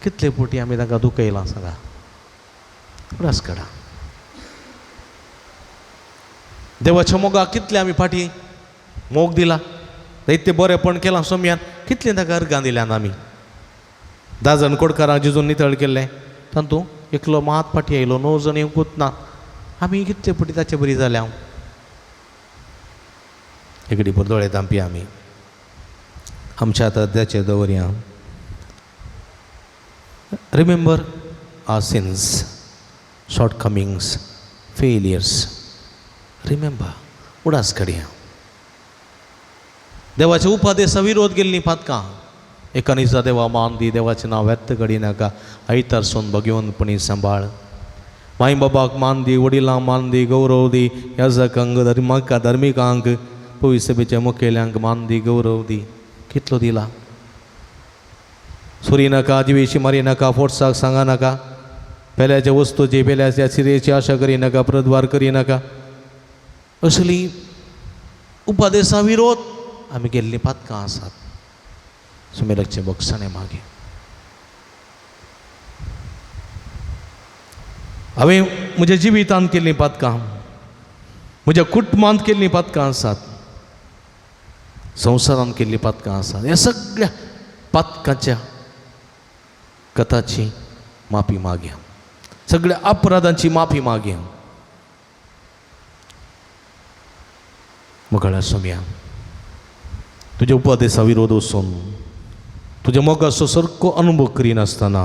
कितले फावटी आमी तांकां दुखयलां सांगा. उडास काडा. देवाच्या मोगाक कितले आमी फाटी मोग दिला, जायते बरेंपण केलां सोम्यान. कितले ताका अर्गां दिल्यान आमी. 10 जाण कोडकारां जिजून नितळ केल्लें तातूंत एकलो मात फाटी आयलो, 9 जाण येवंकूच ना. आमी कितले फावटी ताचे बरी जाल्या. एकडे भर दोळे धांपया आमी. आमच्या आतां दवरया. रिमेंबर आवर सिन्स, शॉर्टकमिंग्स, फेलियर्स. रिमेंबर. उडास काडया. देवाच्या उपादेशा विरोध गेल्लीं पातकां. एकानिसा देवा मान दी, देवाचें नांव व्यर्थ घडी नाका, आयतार सोन भगवंतपणी सांबाळ. माय बाबाक मान दी, वडिलांक मान दी, गौरव दी, याजकांक धर्मिकांक, पवित्र सभेच्या मुखेल्यांक मान दी, गौरव दी. कितलो दिला. सुरी नाका, जिवेशी मारी नाका, फोर्साक सांगा नाका, पेल्याच्या वस्तूची पेल्याच्या सिरेची आशा करी नाका, प्रद्वार करी नाका. असली उपादेशा विरोध आमी गेल्लीं पातकां आसात. सुमेरचे बक्षाणे मागे हांवें म्हज्या जिवितांत केल्लीं पातकां, म्हज्या कुटुंबांत केल्लीं पातकां आसात, संवसारांत केल्लीं पातकां आसात. ह्या सगळ्या पातकांच्या कथाची माफी मागया. सगळ्या अपराधांची माफी मागया. मुखार सोम्या, तुज्या उपादेशा विरोध वचून तुज्या मोगाचो सारको अनुभव करिनासतना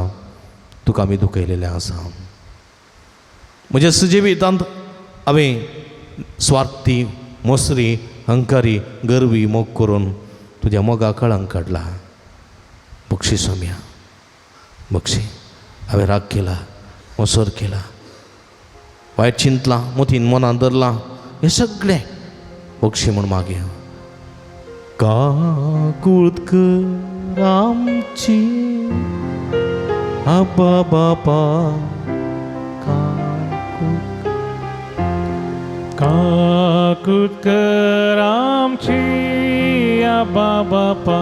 तुका आमी दुखयलेलें आसा. म्हज्या जिवितांत हांवें स्वार्थी, मोसरी, अहंकारी, गर्वी मोग करून तुज्या मोगा कळंक काडला. बक्षी सोम्या, बक्षी. हांवें राग केला, मोसर केला, वायट चिंतलां, मोतीन मनांत धरलां. हें सगळें बक्षी म्हूण मागया. काकुळत कर आमची आबा बापा, काकूत कर आमची आबा बापा,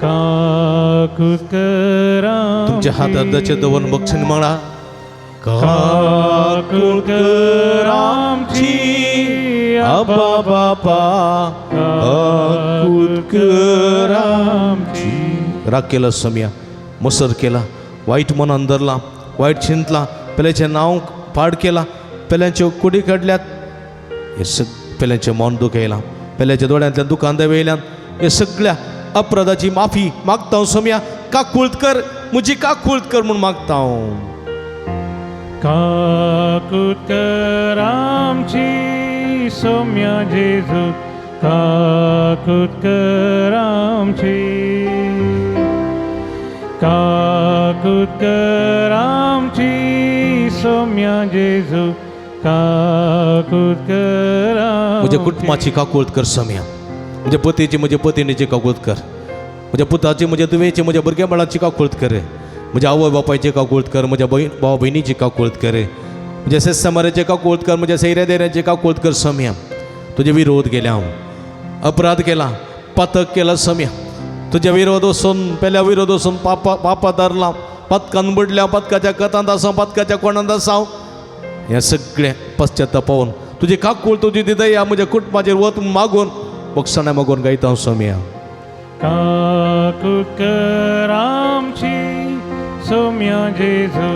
काकूत कर तुमच्या हातात दाचे दवरून बक्षीन म्हणा. काकूत कर आमची आबा बापा, काकूत कर आमची. राग केला सोम्या, मोसर केला, वायट मनान धरला, वायट चिंतला, पेल्याचें नांव पाड केला, पेल्याच्यो कुडी काडल्यात. हे पेल्याचें मन दुखयलां, पेल्याच्या दोळ्यांतल्यान दुकान देवयल्यान. हे सगळ्या अपराधाची माफी मागता हांव सोम्या. काकुळत कर, म्हजी काकुळत कर म्हूण मागता हांव. काकूत कर आमची सोम्या जेजू, काकूत कर आमची, काकूत कर आमची सोम्या जेजू, काकूत कर म्हज्या कुटुंबाची काकुळत कर सोम्या. म्हज्या पतीची, म्हज्या पत्नीची काकुळत कर. म्हज्या पुताची, म्हज्या तुवेची, म्हज्या भुरग्या बाळाची काकुळत कर. म्हज्या आवय बापायचे काकुळत कर, म्हज्या भावा भयणीची काकुळत कर, म्हज्या सेस्तामाराचे काकुळत कर, म्हज्या सैऱ्या देऱ्याचे काकुळत कर. सम्या तुझे विरोध केले, हांव अपराध केला, पातक केला. सम्या तुझ्या विरोध वचून पेल्या विरोध वचून पापा धरला, पदकान बुडल्या, पदकाच्या कथांत आसां, पदकाच्या कोणांत आसां. हें सगळें पश्चात्तापावून तुजी काकूळ तुजी दया म्हज्या कुटुंबाचेर वत मागून बक्षणां मागून गायता हांव. सम्या काकूळ कर आमची सोम्या जेजू,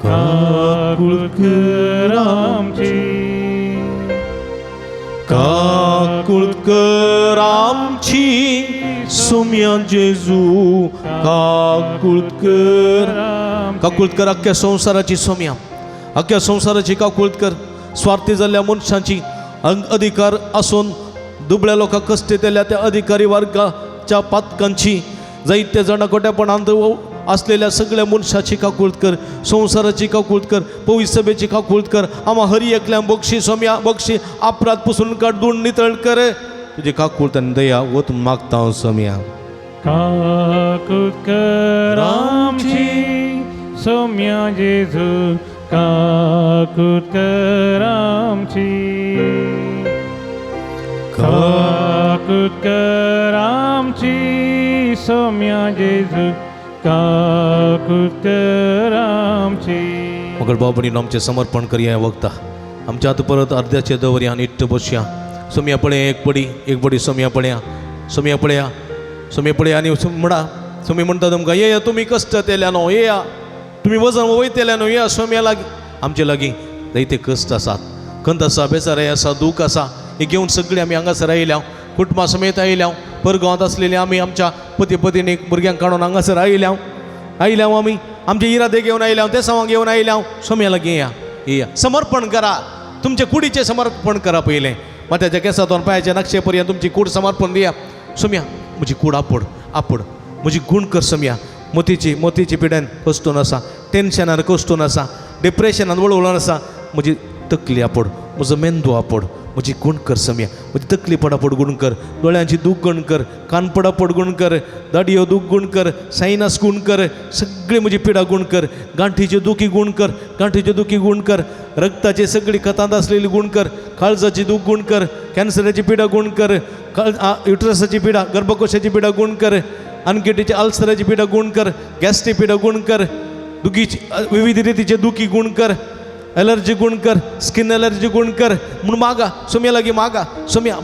काकूळ कर आमची, काकूळ कर आमची सोम्या जेजू, काकूळ कर. काकूळ कर अख्ख्या संवसाराची सोम्या, अख्ख्या संवसाराची काकूळ कर. स्वार्थी जाल्ल्या मनशांची अधिकार आसून दुबळ्या लोकांक कश्ट दिल्या त्या अधिकारी वर्गाच्या पातकांची, जायत्या जाणां कोट्यापणांत असलेल्या सगळ्या मनशाची काकूळट कर, संवसाराची काकूळट कर, पवित्र सभेची काकूळट कर. आम्हा हरी एकल्यां बक्षी सोम्या बक्षी अपराध पुसून काड दूण नितळ कर. तुझे काकूळट आनी दया वतून मागता हांव. सम्या काकूळ कर आमची सोम्या जेजू, काकूळ कर आमची, काकूळ कर आमची सोम्या जेजू, काकूळ कर आमची. मगर बाबडीन आमचें समर्पण करया वखदा. आमच्या आतां परत अर्ध्याचे दवरया आनी इट्ट बसया. सोम्या पळया, एक बडी सोम्या पळया, सोम्या पळया, सोम्या पळया आनी म्हणा. सोमी म्हणटा तुमकां येया, तुमी कश्ट तेल्या न्हू, येया तुमी वजन वयतल्या न्हू, येया सोम्या लागीं. आमचे लागीं जायते कश्ट आसात, खंत आसा, बेजाराय आसा, दूख आसा. हे घेवन सगळीं आमी हांगासर आयल्या, कुटुंबा समेत आयल्या. परगांवांत आसलेली आमी आमच्या पती पत्नीक भुरग्यांक काडून हांगासर आयल्या आमी. आमचे इरादे घेवन आयल्या, ते सांग घेवन आयल्या. सोम्या लागीं येया, समर्पण करा, तुमचे कुडीचें समर्पण करा. पयलें माथ्याच्या केसांतून पांयाच्या नक्षे पर्यंत तुमची कूड समर्पण दिया. सोम्या म्हजी कूड आपड म्हजी गूण कर. सोम्या मोतीची पिड्यान कश्टून आसा, टेन्शनान कश्टून आसा, डिप्रेशनान वळवळून आसा. म्हजी तकली आपड, म्हजो मेंदू आपड, म्हजी गूण कर. सम्या म्हजी तकली पडापड गूण कर, दोळ्यांची दूख गूण कर, कान पडापड गूण कर, दाडयो दूख गूण कर, सायनस गूण कर, सगळी म्हजी पिडा गूण कर. गांठीची दुखी गूण कर, गांठीची दुखी गूण कर, रक्ताची सगळी कथांत आसलेली गूण कर, काळजाची दूख गूण कर, कॅन्सराची पिडा गूण कर, युट्रसाची पिडा, गर्भकोशाची पिडा गूण कर, अनकेटीची अल्सराची पिडा गूण कर, गॅसची पिडा गूण कर, दुखीची विविध रितीचे दुखी गूण कर, एलर्जी गूण कर, स्किन एलर्जी गूण कर. म्हणून मागा सोम्या लागीं, मागा सोम्या,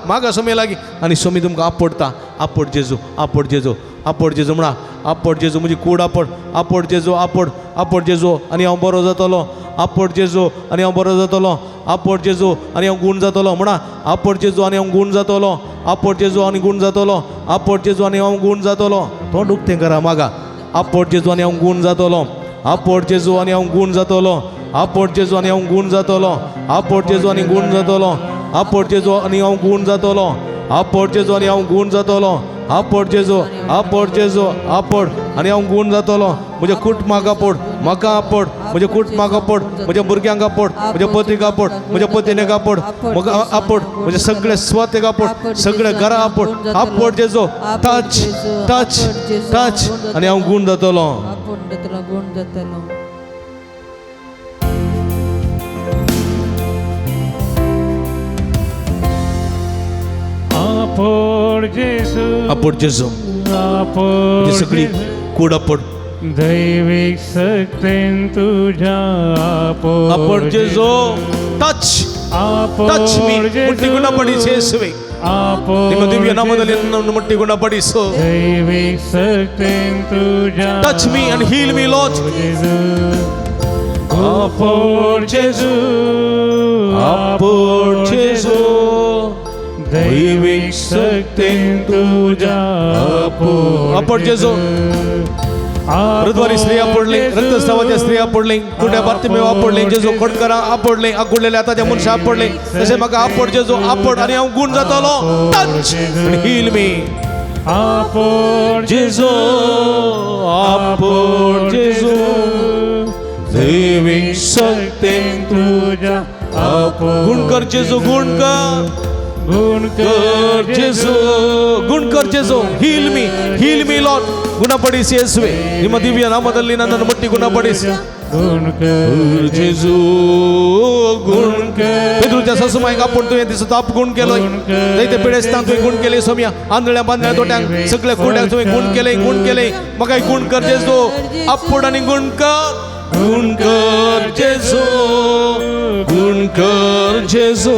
मागा सोम्या लागीं. आनी सोमी तुमकां आपडता. आपड जेजू, आपड जेजू, आपड जेजू म्हणा. आपड जेजू म्हजी कूड आपड जेजू, आपड जेजू आनी हांव बरो जातलो. आपड जेजू आनी हांव बरो जातलो. आपड जेजू आनी हांव गूण जातलो म्हणा. आपड जेजू आनी हांव गूण जातलो. आपड जेजू आनी गूण जातलो. आपड जेजू आनी हांव गूण जातलो. तोंड उक्तें करा, मागा. आपड जेजू आनी हांव गूण जातलो. आपड जेजू आनी हांव गूण जातलो. आपड जेजू आनी हांव गूण जातलो. आपड जेजू आनी गूण जातलो. आपड जेजू आनी हांव गूण जातलो. आपड जेजू आनी हांव गूण जातलो. आपड जेजू, आपड जेजू, आपड आनी हांव गूण जातलो. म्हज्या कुटुंबाक आपड, म्हाका आपड, म्हज्या कुटुंबाक आपड, म्हज्या भुरग्यांक आपड, म्हज्या पतीक आपड, म्हज्या पत्नीक आपड, म्हाका आपड, म्हज्या सगळ्या स्वातेक आपड, सगळ्या घरा आपड. आपड जेजू, टच टच टच आनी हांव गूण जातलो. गूण जातलो. आपड जेजू, आपड जेजू, आपड सगळी कूड आपड. दैविक शक्तीन तुझ्या आपड जेजू, टच ಟಚ್ ಮೀ ಮುಟ್ಟಿ ಗುಣಪಡಿಸಿ ಯೇಸುವೆ ನಿಮ್ಮ ದಿವ್ಯ ನಾಮದಲ್ಲಿ ನನ್ನನ್ನು ಮುಟ್ಟಿ ಗುಣಪಡಿಸು touch me and heal me lord Apor Jesu, दैविक शक्ती तुझ्या Apor Jesu हृदवारी स्त्रिया पडले रक्तस्रावाच्या स्त्रिया पडले कुठे बातमी आपडले जेजू खोडकरा आपडले आकुडलेले आताच्या मनशा आपडले तसे म्हाका आपड जेजू आपड आणि हांव गुण जातलो टच हील मी Apor जेजू आपड जेजू दैविक शक्ती तुझ्या गुण कर जेजू गुण कर गुण कर जेसु गुण कर जेसु heal me Lord ಗುಣಪಡಿಸಿ ಯೇಸುವೆ ನಿಮ್ಮ ದಿವ್ಯ ನಾಮದಲ್ಲಿ ನನ್ನನ್ನು ಮುಟ್ಟಿ ಗುಣಪಡಿಸಿ गुण कर जेसु गुण कर पितृच्या ससुमायक आपण तुवें दिसत आप गुण केलोय दैते पिडेस्तांक तुवें गुण केले सोम्या आंधळ्या बांधळ्या तोट्यांक सगळ्या कुड्यांक तुवें गुण केले म्हाका गुण कर जेसु आपण आनी गुण कर जेसु गुण कर जेसु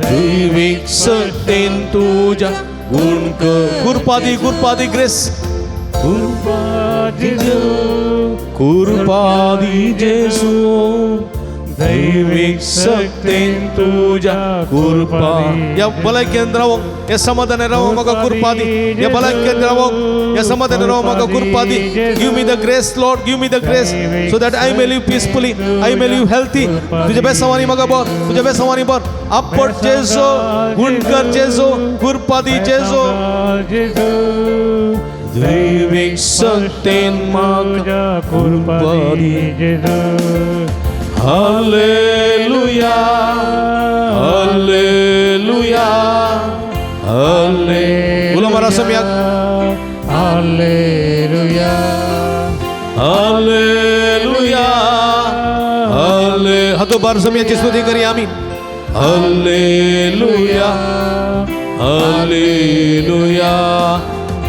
दैविक सत्तेन तुझ्या गुण कर कुरपादी ग्रेस कुरपादी जेसु दैविक सत्तेन तुझ्या कुरपा या भलायकेन रावो या समाधान रावो म्हाका कुरपादी या भलायकेन रावो या समाधान रावो म्हाका कुरपादी give me the grace lord give me the grace so that I may live peacefully I may live healthy तुझ्या बेसवानी म्हाका बर तुझ्या बेसवानी बर आपट जेसो गुणकर जेसो कुरपादी जेसो दैविक सत्तेन म्हाका कुरपादी हालेलुया हालेलुया हालेलुया उला मारा सम्याक हालेलुया हालेलुया हाले हातो बार सम्याची स्तुती करी आम्ही हालेलुया हालेलुया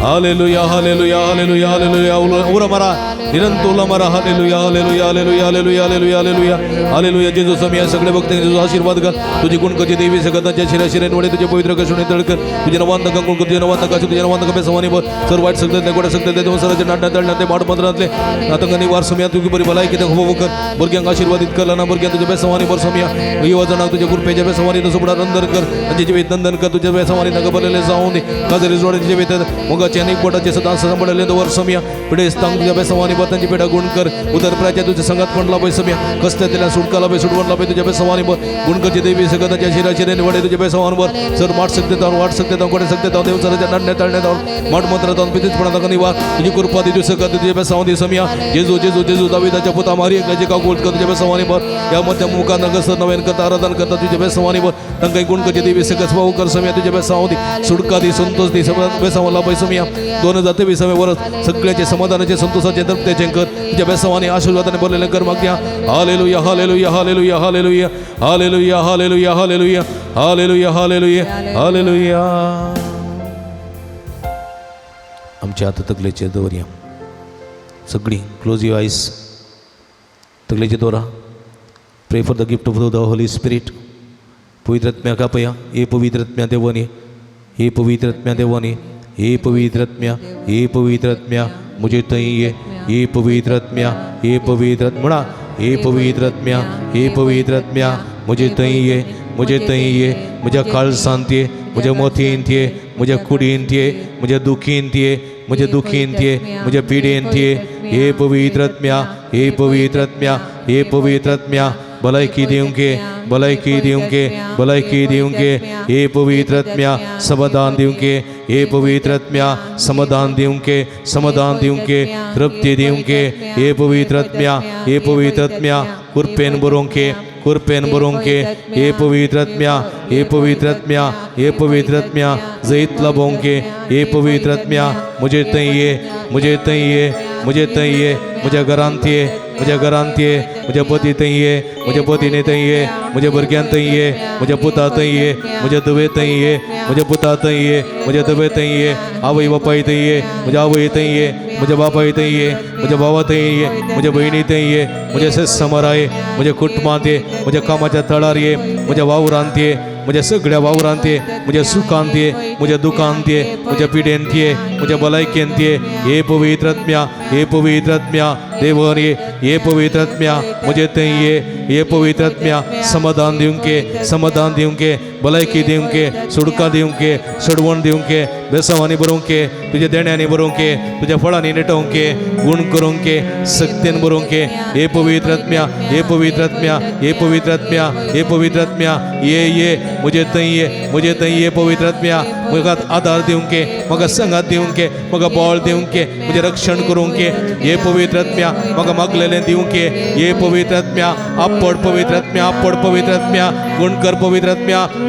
हालेलुया हालेलुया हालेलुया हालेलुया उरा मारा निरंतर उला मारा हालेलुया हालेलुया हालेलुया हालेलुया हालेलुया हालेलुया हालेलुया जेजू समय सगळे भक्तांनी तुझा आशीर्वाद कर तुझी गुणकची देवी सगळ्यांच्या शिरा नवडे तुझे पवित्र कशुने तळकर तुझे नवांत गुण कर तुझे नवांत काशू तुझे नवांत कमे सवानी बर सर वाईट सगळे गोडे सगळे दोन सरचे नाटना तळना ते माड मंत्रातले नातंगनी वार समय तुझी बरी भलाई किते खूप कर बुरग्यांक आशीर्वादित कर ना बुरग्यांक तुझे बेसवानी बर समय युवजनाक तुझे कृपेच्या बेसवानी सुबडा नंदन कर तुझे जीवित नंदन कर तुझे बेसवानी नग बरले जाऊन दे काजरी जोडे तुझे वेत मोगाचे अनेक बोटाचे सदा संबळले वर समय पिडे स्थान तुझे बेसवानी बर त्यांची पेटा गुण कर उदरप्राच्या तुझे संगत कोणला पै समय कस्ते तिला सुटकाला पै सुटवणला पै तुझे बेसवानी बर गुणकची देवी सगळ्यांच्या शिरा निवडे तुझे बेसवानी बर सर वाट सकते कोडे सकते देव सरच्या नाटने तळने माट मंत्र ताऊन पितीचपणा का निवार तुझी कृपा दी तुझे कर तुझे बेसवानी समय जेजू जेजू जेजू दाविदाच्या पुता मारी एकल्याचे का गोल कर तुझे बेसवानी बर या मध्ये मुका नगसर नवेन करता आराधन करता तुझे बेसवानी बर तंकाई गुणकची देवी सगळं भाऊ कर समय तुझे बेसवानी सुटका दी संतोष दी बेसवाला पै समय 2023 समय वर सगळ्याचे समाधानाचे संतोषाचे तृप्तीचे कर तुझ्या बेसवानी आशीर्वादाने भरलेले कर मागण्या हालेलुया हालेलुया हालेलुया हालेलुया हालेलुया हालेलुया हालेलुया हालेलुया हालेलुया हालेलुया आमच्या हात तकलेचे दवरया सगळी क्लोज युअर आयज तकलेचे दवरा प्रे for the gift of the Holy spirit पवित्र आत्म्या कापया हे पवित्र आत्म्या देवानी हे पवित्र आत्म्या देवानी हे पवित्र आत्म्या मुझे तई ये पवित्र आत्म्या हे पवित्र म्हणा हे पवित्र आत्म्या मुझे तई ये मुझ्या काळसांत ये मुझ्या मोथींत ये मुझ्या कुडींत ये मुझ्या दुखींत ये मुझ्या पिढेंत ये हे पवित्र आत्म्या हे पवित्र आत्म्या भलायकी दिवंके हे पवित्र आत्म्या समाधान दिवंके हे पवित्र आत्म्या समाधान दिवंके तृप्ती दिवंके हे पवित्र आत्म्या कुरपेन बरोंके हे पवित्र आत्म्या जैतला बोंके हे पवित्र आत्म्या मुझे तई ये मुझ्या घरांत ये मुझ्या पती तई ये मुझ्या पतीने तई ये मुझ्या भुरग्यां तई ये मुझ्या पुता तई ये मुझ्या धवे तई ये मुझ्या पुता तई ये मुझ्या धवे तई ये आवय बापाय तई ये मुझ्या आवय तई ये मुझ्या बापाय तई ये मुझ्या भावा तई ये मुझ्या बहिणी तई ये मुझ्या सस्समराय मुझ्या कुटुंबांत ये मुझ्या कामाच्या थळार ये मुझ्या वावरांत ये मुझ्या सगळ्या वावरांत ये मुझ्या सुखांत ये मुझ्या दुखांत ये मुझ्या पिढेंत ये मुझ्या भलायकेंत ये हे पवित्र आत्म्या देवन ये हे पवित्र आत्म्या मुझे तई ये हे पवित्र आत्म्या समाधान दिवंके भलायकी दिवंके सुडका दिवंके सडवण दिवंके बेसवानी बरोंके तुझे देण्यानी बरोंके तुझ्या फळांनी नेटवंके गुण करोंके सक्तीन बरोंके हे पवित्र आत्म्या ये मुझे तई ये पवित्र आत्म्या म्हाका आधार दिवंके म्हाका संगात दिवंके म्हाका बळ दिवंके मुझे रक्षण करूंके हे पवित्र आत्म्या म्हाका मागलेलें दिवंके हे पवित्र आत्म्या आपड पवित्र आत्म्या गुणकर पवित्र आत्म्या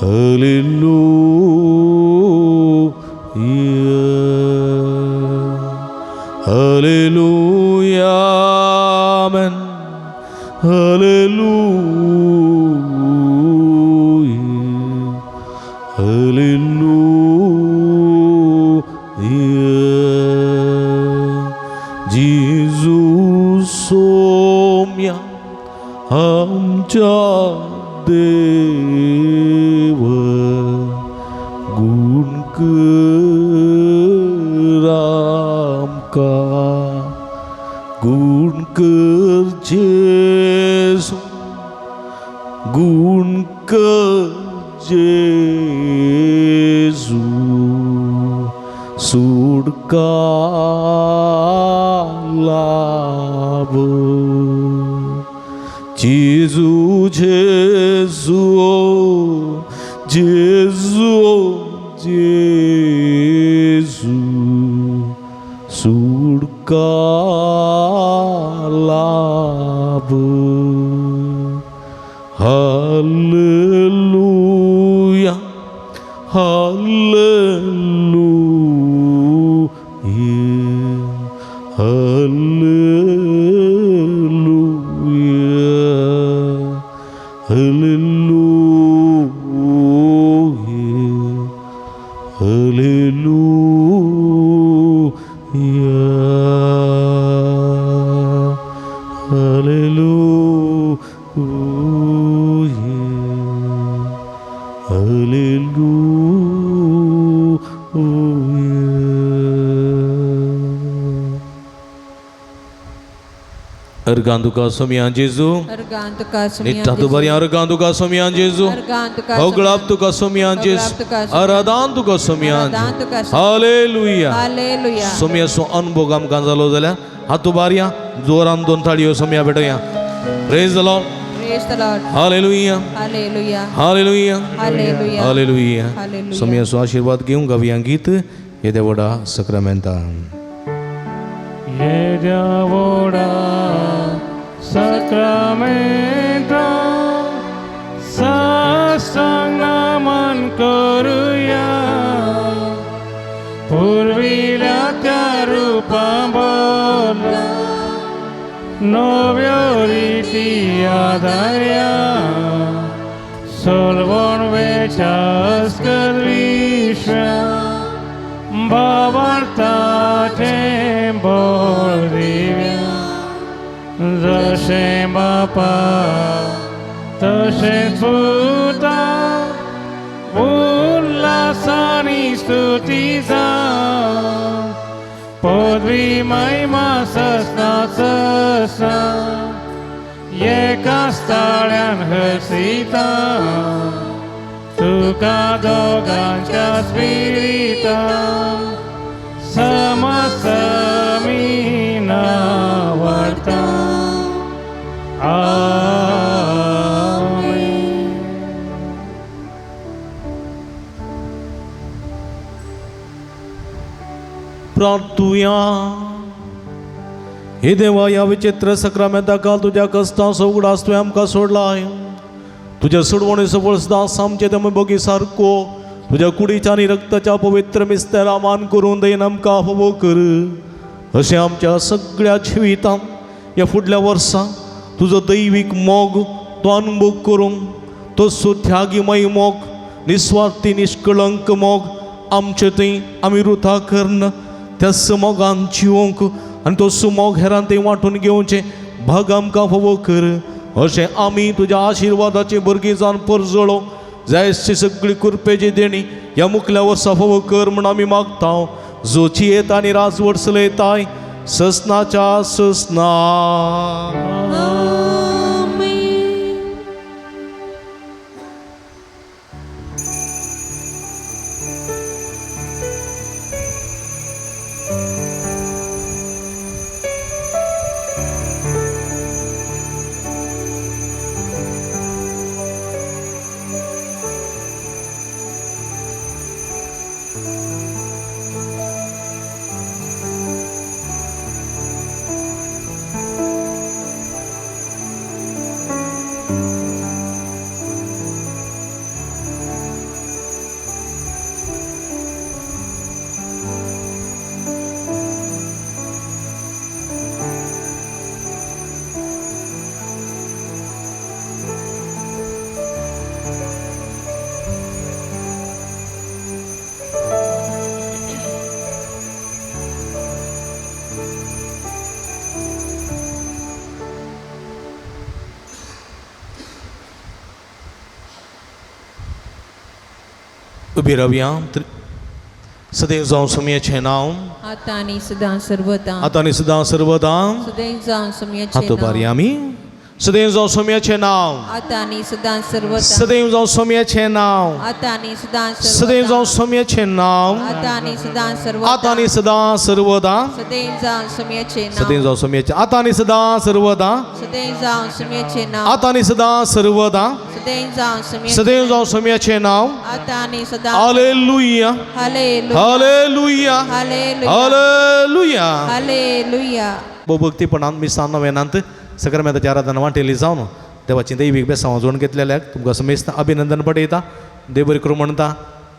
Hallelujah. Amen. Hallelujah. Hallelujah. Jesus Saumya आमच्या देव गुण कर आमका गुण कर जेसू गुण कर जेसू सुडका लाभ जेजू जेजू जेजू जेजू सुडका लाभ hallelujah Argantuka Somian Jesu, Nitatubaria Argantuka Somian Jesu, Hoglaptuka Somian Jesu, Aradantuka Somian, Hallelujah, Hallelujah. Somia so unbogam Gonzalo Zela, Hatubaria, Zoran Dontadio Somia Betaya. Praise the Lord. Praise the Lord. Hallelujah. Hallelujah. Hallelujah. Hallelujah. Hallelujah. Hallelujah. Somia so आशीर्वाद घेऊन गाऊया गीत येदेवडा सक्रामेंता. येदेवडा सक्रामेंता साष्टांग नमन करूया पूर्वील्या त्या रूपाबला नव्या रीती आधार्या सोलवण वेचास करविश्वा भावार्थाचे बोल दिव्या जसे बापा तसे पुता उल्हासानी स्तुतीचा पदवी महिमा ससना ससा एका स्थळ्यान हसिता तुका दोघांच्या स्पिरिता समसमी नावर्ता आमेन. प्रार्थूया. हे देवा या विचित्र सक्रामेंता काल तुझ्या कष्टांचो उगडास तुवें आमकां सोडलाय. तुझ्या सोडवणेचो वळसदास आमचे तें बगी सारको तुझ्या कुडीच्या आनी रक्ताच्या पवित्र मिस्तेरा मान करून दयन आमकां फोव कर. अशें आमच्या सगळ्या जिवितांत ह्या फुडल्या वर्सां तुजो दैवीक मोग तो अनुभव करूंक तसो त्यागीमय मोग निस्वार्थी निष्कळंक मोग आमचे थंय आमी रुथा करना त्याच मोगान जिवंक आनी तसो मोग हेरां थंय वांटून घेवचें भाग आमकां फोव कर. अशें आमी तुज्या आशिर्वादाचे भरगी जावन परजळो जायची सगळी कुरपेची देणी ह्या मुखल्या वर्सा फोव कर म्हूण आमी मागता. जोची येता आनी राजवट चलयताय ससनाच्या ससना. उबी रावया सदैव जावं समयाचें नांव आता आनी सदां सर्वदा आतां आनी सदां सर्वदां सदैव जावं समयाचें हातो नांव बारी आमी सदैव जावं समयाचें नांव आता आनी सदां सर्वदा सदैव जावं समयाचें नांव आता आनी सदां सदैव जावं समयाचें नांव आता आनी सदां सर्वदा आतां आनी सदां सर्वदां सदैव जावं समयाचें नांव सदैव जावं समयाचें आतां आनी सदां सर्वदां सदैव जावं समयाचें नांव आतां आनी सदां सर्वदां सदैव जावं समयाचें सदैव जावं समयाचें नांव आता आनी सदां हालेलुया हालेलुया हालेलुया हालेलुया हालेलुया हालेलुया भक्तीपणान मिसां नव्यानांत सक्रामेंताची आराधना वांटेली जावन देवाची दैवीक बेसांव जोडून घेतलेल्याक तुमकां समेस्त अभिनंदन पटयता देव बरें करूं म्हणटा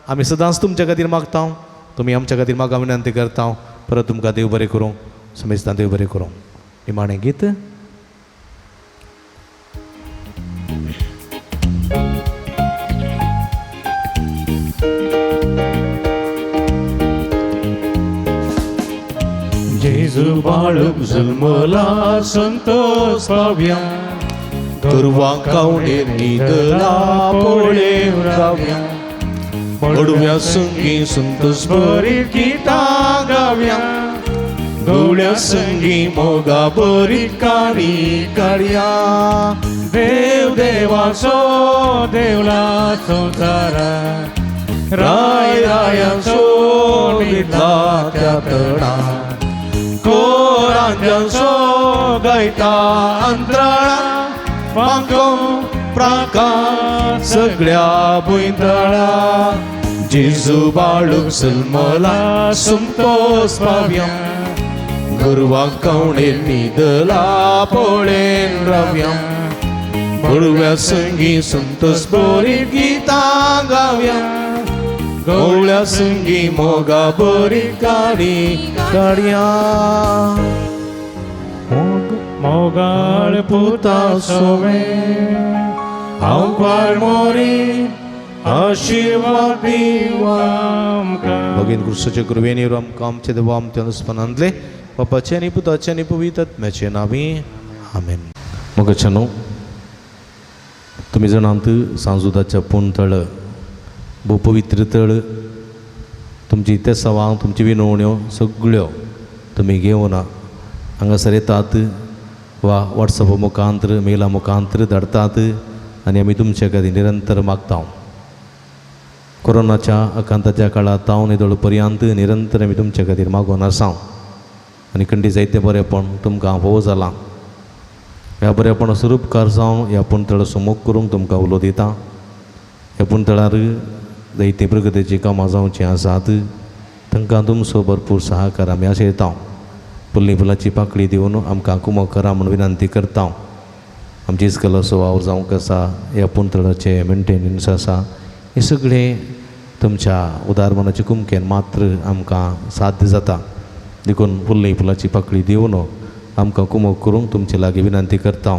आमी सदांच तुमच्या खातीर मागता तुमी आमच्या खातीर म्हाका विनंती करता परत तुमकां देव बरें करूं समेस्तां देव बरें करूं निमाणें गीत जेजू बाळूक जल्मला संतोष पावया दुर्वा कावणेर न्हिदला पळेव रावया पडव्या संगी संतोष बरी गितां गावया गवळ्या संगी मोगा बरी काडी काडया देव देवाचो देवला संसारा राय रायांचो न्हिदला त्या तळा कोरांजांचो गायता अंतराळा पांको प्राकार सगळ्या भुंयतळा जेजू बाळूक जल्मला संतोष पावया गोरवां कावणेर न्हिदला पळेन रावया पडव्या संगी संतोष बरी गितां गावया गवळ्या संगी मोगा बरी काडी काडया मोगाळ पुता सोवे हांव पाळ मोरी आशिर्वाद दिवा भगीन कृष्णाचे कृपेन आमकां आमचे देवा आमच्या अनुस्पनांतले बापाचे आनी पुताचे आनी पवित्र आत्म्याचे नांवी आमेन मोगाचेनो तुमी जाणांत सांजुदाच्या पूण तळ भोव पवित्र तळ तुमची तेसावां तुमची विनवण्यो सगळ्यो तुमी घेवन हांगासर येतात वा वॉट्सॅपा मुखांतर मेला मुखांतर धाडतात आनी आमी तुमचे खातीर निरंतर मागता कोरोनाच्या आकांताच्या काळांत ताव निदळ पर्यंत निरंतर आमी तुमचे खातीर मागोन आसा आनी खंडी जायतें बरेंपण तुमकां फोव जालां ह्या बरेपणा स्वरूपकार जावन ह्या पुंतळ समूख करूंक तुमकां उलो दिता ह्या पुंतळार जायती प्रगतीची कामां जावचीं आसात तांकां तुमचो भरपूर सहकार आमी आशयता फुल्ली फुलाची पाकळी दिवन आमकां कुमो करा म्हूण विनंती करता आमची इस्कल असो वावर जावंक आसा ह्या पुंतळाचे मेंटेनन्स आसा हे सगळें तुमच्या उदारमनाच्या कुमकेन मात्र आमकां साध्य जाता देखून फुल्ली फुलाची पाकळी दिवन आमकां कुमो करूंक तुमचे लागीं विनंती करता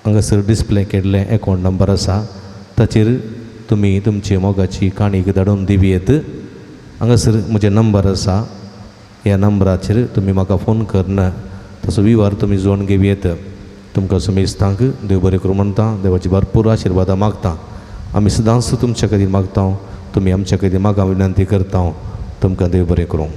हांगासर डिस्प्ले केल्ले अकावंट नंबर आसा ताचेर तुमी तुमची मोगाची काणीक धाडून दिवयेत हांगासर म्हजे नंबर आसा ह्या नंबराचेर तुमी म्हाका फोन करना तसो विव्हार तुमी जोडून घेवयेत तुमकां समेस्तांक देव बरें करूं म्हणटा देवाची भरपूर आशिर्वादां मागता आमी सदांच तुमच्या खातीर मागता तुमी आमच्या खातीर म्हाका विनंती करता तुमकां देव बरें करूं